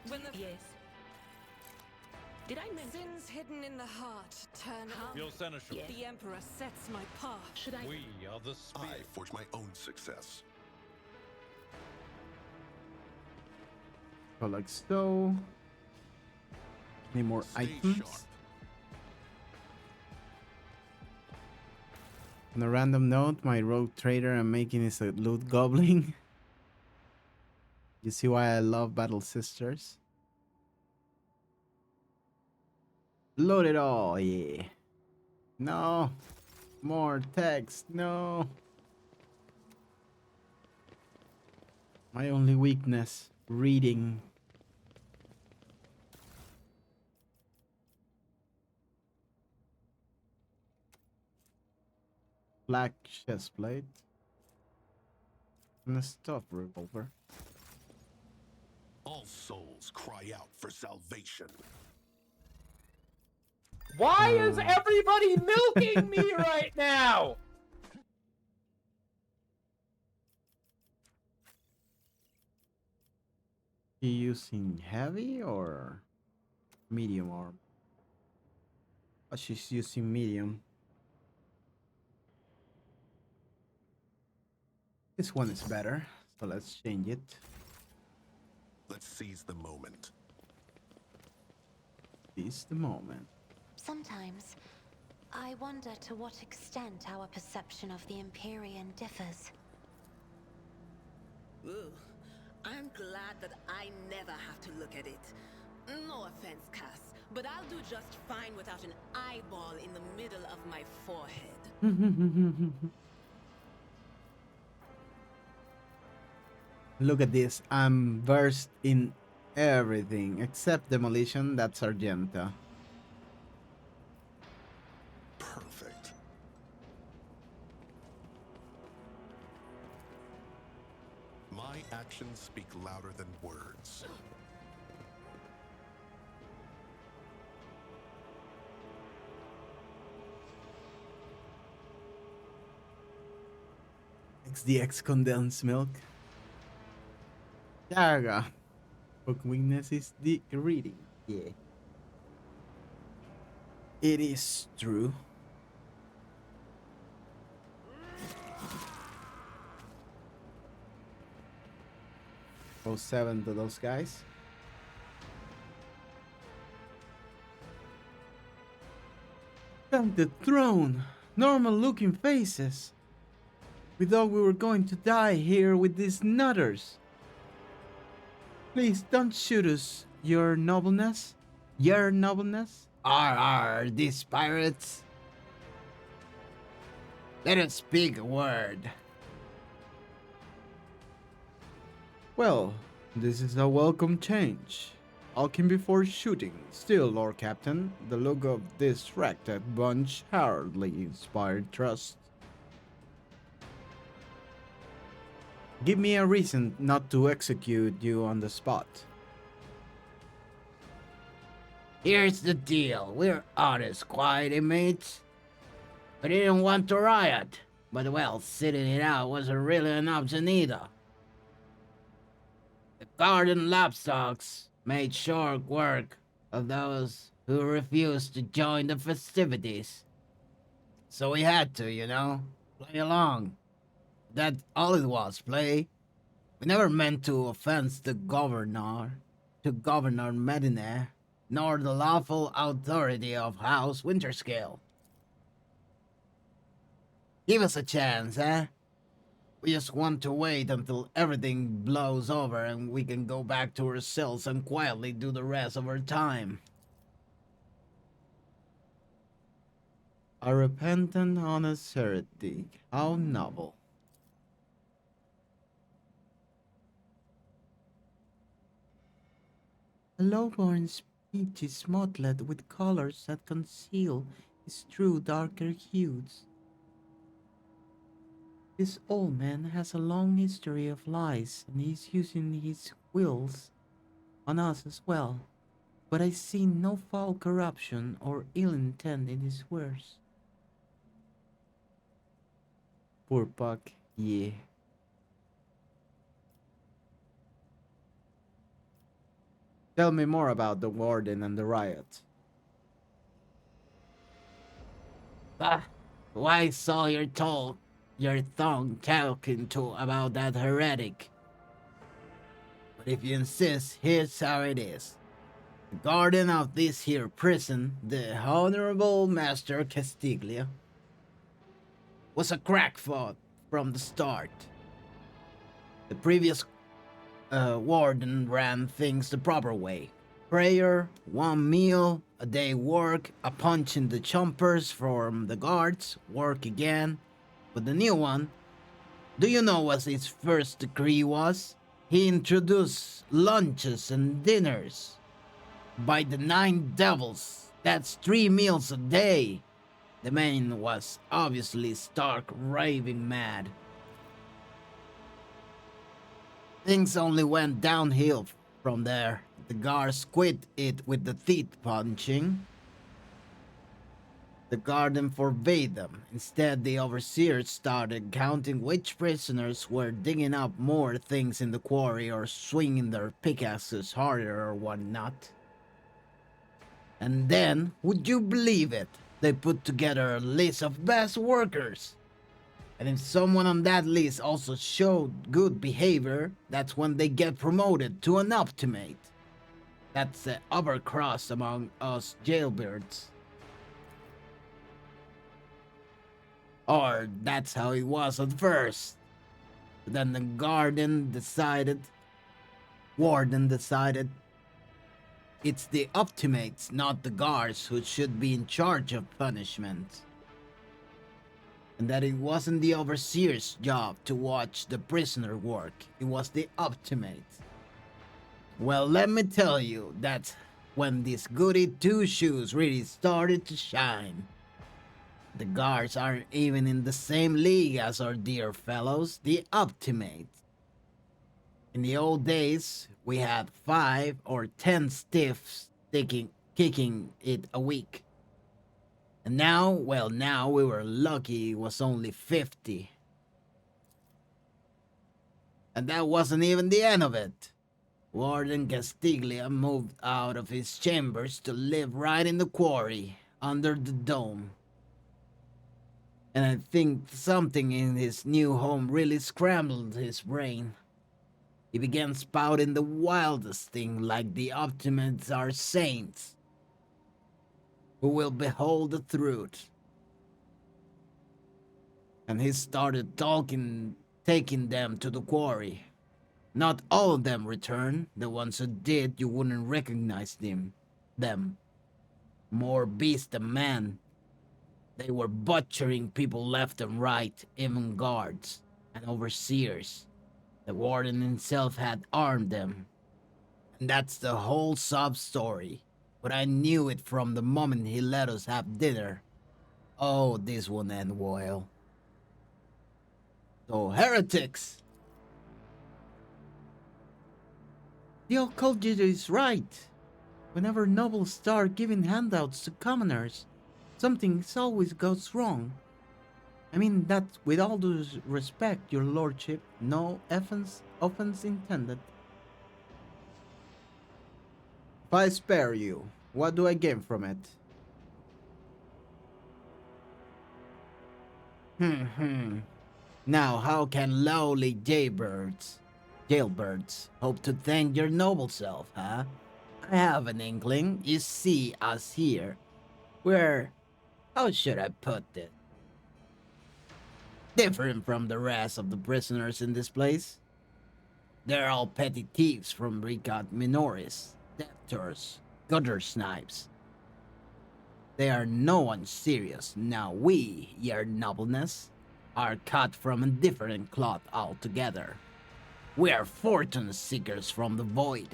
When the Yes. Did I mention sins hidden in the heart turn harm? Your senator. The Emperor sets my path. Should I? We are the I spirit. forge my own success. Go like so. Any more Stay items? sharp. On a random note, my rogue trader I'm making is a loot goblin. You see why I love Battle Sisters? Load it all, yeah. No. More text, no. My only weakness, reading. Black chest plate. And a stuff revolver. All souls cry out for salvation. Why is everybody milking me right now? You using heavy or medium arm? Oh, she's using medium. This one is better, so let's change it. Let's seize the moment. Seize the moment. Sometimes, I wonder to what extent our perception of the Empyrean differs. Ooh, I'm glad that I never have to look at it. No offense, Cass, but I'll do just fine without an eyeball in the middle of my forehead. Look at this. I'm versed in everything except demolition. That's Argenta. Perfect. My actions speak louder than words. XDX condensed milk. Yaga. Book weakness is the reading. Yeah. It is true. Go 7 to those guys. Found the throne. Normal looking faces. We thought we were going to die here with these nutters. Please don't shoot us, your nobleness. Your nobleness. Arr, these pirates. Let us speak a word. Well, this is a welcome change. Talking before shooting. Still, Lord Captain, the look of this ragtag bunch hardly inspired trust. Give me a reason not to execute you on the spot. Here's the deal. We're honest, quiet inmates. We didn't want to riot, but well, sitting it out wasn't really an option either. The garden lapstocks made short work of those who refused to join the festivities. So we had to, play along. That's all it was, play. We never meant to offend the governor, Medina. nor the lawful authority of House Winterscale. Give us a chance, eh? We just want to wait until everything blows over and we can go back to our cells and quietly do the rest of our time. A repentant, honest heretic. How novel. A lowborn speech is mottled with colors that conceal his true darker hues. This old man has a long history of lies, and he's using his wills on us as well. But I see no foul corruption or ill intent in his words. Poor Puck, yeah. Tell me more about the warden and the riot. Bah, why saw your tongue talking to about that heretic? But if you insist, here's how it is. The guardian of this here prison, the Honorable Master Castiglia, was a crackpot from the start. The previous warden ran things the proper way. Prayer, 1 meal, a day work, a punch in the chompers from the guards, work again. But the new one, do you know what his first decree was? He introduced lunches and dinners. By the 9 devils, that's 3 meals a day. The man was obviously stark raving mad. Things only went downhill from there. The guards quit it with the teeth punching. The garden forbade them. Instead, the overseers started counting which prisoners were digging up more things in the quarry or swinging their pickaxes harder or whatnot. And then, would you believe it, they put together a list of best workers. And if someone on that list also showed good behavior, that's when they get promoted to an optimate. That's the upper crust among us jailbirds. Or that's how it was at first. But then the warden decided, it's the optimates, not the guards, who should be in charge of punishment. And that it wasn't the overseer's job to watch the prisoner work, it was the optimate. Well, let me tell you, that's when this goody two-shoes really started to shine. The guards aren't even in the same league as our dear fellows, the optimates. In the old days, we had 5 or 10 stiffs kicking it a week. And now, well, now we were lucky it was only 50. And that wasn't even the end of it. Warden Castiglia moved out of his chambers to live right in the quarry, under the dome. And I think something in his new home really scrambled his brain. He began spouting the wildest thing like the optimates are saints, who will behold the truth. And he started taking them to the quarry. Not all of them returned. The ones who did, you wouldn't recognize them. More beast than man. They were butchering people left and right, even guards and overseers. The warden himself had armed them. And that's the whole sob story. But I knew it from the moment he let us have dinner. Oh, this won't end well. So, heretics! The occultist is right. Whenever nobles start giving handouts to commoners, something always goes wrong. I mean that with all due respect, your lordship, no offense intended. If I spare you, what do I gain from it? Now how can lowly jailbirds hope to thank your noble self, huh? I have an inkling. You see us here. We're, how should I put it? Different from the rest of the prisoners in this place. They're all petty thieves from Ricat Minoris, debtors, gutter snipes. They are no one serious. Now we, your nobleness, are cut from a different cloth altogether. We are fortune seekers from the void.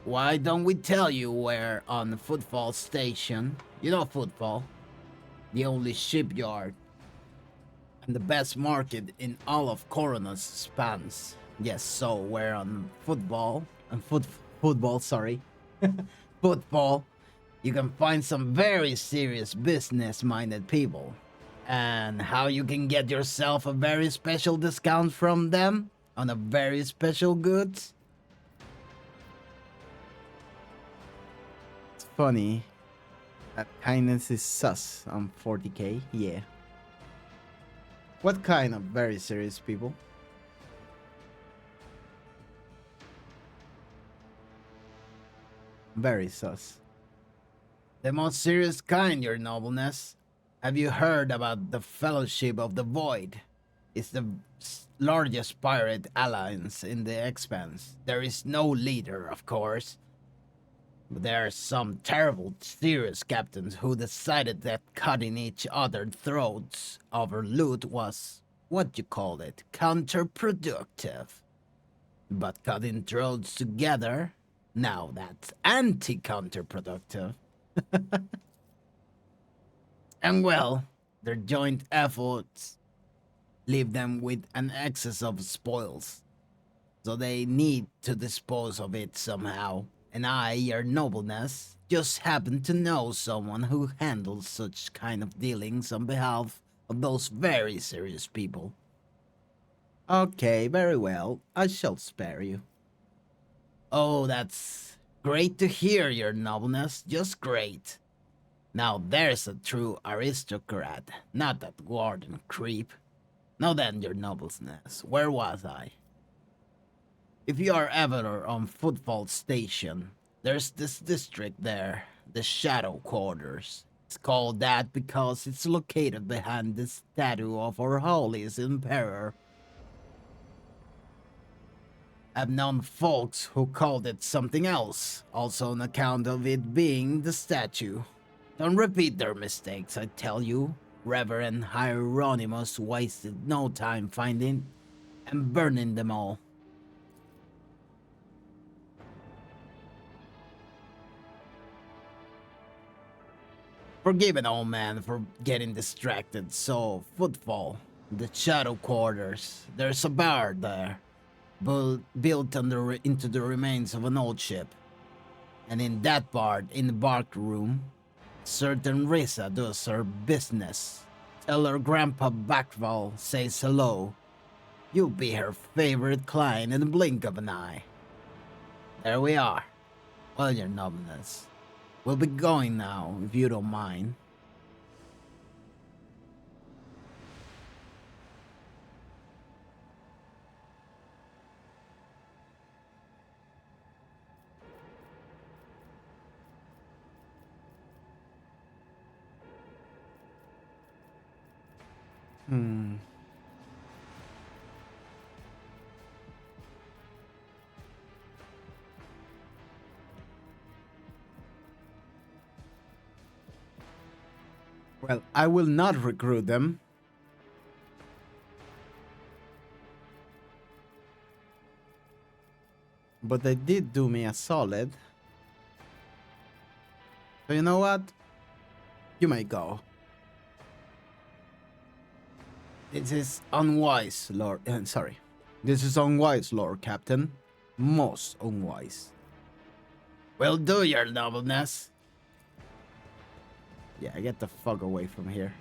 Why don't we tell you we're on the Footfall Station? You know Footfall, the only shipyard and the best market in all of Corona's spans. Yes, so we're on football, sorry. Football. You can find some very serious business-minded people. And how you can get yourself a very special discount from them on a very special goods? It's funny that kindness is sus on 40k. Yeah. What kind of very serious people? Very sus. The most serious kind, your nobleness. Have you heard about the Fellowship of the Void? It's the largest pirate alliance in the expanse. There is no leader, of course. But there are some terrible, serious captains who decided that cutting each other's throats over loot was, what you call it, counterproductive. But cutting throats together, now that's anti-counterproductive. And well, their joint efforts leave them with an excess of spoils. So they need to dispose of it somehow. And I, your nobleness, just happen to know someone who handles such kind of dealings on behalf of those very serious people. Okay, very well. I shall spare you. Oh, that's great to hear, your nobleness. Just great. Now there's a true aristocrat, not that warden creep. Now then, your nobleness, where was I? If you are ever on Footfall Station, there's this district there, the Shadow Quarters. It's called that because it's located behind the statue of our holiest emperor. I've known folks who called it something else, also on account of it being the statue. Don't repeat their mistakes, I tell you. Reverend Hieronymus wasted no time finding and burning them all. Forgive an old man for getting distracted, so Footfall, the Shadow Quarters, there's a bar there, built into the remains of an old ship. And in that bar, in the bark room, certain Risa does her business. Tell her Grandpa Backval says hello. You'll be her favorite client in the blink of an eye. There we are. Well, your nobleness. We'll be going now, if you don't mind. Well, I will not recruit them. But they did do me a solid. So you know what? You may go. This is unwise, Lord. Sorry. This is unwise, Lord Captain. Most unwise. Will do, your nobleness. Yeah, get the fuck away from here.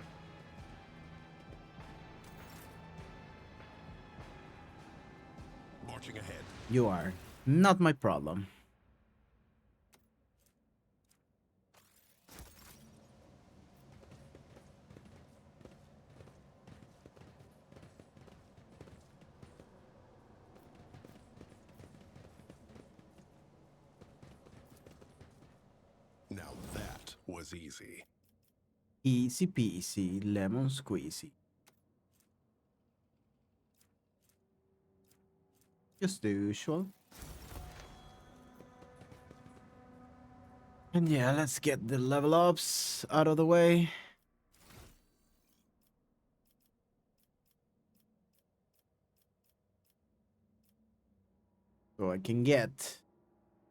Marching ahead. You are not my problem. as easy. Easy peasy, lemon squeezy. Just the usual. And yeah, let's get the level ups out of the way. So I can get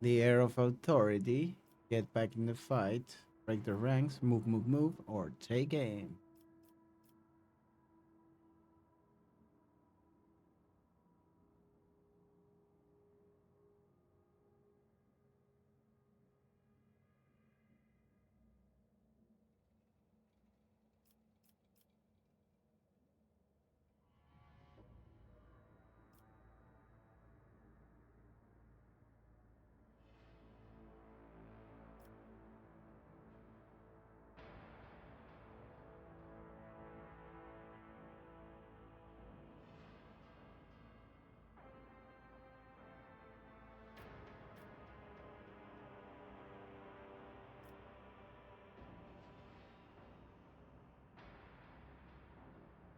the air of authority, get back in the fight, break the ranks, move, or take aim.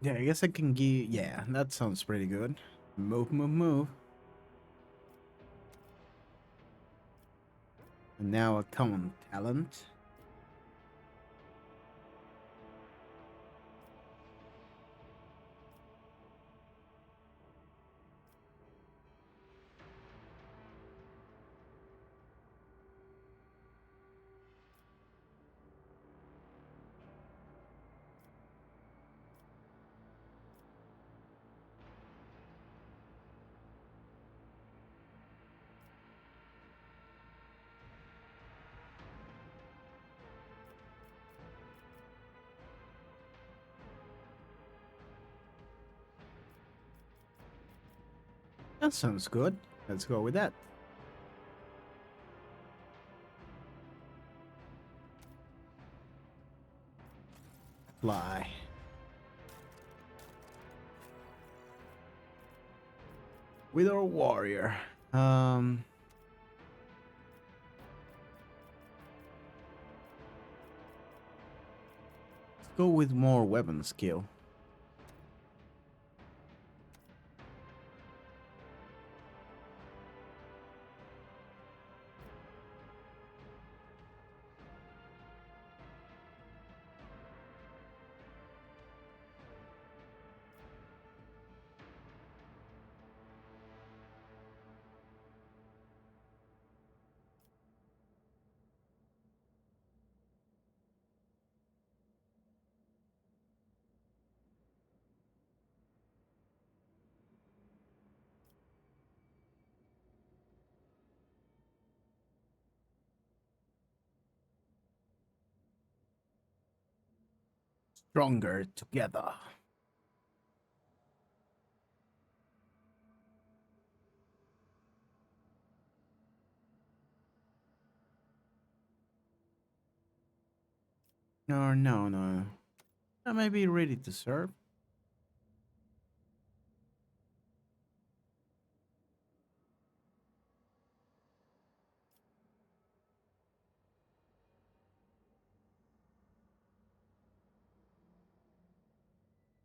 Yeah, I guess I can give. Yeah, that sounds pretty good. Move. And now a common talent. That sounds good. Let's go with that. Fly. With our warrior. Let's go with more weapon skill. Stronger together. No. I may be ready to serve.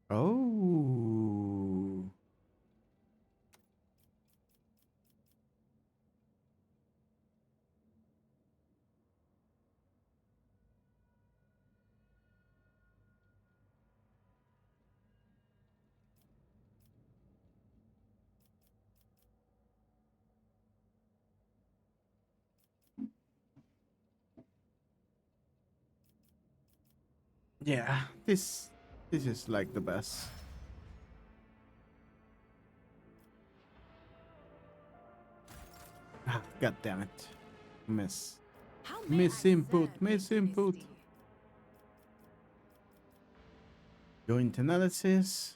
Oh. Yeah, this is like the best. Ah, God damn it. Miss. How may Miss I input, serve miss Your input. Majesty? Joint analysis.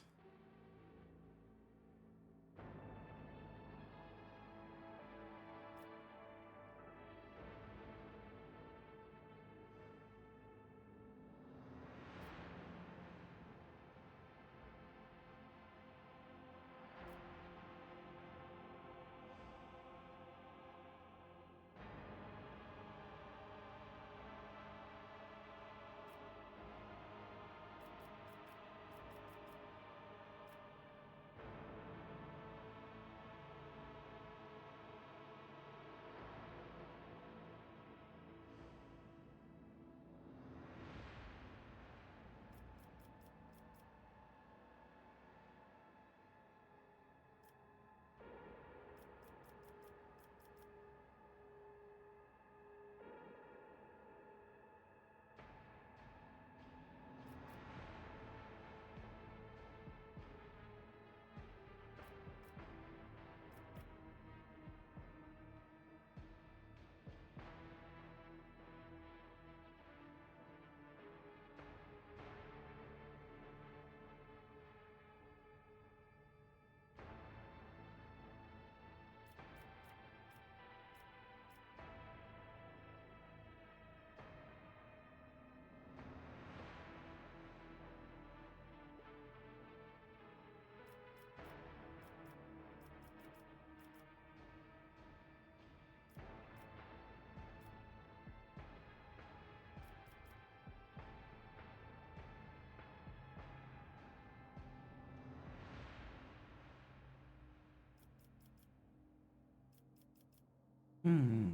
Hmm.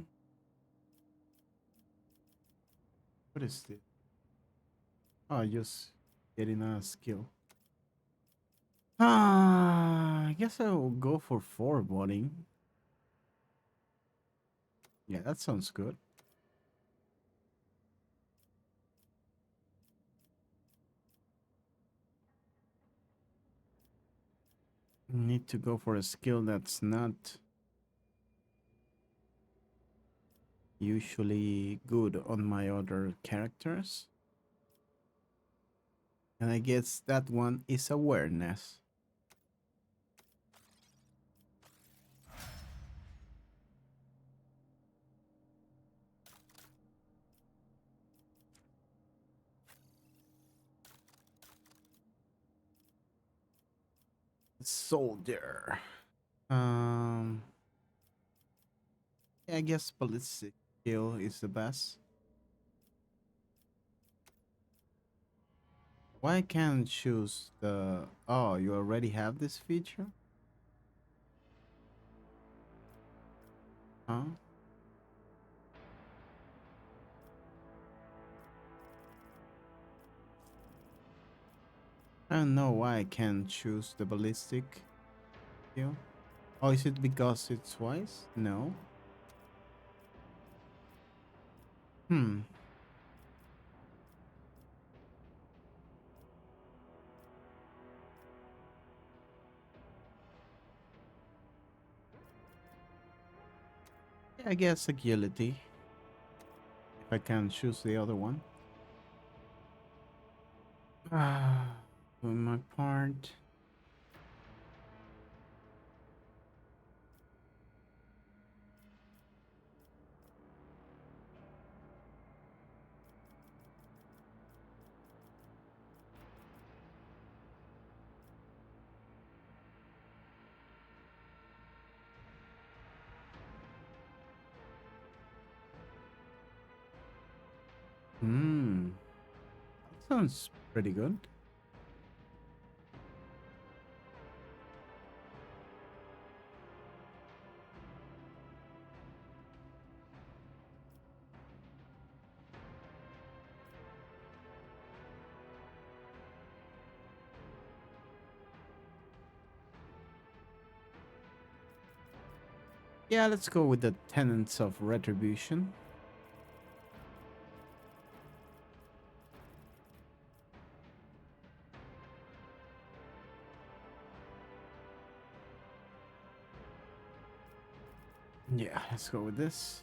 What is this? Oh, just getting a skill. I guess I will go for foreboding. Yeah, that sounds good. Need to go for a skill that's not usually good on my other characters. And I guess that one is awareness. Soldier. Yeah, I guess ballistic skill is the best. Why can't choose the... Oh, you already have this feature? Huh? I don't know why I can't choose the ballistic skill. Oh, is it because it's twice? No. Hmm. Yeah, I guess agility. If I can choose the other one. Ah, doing my part. Hmm. That sounds pretty good. Yeah, let's go with the Tenants of Retribution. Yeah, let's go with this.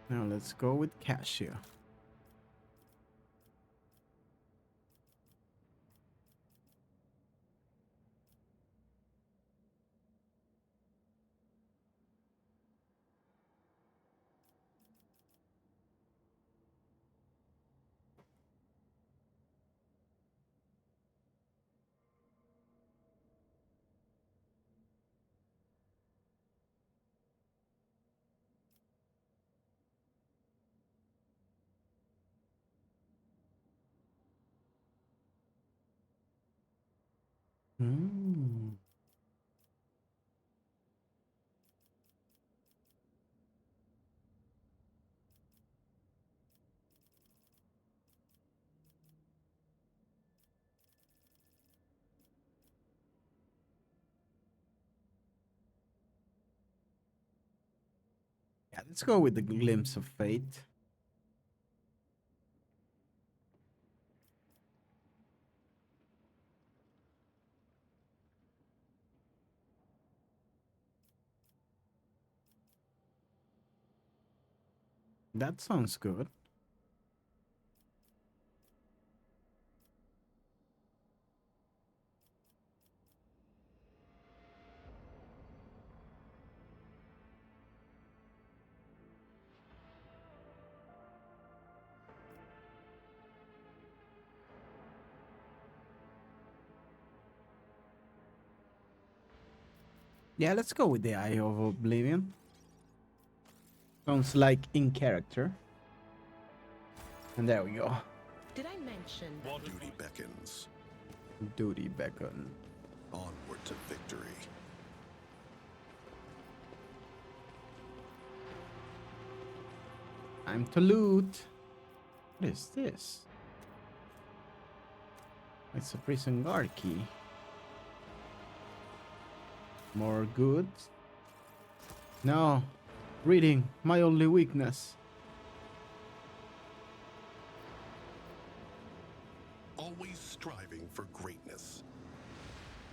Now let's go with Cassia. Hmm. Yeah, let's go with the Glimpse of Fate. That sounds good. Yeah, let's go with the Eye of Oblivion. Sounds like in character. And there we go. Did I mention What duty beckons? Duty beacon. Onward to victory. Time to loot. What is this? It's a prison guard key. More goods. No. Reading, my only weakness. Always striving for greatness.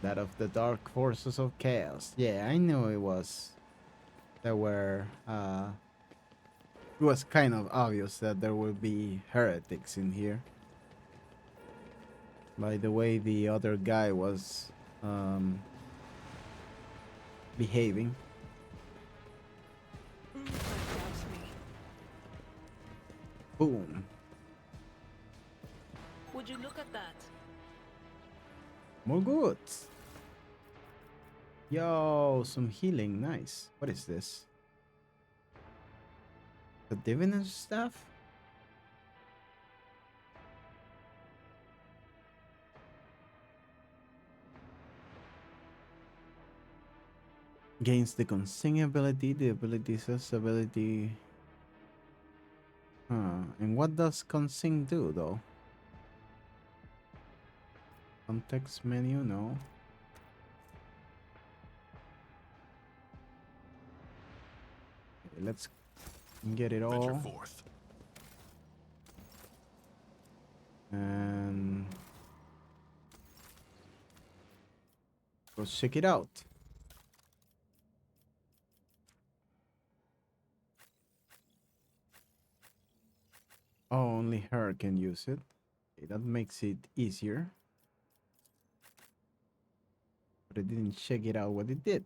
That of the dark forces of chaos. Yeah, I knew it was. There were. It was kind of obvious that there would be heretics in here. By the way, the other guy was behaving. Boom. Would you look at that? More goods. Yo, some healing. Nice. What is this? The divination staff? Gains the consing ability, the ability's ability. And what does consing do though? Context menu, no. Okay, let's get it Venture all. forth. And go check it out. Oh, only her can use it. Okay, that makes it easier. But I didn't check it out what it did.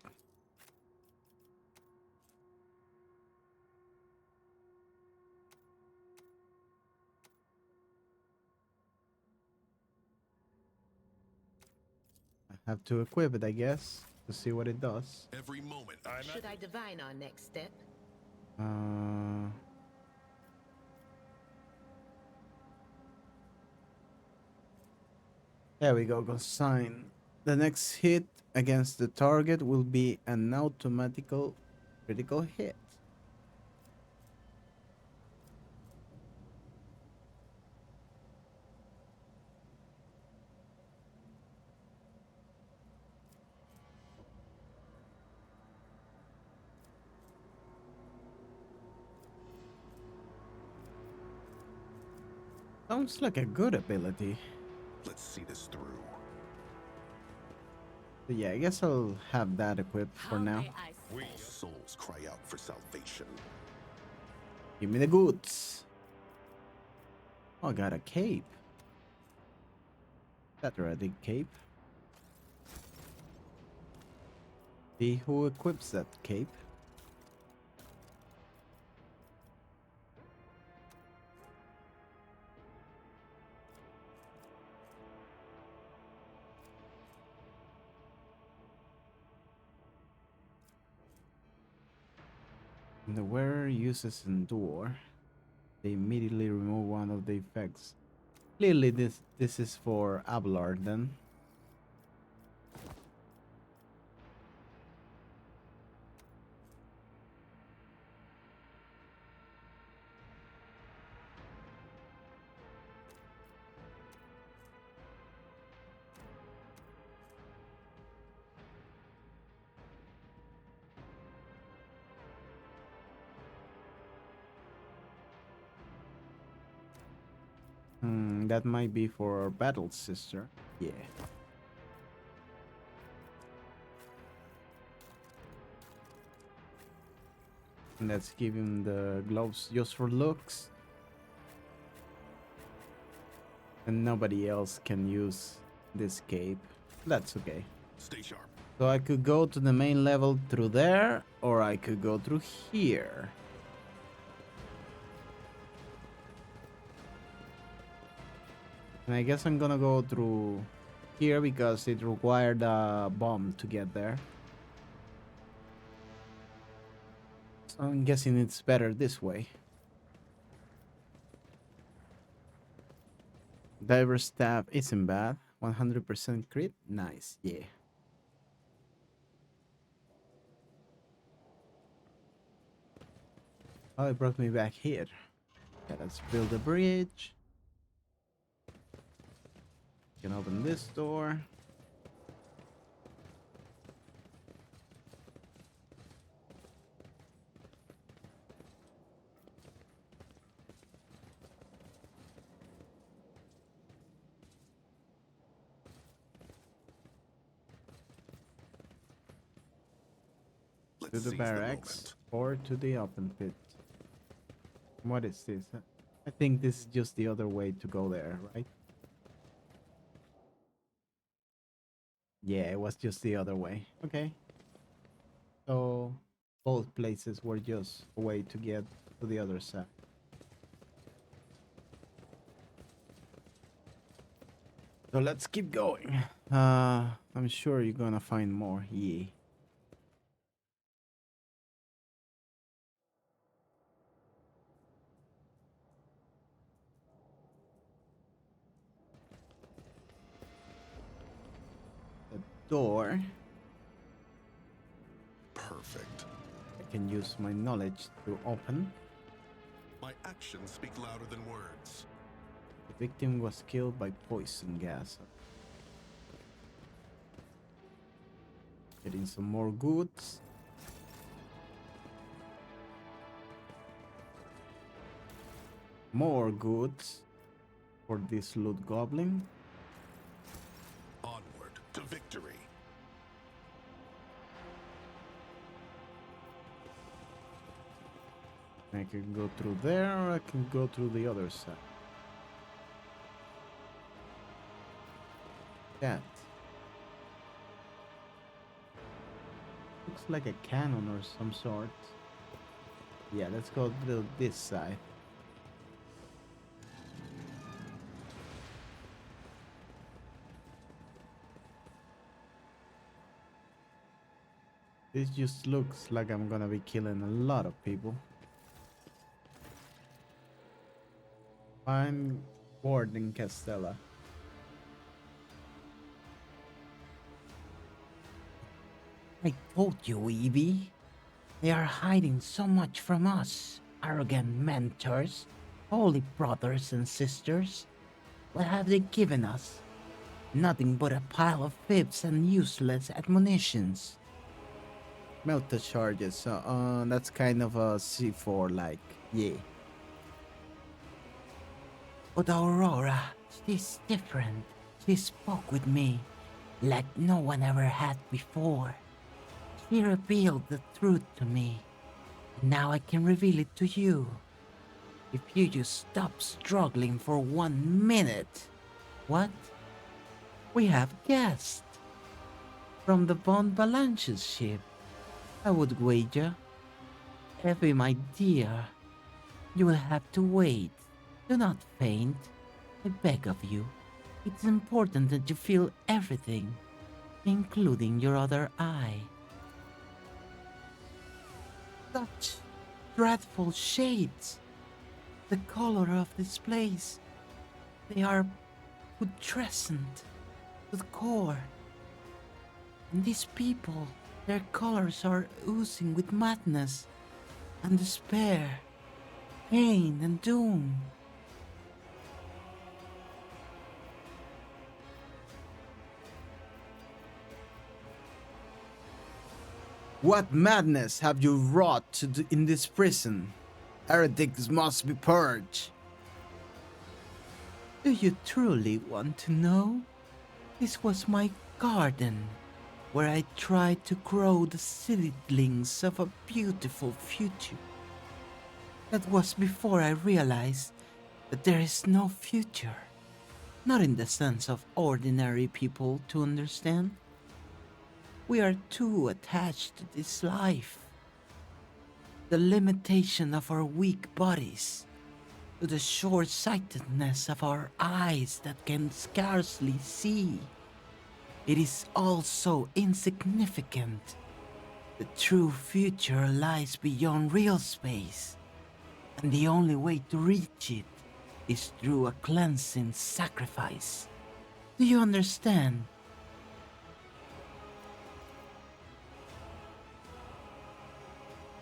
I have to equip it, I guess, to see what it does. Every moment. Should I divine our next step? Uh, there we go, consign. The next hit against the target will be an automatical critical hit. Sounds like a good ability. Let's see this through. But yeah, I guess I'll have that equipped for now. We souls cry out for salvation. Give me the goods. Oh, I got a cape. That ready cape. See who equips that cape. When the wearer uses Endure, they immediately remove one of the effects. Clearly this is for Abelard then. That might be for Battle Sister. Yeah. Let's give him the gloves just for looks. And nobody else can use this cape. That's okay. Stay sharp. So I could go to the main level through there, or I could go through here. And I guess I'm gonna go through here because it required a bomb to get there. So I'm guessing it's better this way. Diver staff isn't bad. 100% crit. Nice. Yeah. Oh, it brought me back here. Okay, let's build a bridge. Can open this door. To Let's the seize barracks the or to the open pit. What is this? I think this is just the other way to go there, right? Yeah, it was just the other way. Okay. So both places were just a way to get to the other side. So let's keep going. I'm sure you're gonna find more. Yeah. The door. Perfect. I can use my knowledge to open. My actions speak louder than words. The victim was killed by poison gas. Getting some more goods. More goods for this loot goblin. Onward to victory. I can go through there, or I can go through the other side. That looks like a cannon or some sort. Yeah, let's go to this side. This just looks like I'm gonna be killing a lot of people. I'm boarding Castella. I told you, Evie. They are hiding so much from us. Arrogant mentors, holy brothers and sisters. What have they given us? Nothing but a pile of fibs and useless admonitions. Melted charges. That's kind of a C4 like. Yeah. But Aurora, she's different. She spoke with me like no one ever had before. She revealed the truth to me. And now I can reveal it to you. If you just stop struggling for 1 minute. What? We have guests. From the Von Balanche's ship. I would wager. Effie, my dear, you will have to wait. Do not faint. I beg of you. It's important that you feel everything, including your other eye. Such dreadful shades. The color of this place. They are putrescent to the core. And these people, their colors are oozing with madness and despair, pain and doom. What madness have you wrought in this prison? Heretics must be purged. Do you truly want to know? This was my garden, where I tried to grow the seedlings of a beautiful future. That was before I realized that there is no future. Not in the sense of ordinary people to understand. We are too attached to this life. The limitation of our weak bodies, to the short-sightedness of our eyes that can scarcely see. It is all so insignificant. The true future lies beyond real space, and the only way to reach it is through a cleansing sacrifice. Do you understand?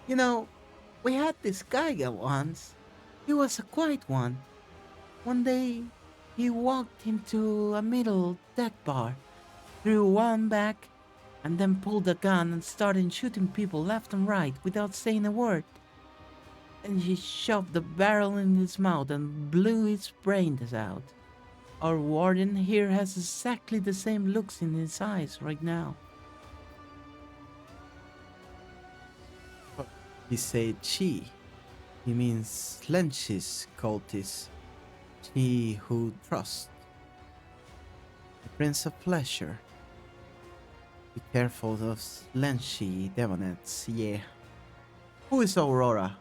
You know, we had this guy once. He was a quiet one. One day, he walked into a middle deck bar, threw one back, and then pulled a gun and started shooting people left and right without saying a word. And he shoved the barrel in his mouth and blew his brains out. Our warden here has exactly the same looks in his eyes right now. He said she. He means Lench's cultist. He who trusts. The Prince of Pleasure. Be careful of Lenchy demonettes, yeah. Who is Aurora?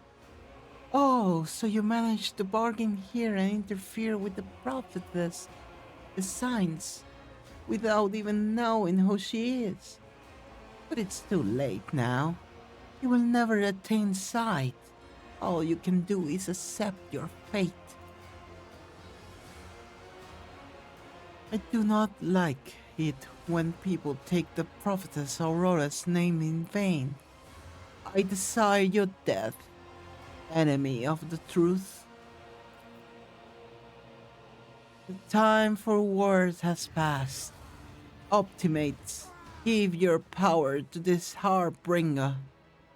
Oh, so you managed to bargain here and interfere with the prophetess, the signs, without even knowing who she is. But it's too late now. You will never attain sight. All you can do is accept your fate. I do not like it when people take the prophetess Aurora's name in vain. I desire your death, enemy of the truth. The time for words has passed. Optimates, give your power to this harbinger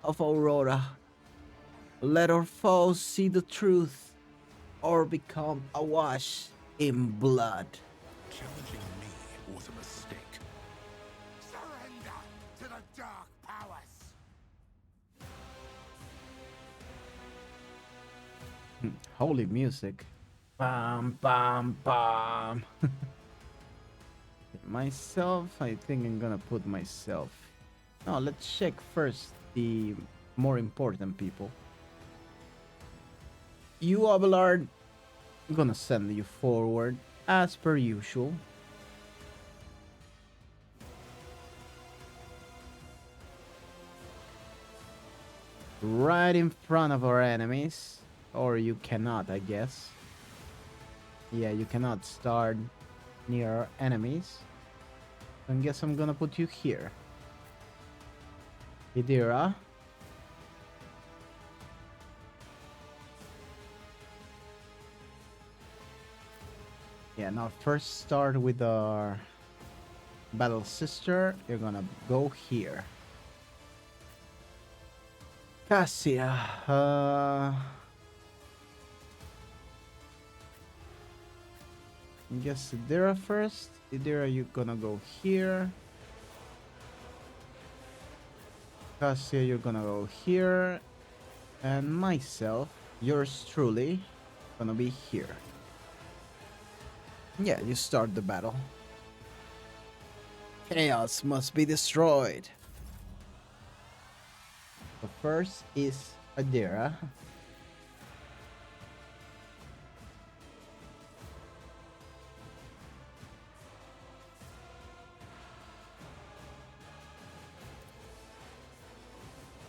of Aurora. Let our foes see the truth, or become awash in blood. Challenging me was a mistake. Surrender to the dark powers. Holy music. Bam, bam, bam. Myself, I think I'm gonna put myself. No, let's check first the more important people. You, Abelard, I'm gonna send you forward as per usual. Right in front of our enemies. Or you cannot, I guess. Yeah, you cannot start near our enemies. I guess I'm gonna put you here. Idira. Yeah, now first start with our battle sister. You're gonna go here. Cassia. I guess Idira first. Idira, you're gonna go here. Cassia, you're gonna go here. And myself, yours truly, gonna be here. Yeah, you start the battle. Chaos must be destroyed. The first is Adira.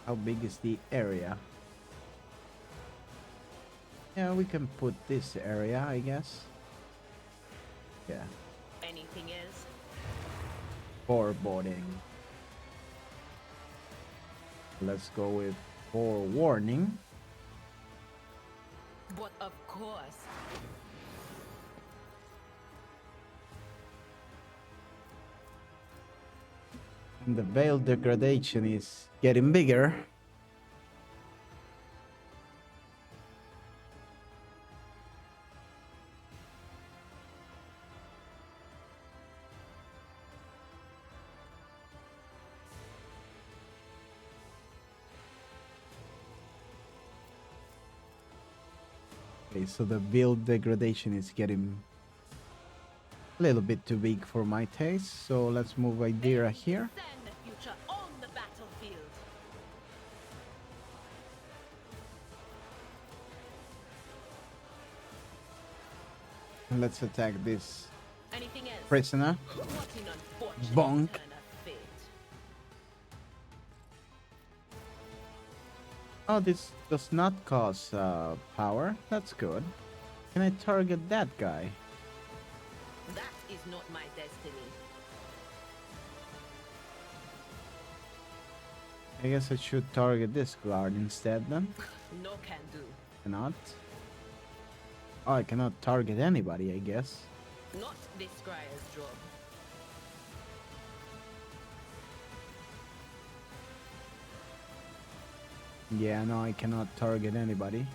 How big is the area? Yeah, we can put this area, I guess. Yeah. Anything else? Foreboding. Let's go with forewarning. But of course. And the veil degradation is getting bigger. Okay, so the build degradation is getting a little bit too big for my taste, so let's move Idira here. Send the future on the battlefield. And let's attack this Anything else? prisoner. What an unfortunate Bonk. turn of fate. Oh, this does not cause power. That's good. Can I target that guy? That is not my destiny. I guess I should target this guard instead then. No can do. Cannot. Oh, I cannot target anybody, I guess. Not this squire's job. Yeah, no, I cannot target anybody.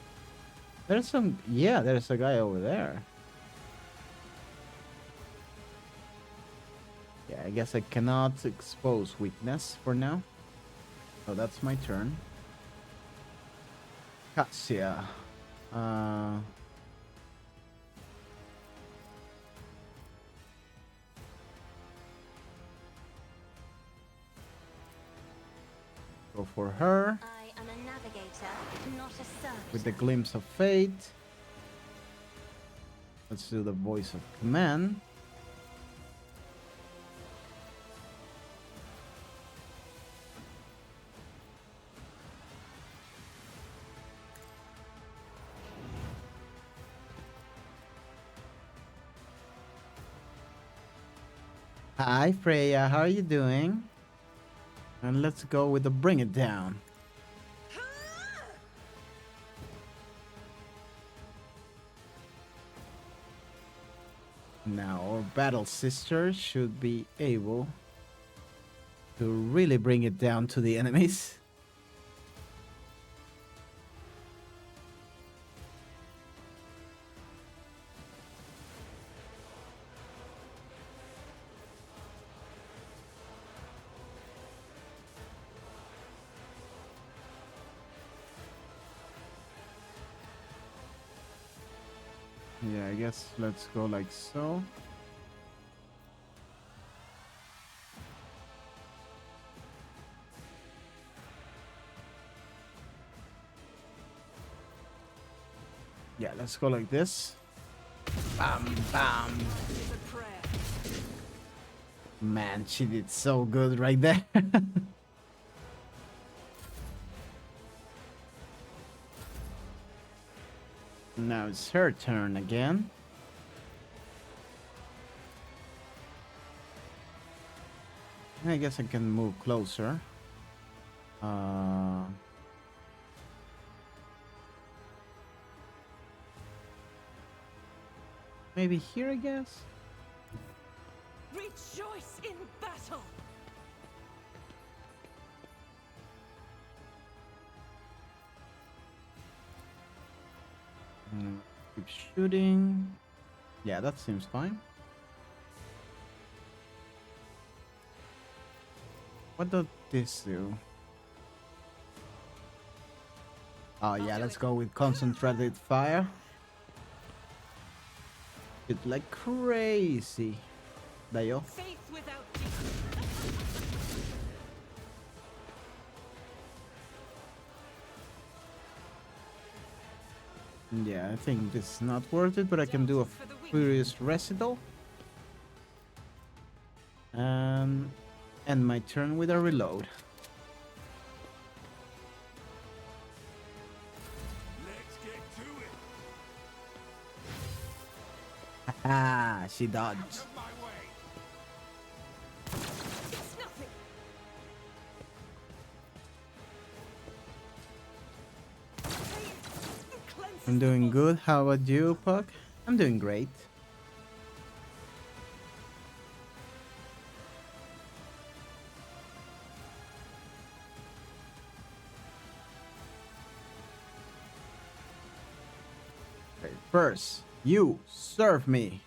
There's some... Yeah, there's a guy over there. Yeah, I guess I cannot expose weakness for now. So that's my turn. Cassia. Go for her. I am a navigator, not a servitor. With the glimpse of fate. Let's do the voice of command. Hi Freya, how are you doing? And let's go with the bring it down. Now our battle sisters should be able to really bring it down to the enemies. Yeah, I guess let's go like so. Yeah, let's go like this. Bam, bam. Man, she did so good right there. Now it's her turn again. I guess I can move closer. Maybe here, I guess. Rejoice in battle. Keep shooting. Yeah, that seems fine. What does this do? Oh yeah, let's go with concentrated fire. It's like crazy. Dayo. Faith without Yeah, I think this is not worth it, but I can do a Furious Recital. And end my turn with a reload. Let's get to it. Ah, she dodged. Out of my way. It's nothing. I'm doing good. How about you, Puck? I'm doing great. Okay, first, you serve me.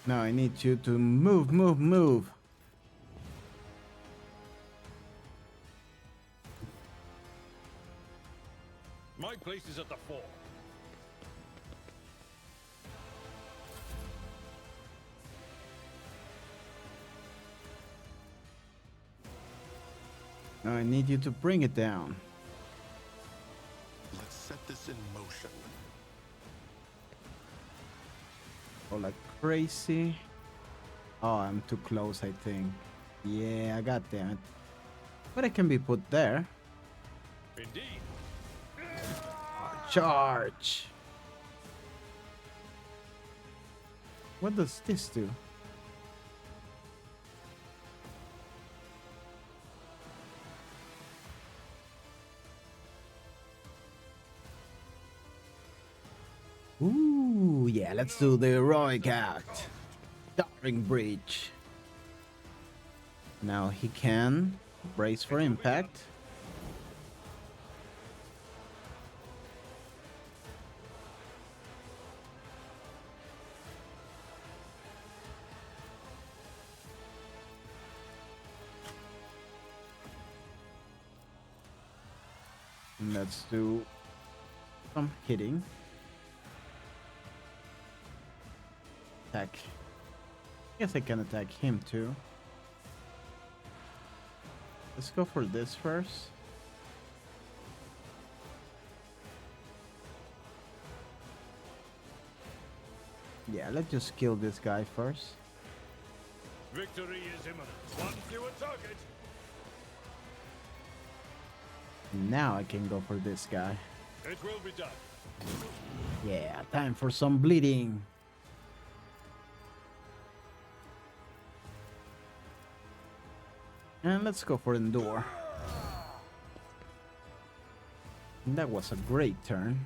Now I need you to move, move, move. My place is at the fore. Now I need you to bring it down. Let's set this in motion. Go like crazy. Oh, I'm too close, I think. Yeah, I got that. But it can be put there. Indeed. Charge. What does this do? Ooh, yeah, let's do the heroic act. Towering breach. Now he can brace for impact. And let's do some hitting. Attack. Guess I can attack him too. Let's go for this first. Yeah, let's just kill this guy first. Victory is imminent. One fewer target. Now I can go for this guy. It will be done. Yeah, time for some bleeding. And let's go for Endure. That was a great turn.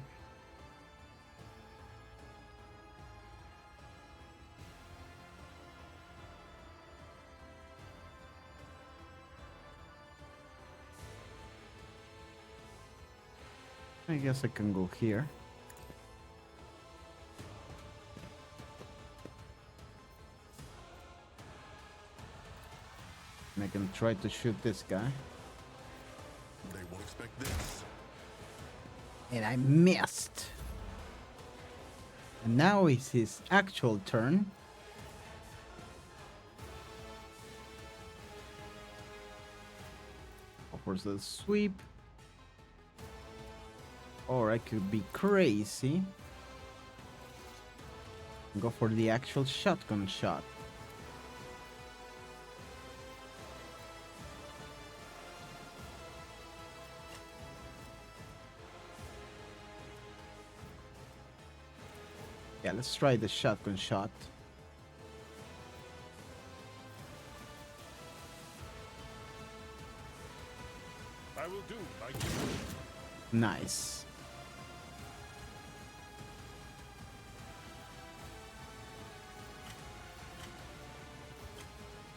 I guess I can go here. And I can try to shoot this guy. They won't expect this. And I missed. And now is his actual turn. Offers a sweep. Or I could be crazy. Go for the actual shotgun shot. Yeah, let's try the shotgun shot. I will do my duty. Nice.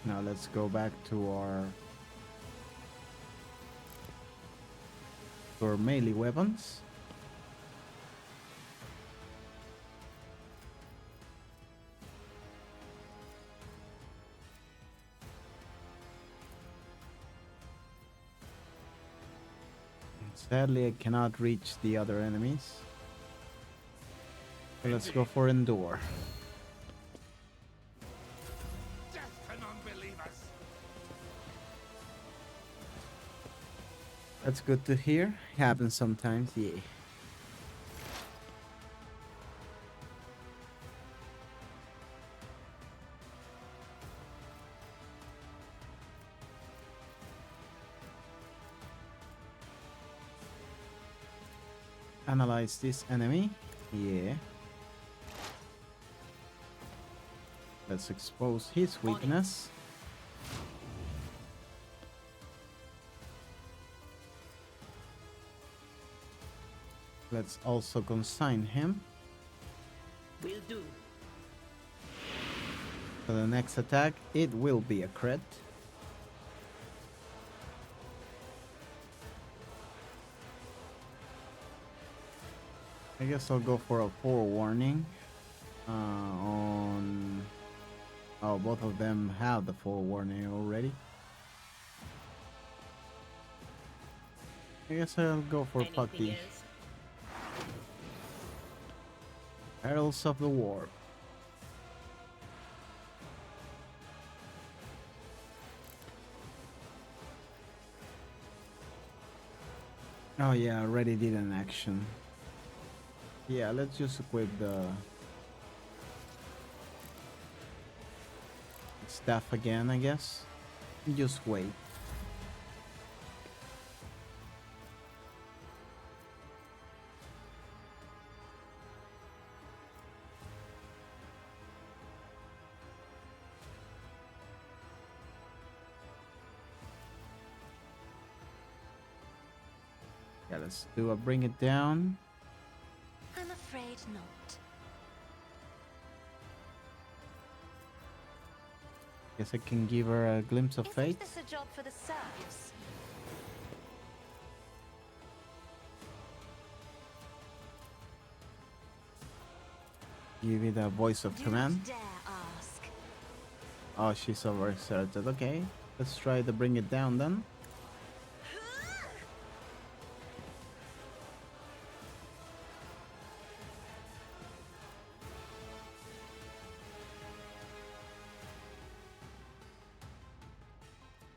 Now let's go back to our melee weapons. Sadly, I cannot reach the other enemies. So let's go for Endure. Death to non-believers. That's good to hear. Happens sometimes, yeah. Analyze this enemy. Yeah. Let's expose his weakness. Let's also consign him. Will do. For the next attack, it will be a crit. I guess I'll go for a forewarning on... Oh, both of them have the forewarning already. I guess I'll go for Putty. Heralds of the War. Oh yeah, I already did an action. Yeah, let's just equip the staff again, I guess. Just wait. Yeah, let's do a bring it down. I'm afraid not. Guess I can give her a glimpse of fate. Isn't this a job for the serfs? Give it a voice of Do command. not dare ask. Oh, she's overexerted. Okay, let's try to bring it down then.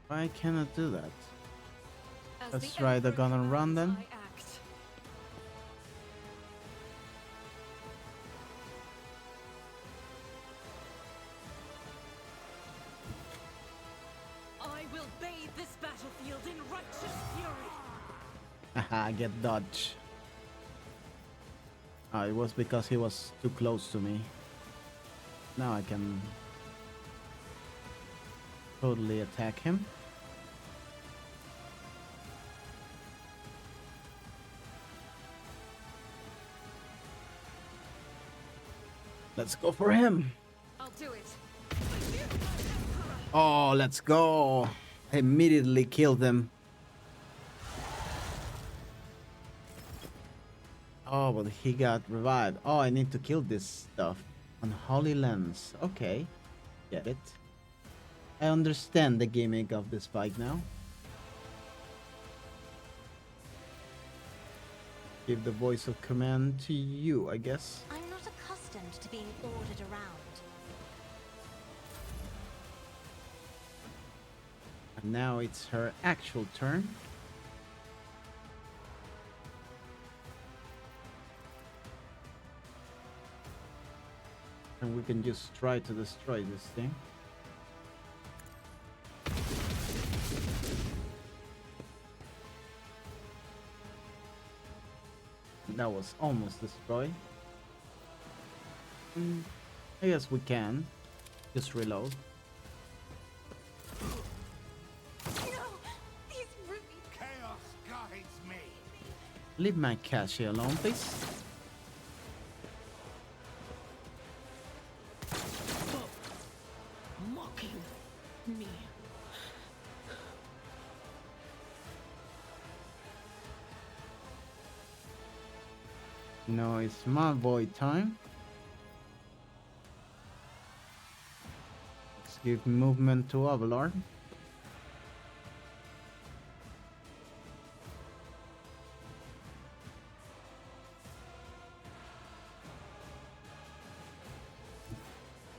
Why cannot do that? As Let's the try the Emperor gun and run commands, then. I act. I will bathe this battlefield in righteous fury. Haha, get dodge. It was because he was too close to me. Now I can totally attack him. Let's go for him. I'll do it. Oh, let's go. I immediately killed them. Oh, but he got revived. Oh, I need to kill this stuff. Unholy Lens. Okay. Get it. I understand the gimmick of this fight now. Give the voice of command to you, I guess. I'm not accustomed to being ordered around. And now it's her actual turn. And we can just try to destroy this thing. That was almost destroyed. I guess we can. Just reload. Chaos guides me. Leave my Cassie alone, please. Mocking me. No, it's my void time. Let's give movement to Abelard.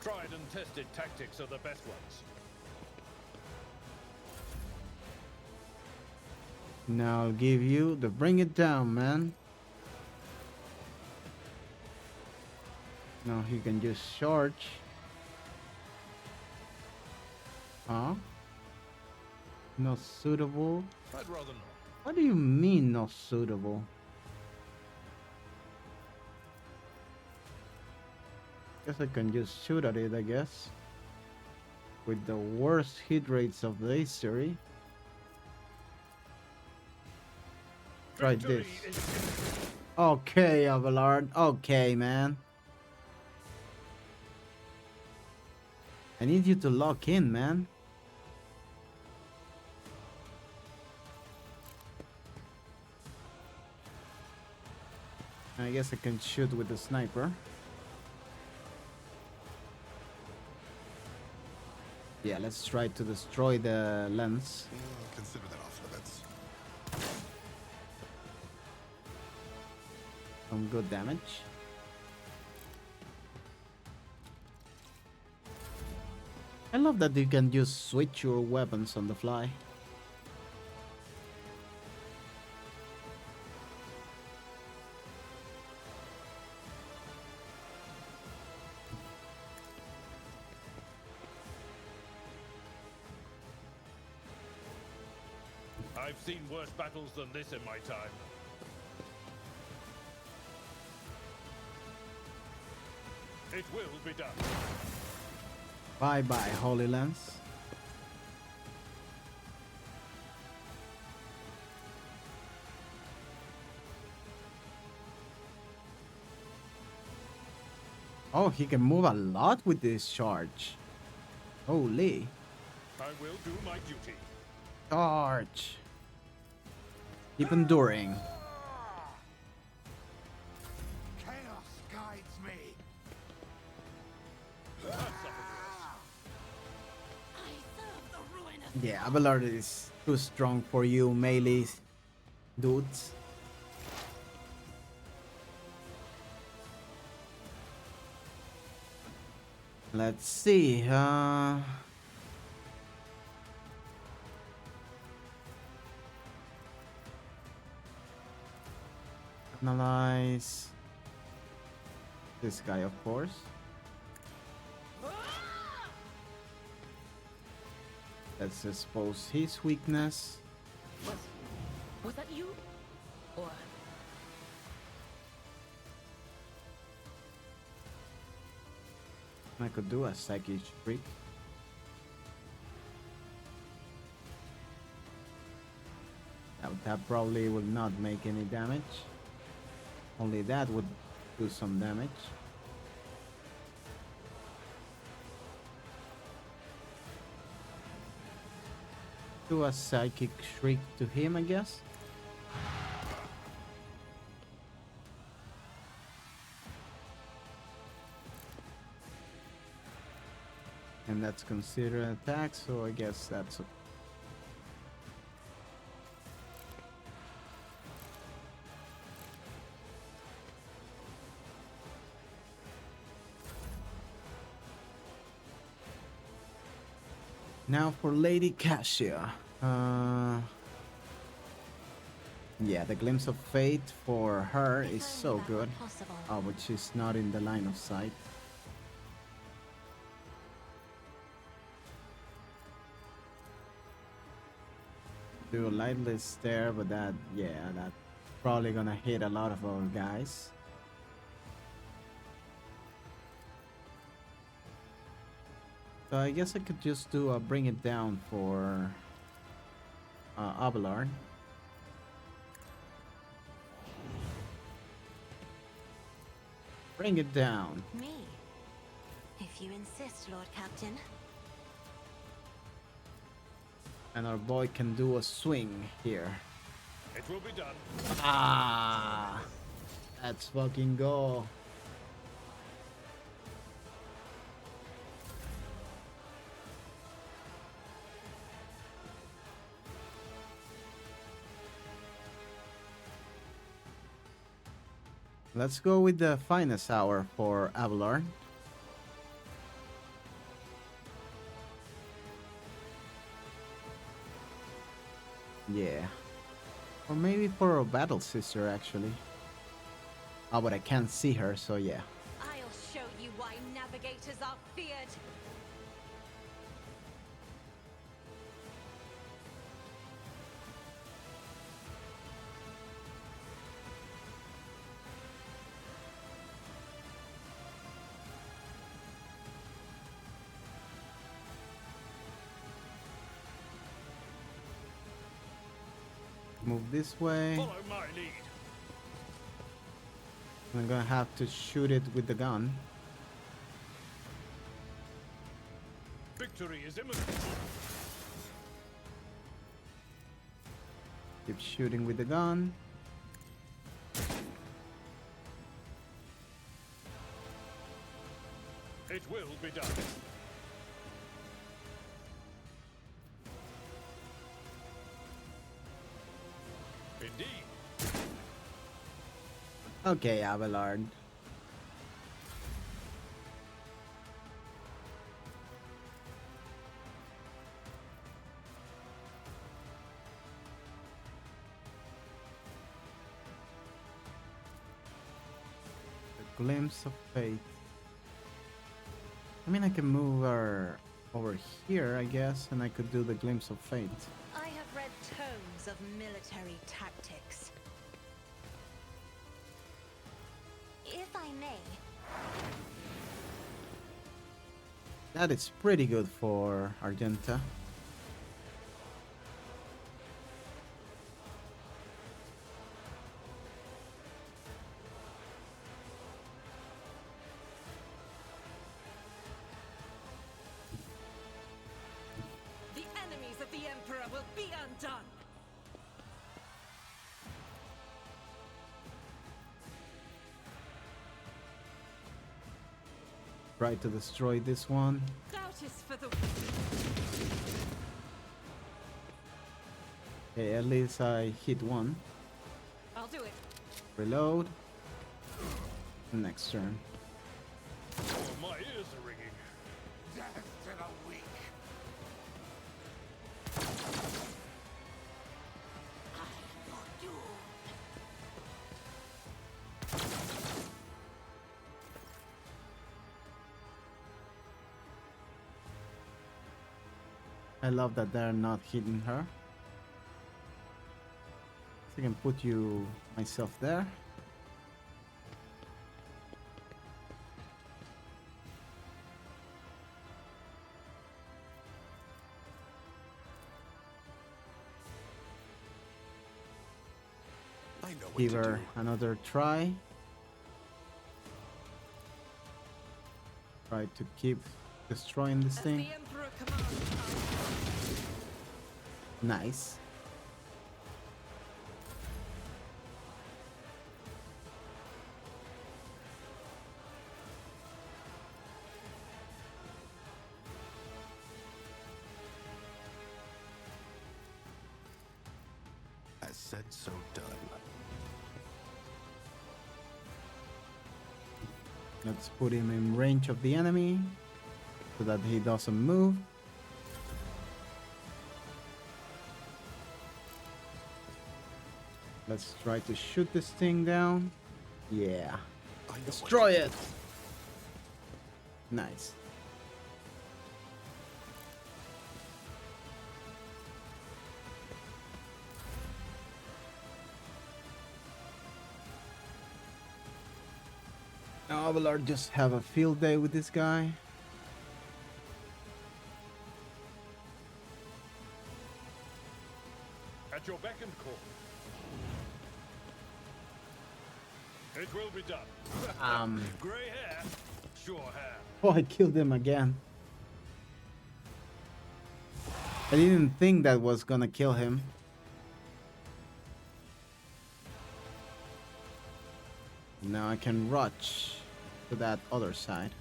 Tried and tested tactics are the best ones. Now I'll give you the bring it down, man. Now he can just charge. Huh? Not suitable? I'd rather not. What do you mean not suitable? Guess I can just shoot at it, I guess. With the worst hit rates of the history. Try this. Okay, Abelard. Okay, man. I need you to lock in, man. I guess I can shoot with the sniper. Yeah, let's try to destroy the lens. Consider that off limits. Some good damage. I love that you can just switch your weapons on the fly. I've seen worse battles than this in my time. It will be done. Bye bye, Holy Lance. Oh, he can move a lot with this charge. Holy. I will do my duty. Charge. Keep enduring. Chaos guides me. Yeah, Abelard is too strong for you melee dudes. Let's see. Analyze this guy, of course. Let's expose his weakness. Was that you? Or I could do a psychic shriek. That probably will not make any damage. Only that would do some damage. Do a psychic shriek to him, I guess. And that's considered an attack, so I guess that's now for Lady Cassia. Yeah, the glimpse of fate for her is so good. Oh, but she's not in the line of sight. Do a lightless there, but that, yeah, that's probably gonna hit a lot of our guys. So I guess I could just do a bring it down for Abelard. Bring it down. Me? If you insist, Lord Captain. And our boy can do a swing here. It will be done. Ah! Let's fucking go. Let's go with the finest hour for Abelard. Yeah. Or maybe for a battle sister, actually. Oh, but I can't see her, so yeah. I'll show you why navigators are feared. Move this way. Follow my lead. I'm gonna have to shoot it with the gun. Victory is imminent. Keep shooting with the gun. It will be done. Indeed. Okay, Abelard. The glimpse of fate. I mean, I can move her over here, I guess, and I could do the glimpse of fate. I have read tomes of military tactics. If I may, That is pretty good for Argenta. the Emperor will be undone. Try to destroy this one. Doubt is for the Okay, at least I hit one. I'll do it. Reload. Next turn. Oh, my ears are ringing. Death to the weak. I love that they're not hitting her. So I can put you myself there. I know what Give to her do. another try. Try to keep destroying this As thing. the Emperor commands. Nice. As said, so done. Let's put him in range of the enemy so that he doesn't move. Let's try to shoot this thing down. Yeah. I know Destroy what to it. Nice. Now Abelard just have a field day with this guy. At your beck and call. It will be done. Grey hair, sure hair. Oh, I killed him again. I didn't think that was gonna kill him. Now I can rush to that other side.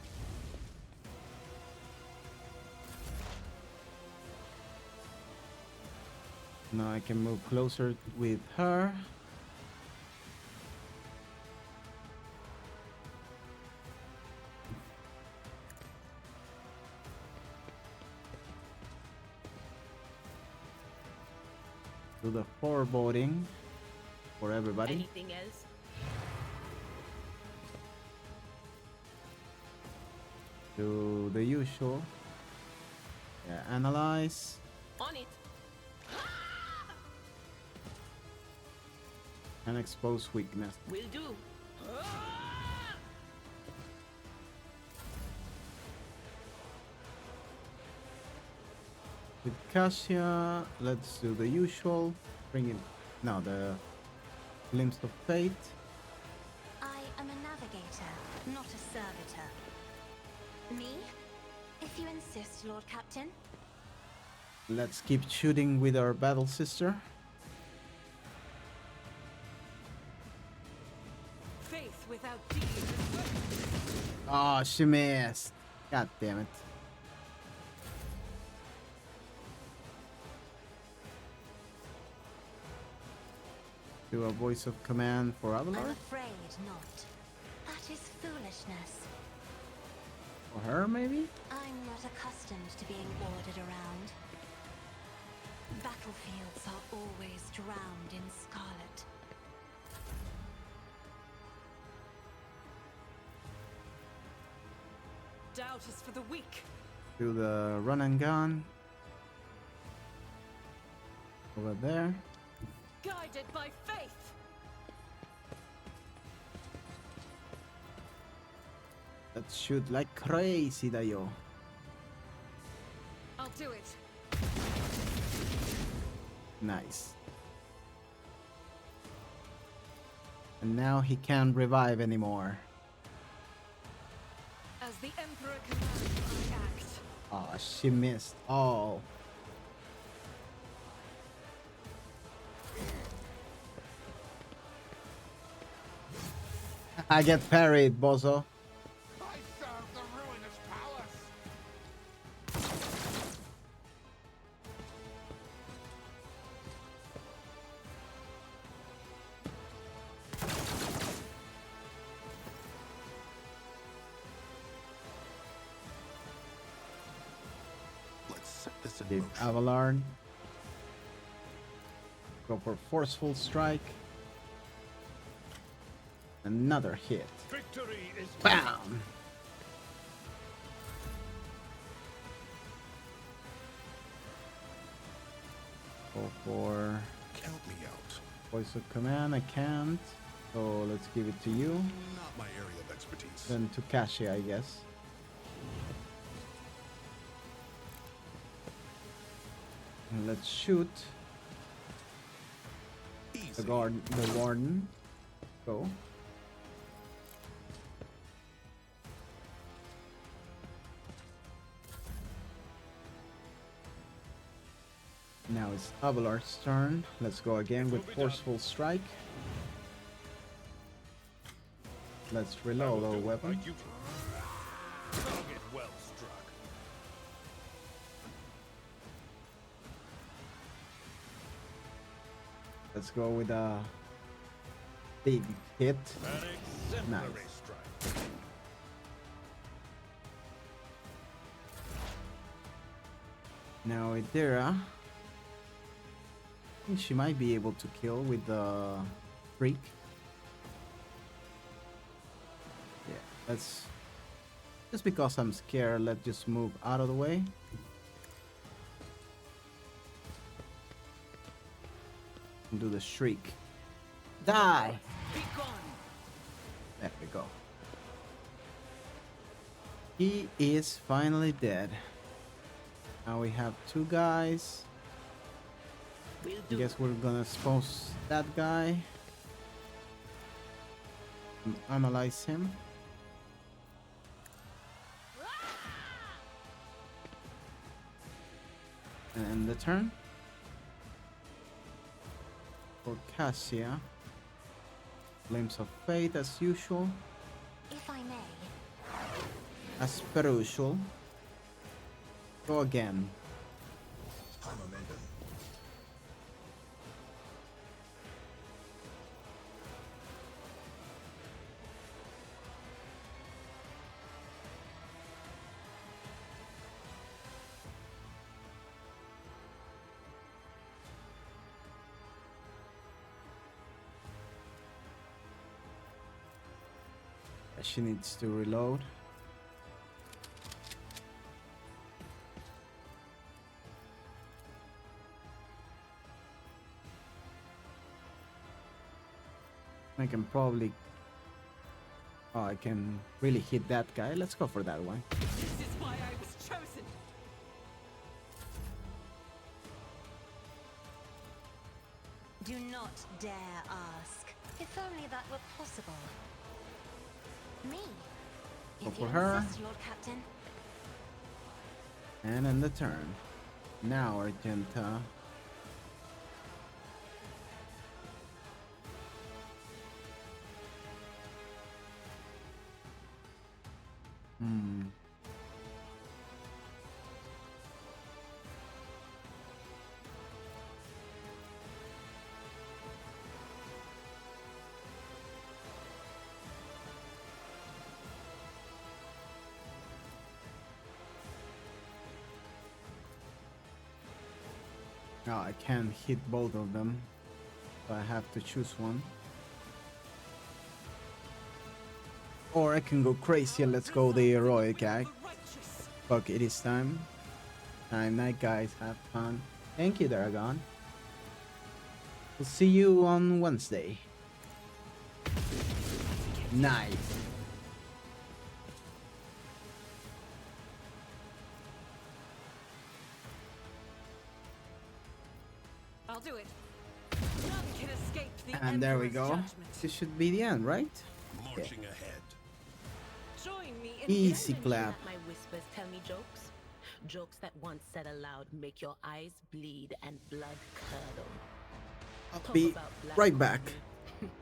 Now I can move closer with her. Do the foreboding for everybody. Anything else? Do the usual. Yeah, analyze On it. and expose weakness. Will do. With Cassia, let's do the usual. Bring in. No, the glimpse of fate. I am a navigator, not a servitor. Me? If you insist, Lord Captain. Let's keep shooting with our battle sister. Faith without deed is worthless. Oh, she missed. God damn it. Do a voice of command for I'm Abelard. afraid not. That is foolishness. For her, maybe? I'm not accustomed to being ordered around. Battlefields are always drowned in scarlet. Doubt is for the weak. Do the run and gun. Over there. Guided by faith. Let's shoot like crazy, Dayo. I'll do it. Nice. And now he can't revive anymore. As the Emperor commands, I act. Oh, she missed. Oh. I get parried, bozo. I serve the ruinous palace. Let's set this in Hit motion. Avalar. Go for forceful strike. Another hit. Victory is Bam! Go for Count me out. voice of command. I can't. So let's give it to you. Not my area of expertise. Then to Kashi, I guess. And let's shoot Easy. the warden. Go. Now it's Avalar's turn. Let's go again with forceful strike. Let's reload our weapon. Target well struck. Let's go with a big hit. An exemplary Nice. strike. Now Idira. I think she might be able to kill with the freak. Yeah, let's just because I'm scared, let's just move out of the way. And do the shriek. Die! Be gone. There we go. He is finally dead. Now we have two guys. Will I do. guess we're gonna expose that guy. And analyze him. And the turn. For Cassia. Flames of Fate as usual. If I may, As per usual. Go again. She needs to reload. I can probably... Oh, I can really hit that guy. Let's go for that one. This is why I was chosen. do not dare ask. If only that were possible. Me? Go If for you her. insist, Lord Captain. And end the turn. Now, Argenta. Hmm. No, I can't hit both of them. So I have to choose one. Or I can go crazy and let's go the heroic guy. Fuck, it is time. Time night, guys. Have fun. Thank you, Dragon. We'll see you on Wednesday. Nice. I'll do it. None can escape the And there we Emperor's go. judgment. This should be the end, right? Marching ahead. Join me in Easy Imagine clap. that my whispers tell me jokes. Jokes that once said aloud make your eyes bleed and blood curdle. I'll Talk be about black right back. comedy.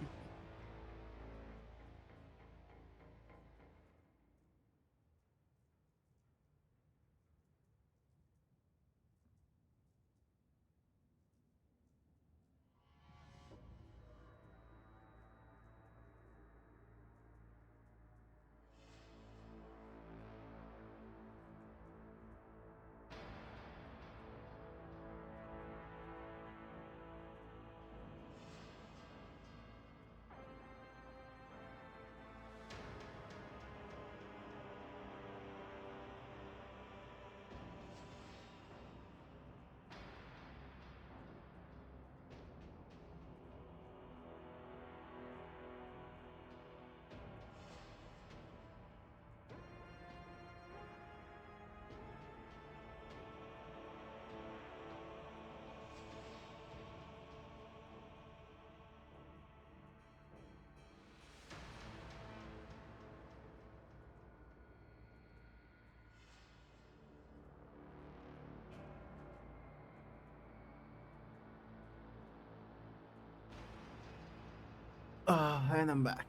And I'm back.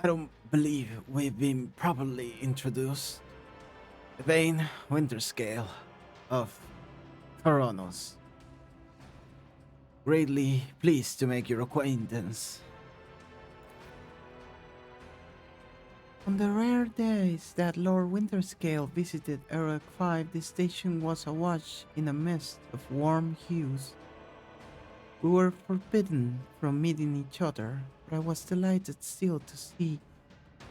I don't believe we've been properly introduced. Vane Winterscale of Coronos. Greatly pleased to make your acquaintance. On the rare days that Lord Winterscale visited Eric 5, the station was awash in a mist of warm hues. We were forbidden from meeting each other, but I was delighted still to see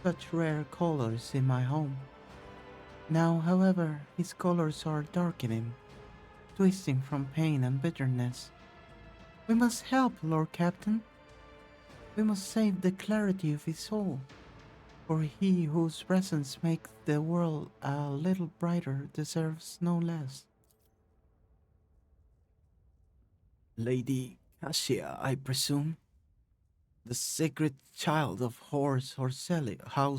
such rare colors in my home. Now, however, his colors are darkening, twisting from pain and bitterness. We must help, Lord Captain. We must save the clarity of his soul, for he whose presence makes the world a little brighter deserves no less. Lady Cassia, I presume? The sacred child of House Horselio. How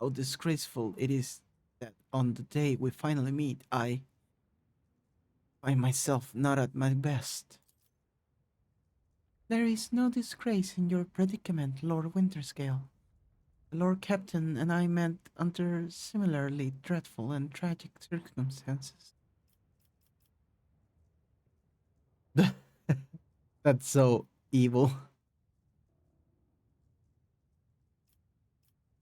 disgraceful it is that on the day we finally meet, I find myself not at my best. There is no disgrace in your predicament, Lord Winterscale. The Lord Captain and I met under similarly dreadful and tragic circumstances. That's so evil.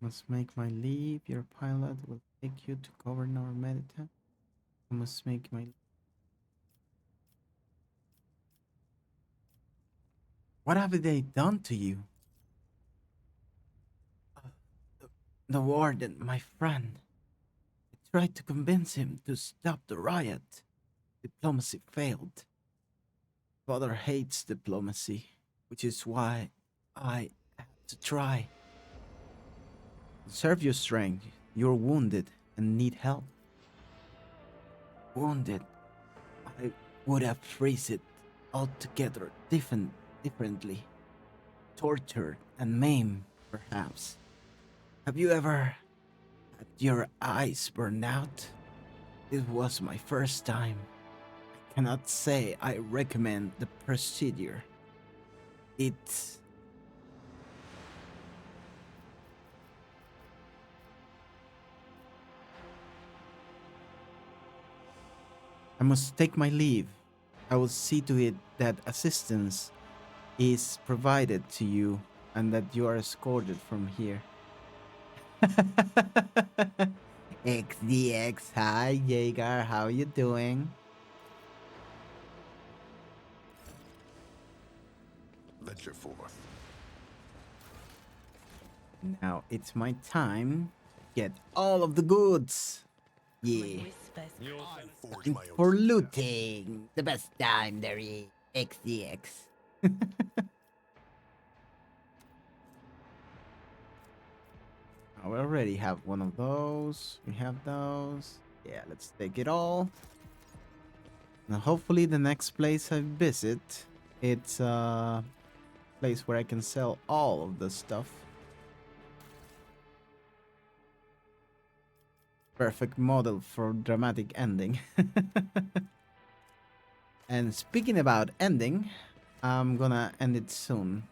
Must make my leave. Your pilot will take you to Governor Medita. I must make my. What have they done to you? The warden, my friend. I tried to convince him to stop the riot. Diplomacy failed. Father hates diplomacy, which is why I had to try. Serve your strength. You're wounded and need help. Wounded? I would have phrased it altogether differently. Tortured and maimed, perhaps. Have you ever had your eyes burn out? It was my first time. I cannot say I recommend the procedure. It's I must take my leave. I will see to it that assistance is provided to you and that you are escorted from here. XDX, hi Jaeger, how you doing? Venture forth. Now it's my time to get all of the goods. Yeah. I forge my own For success. looting, the best time there is. XDX. We already have one of those. We have those. Yeah, let's take it all. Now, hopefully, the next place I visit, it's a place where I can sell all of the stuff. Perfect model for dramatic ending. And speaking about ending, I'm gonna end it soon.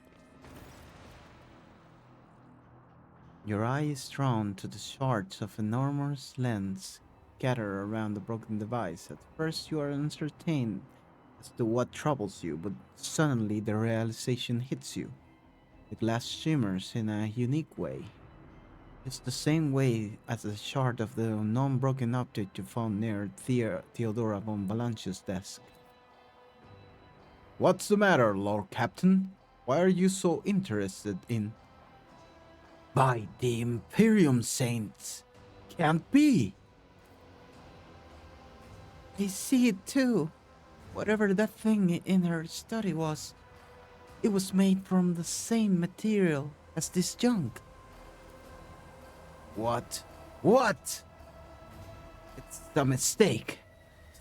Your eye is drawn to the shards of enormous lens scattered around the broken device. At first, you are uncertain as to what troubles you, but suddenly the realization hits you. The glass shimmers in a unique way. It's the same way as the shard of the non-broken object you found near Theodora von Balanche's desk. What's the matter, Lord Captain? Why are you so interested in... By the Imperium Saints! Can't be! I see it too. Whatever that thing in her study was, it was made from the same material as this junk. What? What? It's a mistake.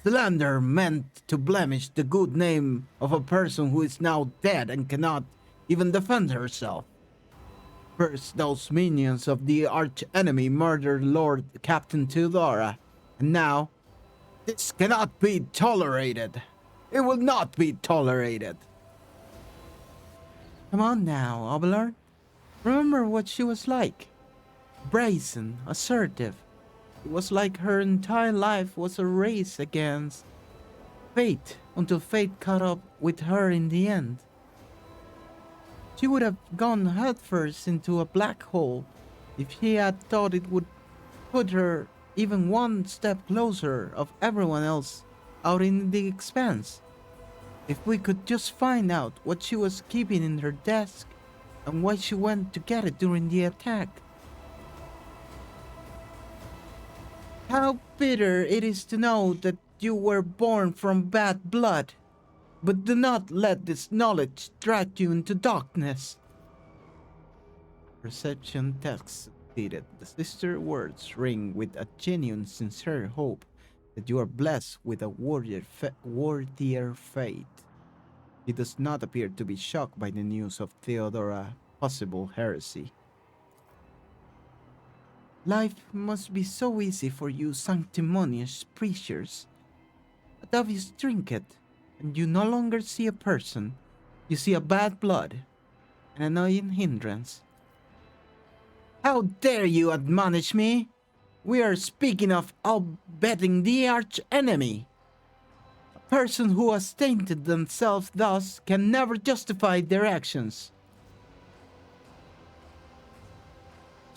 Slander meant to blemish the good name of a person who is now dead and cannot even defend herself. First, those minions of the arch-enemy murdered Lord Captain Theodora, and now, this cannot be tolerated. It will not be tolerated. Come on now, Abelard. Remember what she was like. Brazen, assertive. It was like her entire life was a race against fate until fate caught up with her in the end. She would have gone headfirst into a black hole if he had thought it would put her even one step closer of everyone else out in the expanse. If we could just find out what she was keeping in her desk and why she went to get it during the attack. How bitter it is to know that you were born from bad blood. But do not let this knowledge drag you into darkness. Perception test succeeded. The sister words ring with a genuine, sincere hope that you are blessed with a worthier fate. He does not appear to be shocked by the news of Theodora's possible heresy. Life must be so easy for you sanctimonious preachers. A obvious trinket, and you no longer see a person. You see a bad blood, an annoying hindrance. How dare you admonish me? We are speaking of outbetting the arch-enemy. A person who has tainted themselves thus can never justify their actions.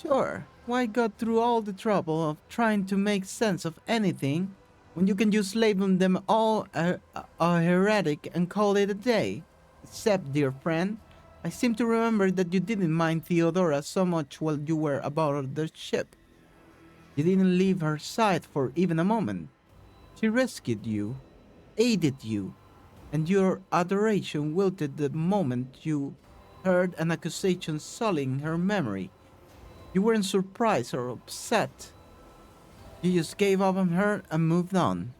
Sure, why go through all the trouble of trying to make sense of anything when you can just label them all a heretic and call it a day? Except, dear friend, I seem to remember that you didn't mind Theodora so much while you were aboard the ship. You didn't leave her side for even a moment. She rescued you, aided you, and your adoration wilted the moment you heard an accusation sullying her memory. You weren't surprised or upset. You just gave up on her and moved on.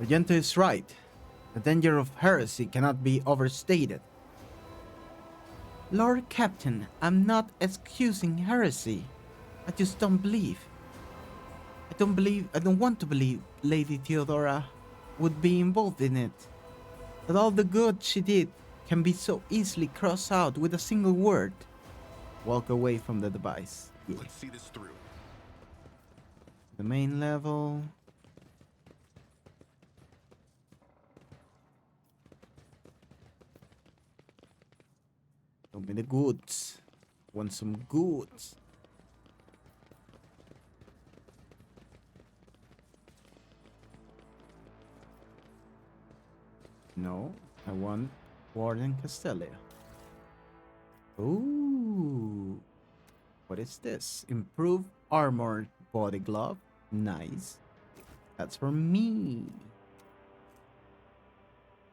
Argento is right. The danger of heresy cannot be overstated. Lord Captain, I'm not excusing heresy. I just don't believe. I don't want to believe Lady Theodora would be involved in it. That all the good she did can be so easily crossed out with a single word. Walk away from the device. Yeah. Let's see this through. The main level. Show me the goods. Want some goods. No, I want Warden Castelia. Ooh. What is this? Improved armored body glove. Nice. That's for me.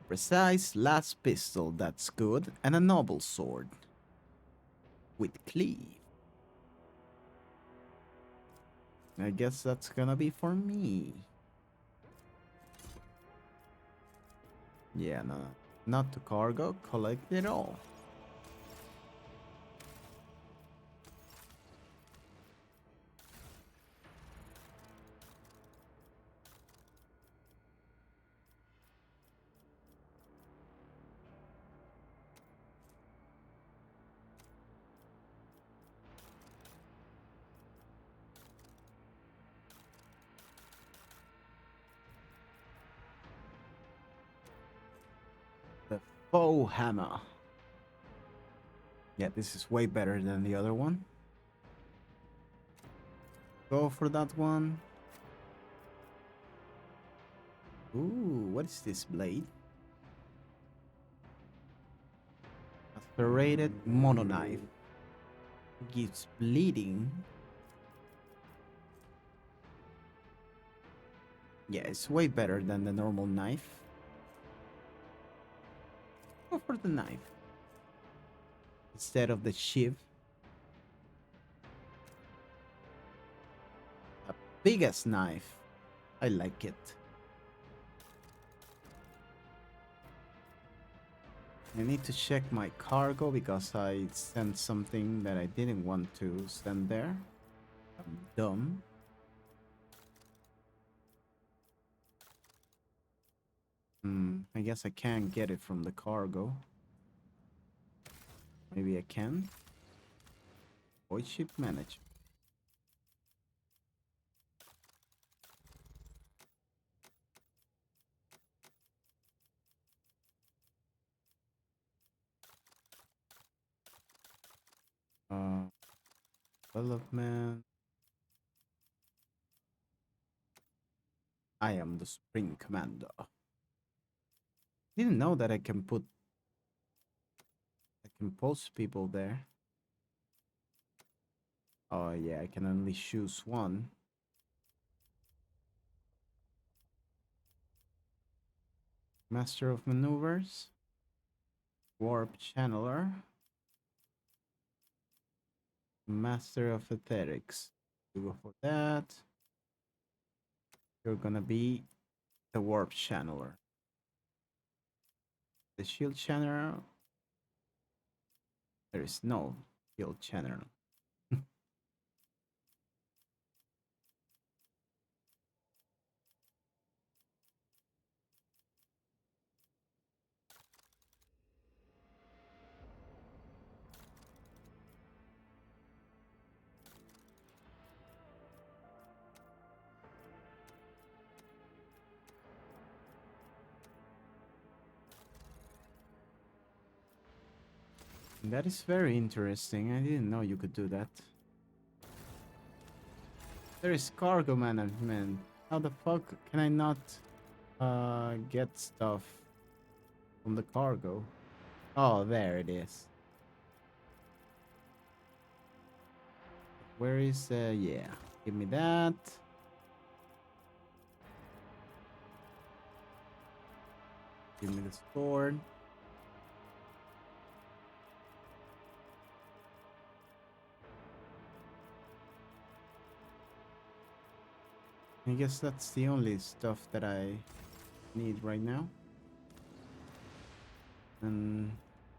Precise last pistol. That's good. And a noble sword. With cleave. I guess that's gonna be for me. Yeah, no. Not to cargo. Collect it all. Bow hammer. Yeah, this is way better than the other one. Go for that one. Ooh, what is this blade? A serrated mono knife. Gives bleeding. Yeah, it's way better than the normal knife. Go for the knife instead of the shiv. A biggest knife. I like it. I need to check my cargo because I sent something that I didn't want to send there. I'm dumb. I guess I can't get it from the cargo. Maybe I can. Void ship management. Uh, development. I am the Spring Commander. Didn't know that I can post people there. Oh yeah, I can only choose one. Master of Maneuvers. Warp Channeler. Master of Aesthetics. You go for that. You're gonna be the Warp Channeler. The Shield Channeler. There is no Shield Channeler. That is very interesting. I didn't know you could do that. There is cargo management. How the fuck can I not get stuff from the cargo? Oh, there it is. Where is yeah, give me that. Give me the sword. I guess that's the only stuff that I need right now. And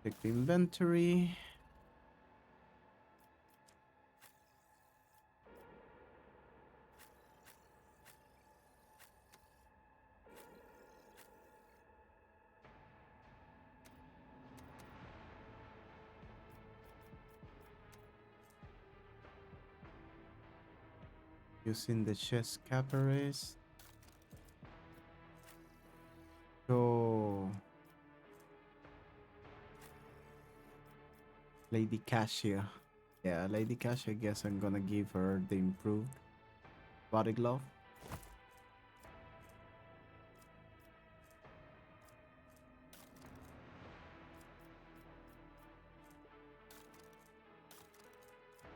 check the inventory. Using the chest capillaries. So Lady Cassia. Yeah, Lady Cassia, I guess I'm gonna give her the improved body glove.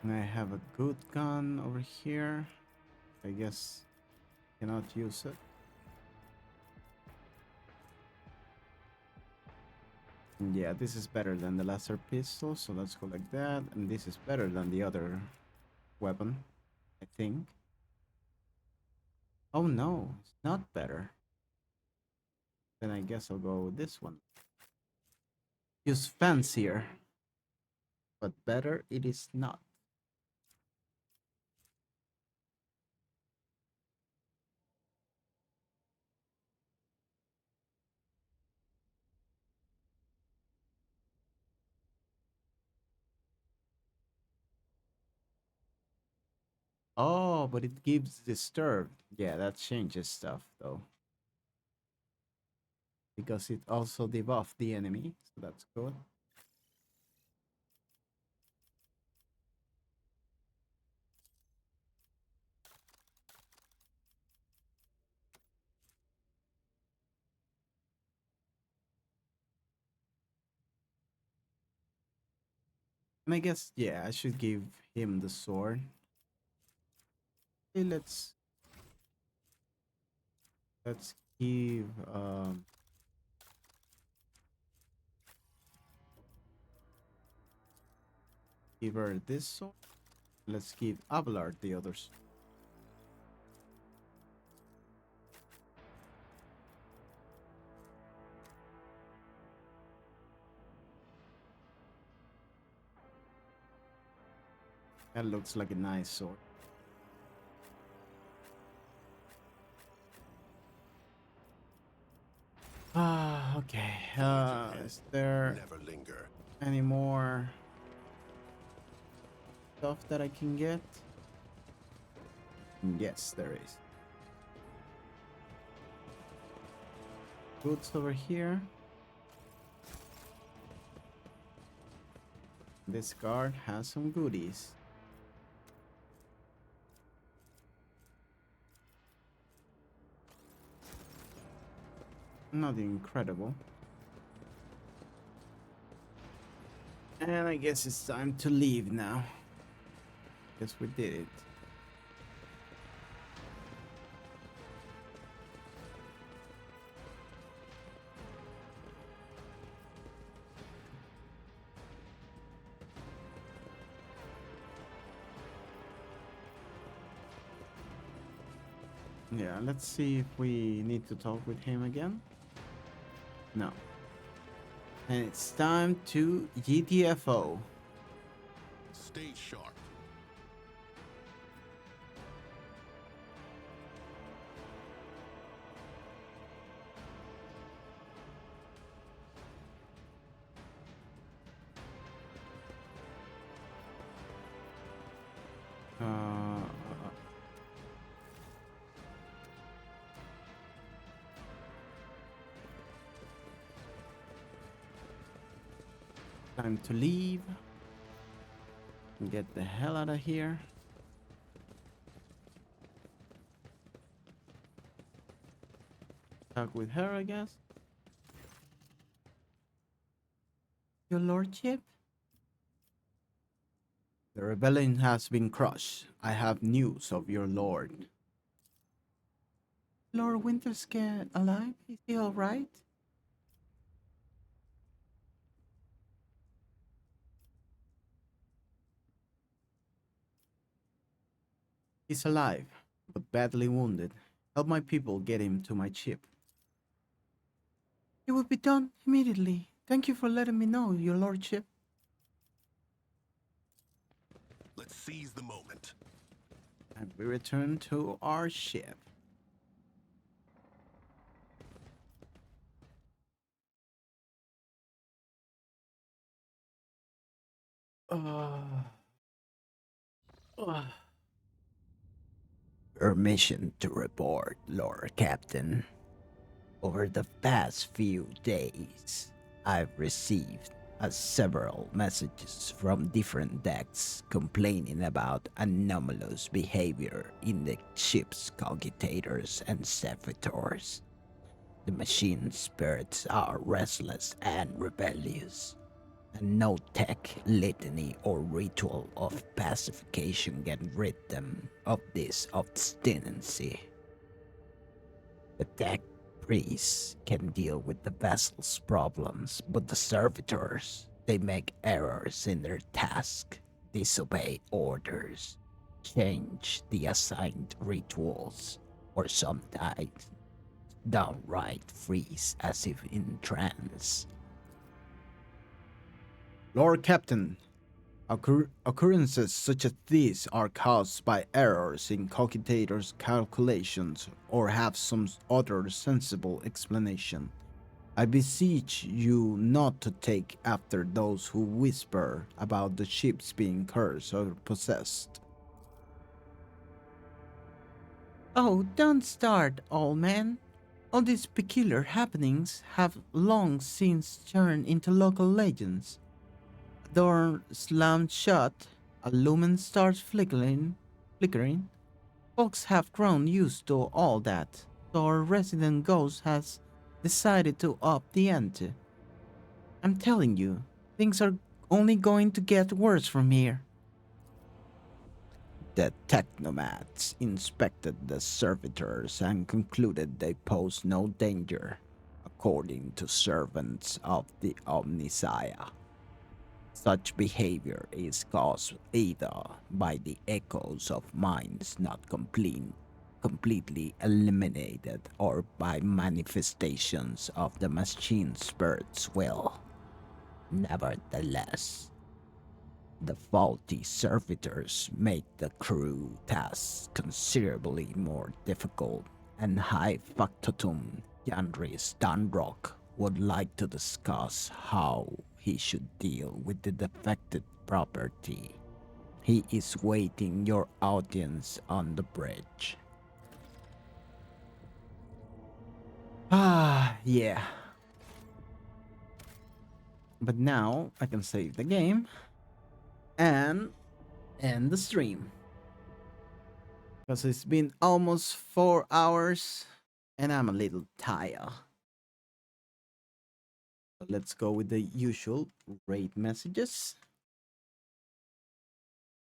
And I have a good gun over here. I guess cannot use it. And yeah, this is better than the laser pistol, so let's go like that. And this is better than the other weapon, I think. Oh no, it's not better. Then I guess I'll go with this one. Use fancier, but better it is not. Oh, but it gives disturb. Yeah, that changes stuff though. Because it also debuffed the enemy, so that's good. And I guess, yeah, I should give him the sword. Okay, let's give give her this sword. Let's give Abelard the others. That looks like a nice sword. Ah, okay. Is there Never linger. any more stuff that I can get? Yes, there is. Goods over here. This guard has some goodies. Nothing incredible. And I guess it's time to leave now. Guess we did it. Yeah, let's see if we need to talk with him again. No. And it's time to GTFO. Stay sharp. Time to leave. Get the hell out of here. Talk with her, I guess. Your lordship? The rebellion has been crushed. I have news of your lord. Lord Winterscare alive? Is he alright? He's alive, but badly wounded. Help my people get him to my ship. It will be done immediately. Thank you for letting me know, your lordship. Let's seize the moment. And we return to our ship. Permission to report, Lord Captain. Over the past few days, I've received several messages from different decks complaining about anomalous behavior in the ship's cogitators and servitors. The machine spirits are restless and rebellious, and no tech, litany, or ritual of pacification can rid them of this obstinacy. The tech priests can deal with the vessel's problems, but the servitors, they make errors in their task, disobey orders, change the assigned rituals, or sometimes downright freeze as if in trance. Lord Captain, occurrences such as these are caused by errors in cogitators' calculations or have some other sensible explanation. I beseech you not to take after those who whisper about the ships being cursed or possessed. Oh, don't start, old man. All these peculiar happenings have long since turned into local legends. A door slammed shut, a lumen starts flickering. Folks have grown used to all that, so our resident ghost has decided to up the ante. I'm telling you, things are only going to get worse from here. The technomats inspected the servitors and concluded they pose no danger, according to servants of the Omnissiah. Such behavior is caused either by the echoes of minds not completely eliminated or by manifestations of the machine spirit's will. Nevertheless, The faulty servitors make the crew tasks considerably more difficult, and High Factotum Yandris Danrock would like to discuss how he should deal with the defected property. He is waiting your audience on the bridge. Yeah. But now I can save the game and end the stream. Because it's been almost 4 hours and I'm a little tired. So let's go with the usual rate messages.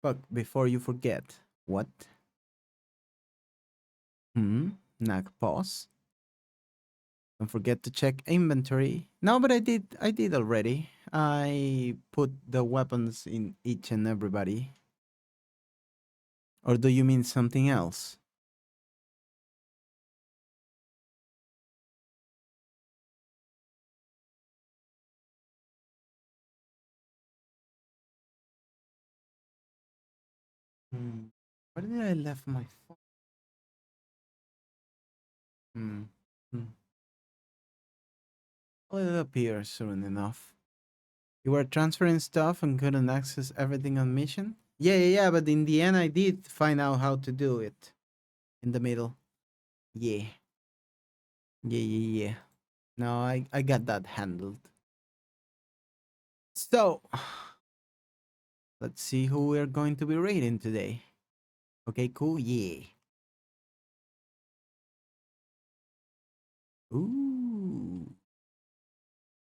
But before you forget, what? Nag pause. Don't forget to check inventory. No, but I did already. I put the weapons in each and everybody. Or do you mean something else? Where did I left my phone? Well, it appears soon enough. You were transferring stuff and couldn't access everything on mission? Yeah, but in the end I did find out how to do it. In the middle. Yeah. Yeah. No, I got that handled. So, let's see who we're going to be raiding today. Okay, cool. Yeah. Ooh.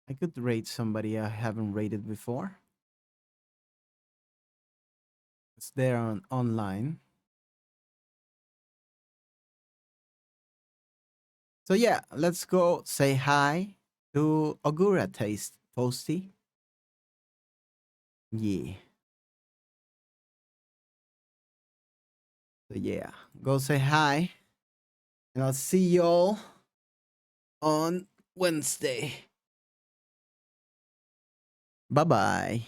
I could raid somebody I haven't raided before. It's there on online. So yeah, let's go say hi to Ogura Taste Posty. Yeah. So yeah, go say hi. And I'll see y'all on Wednesday. Bye-bye.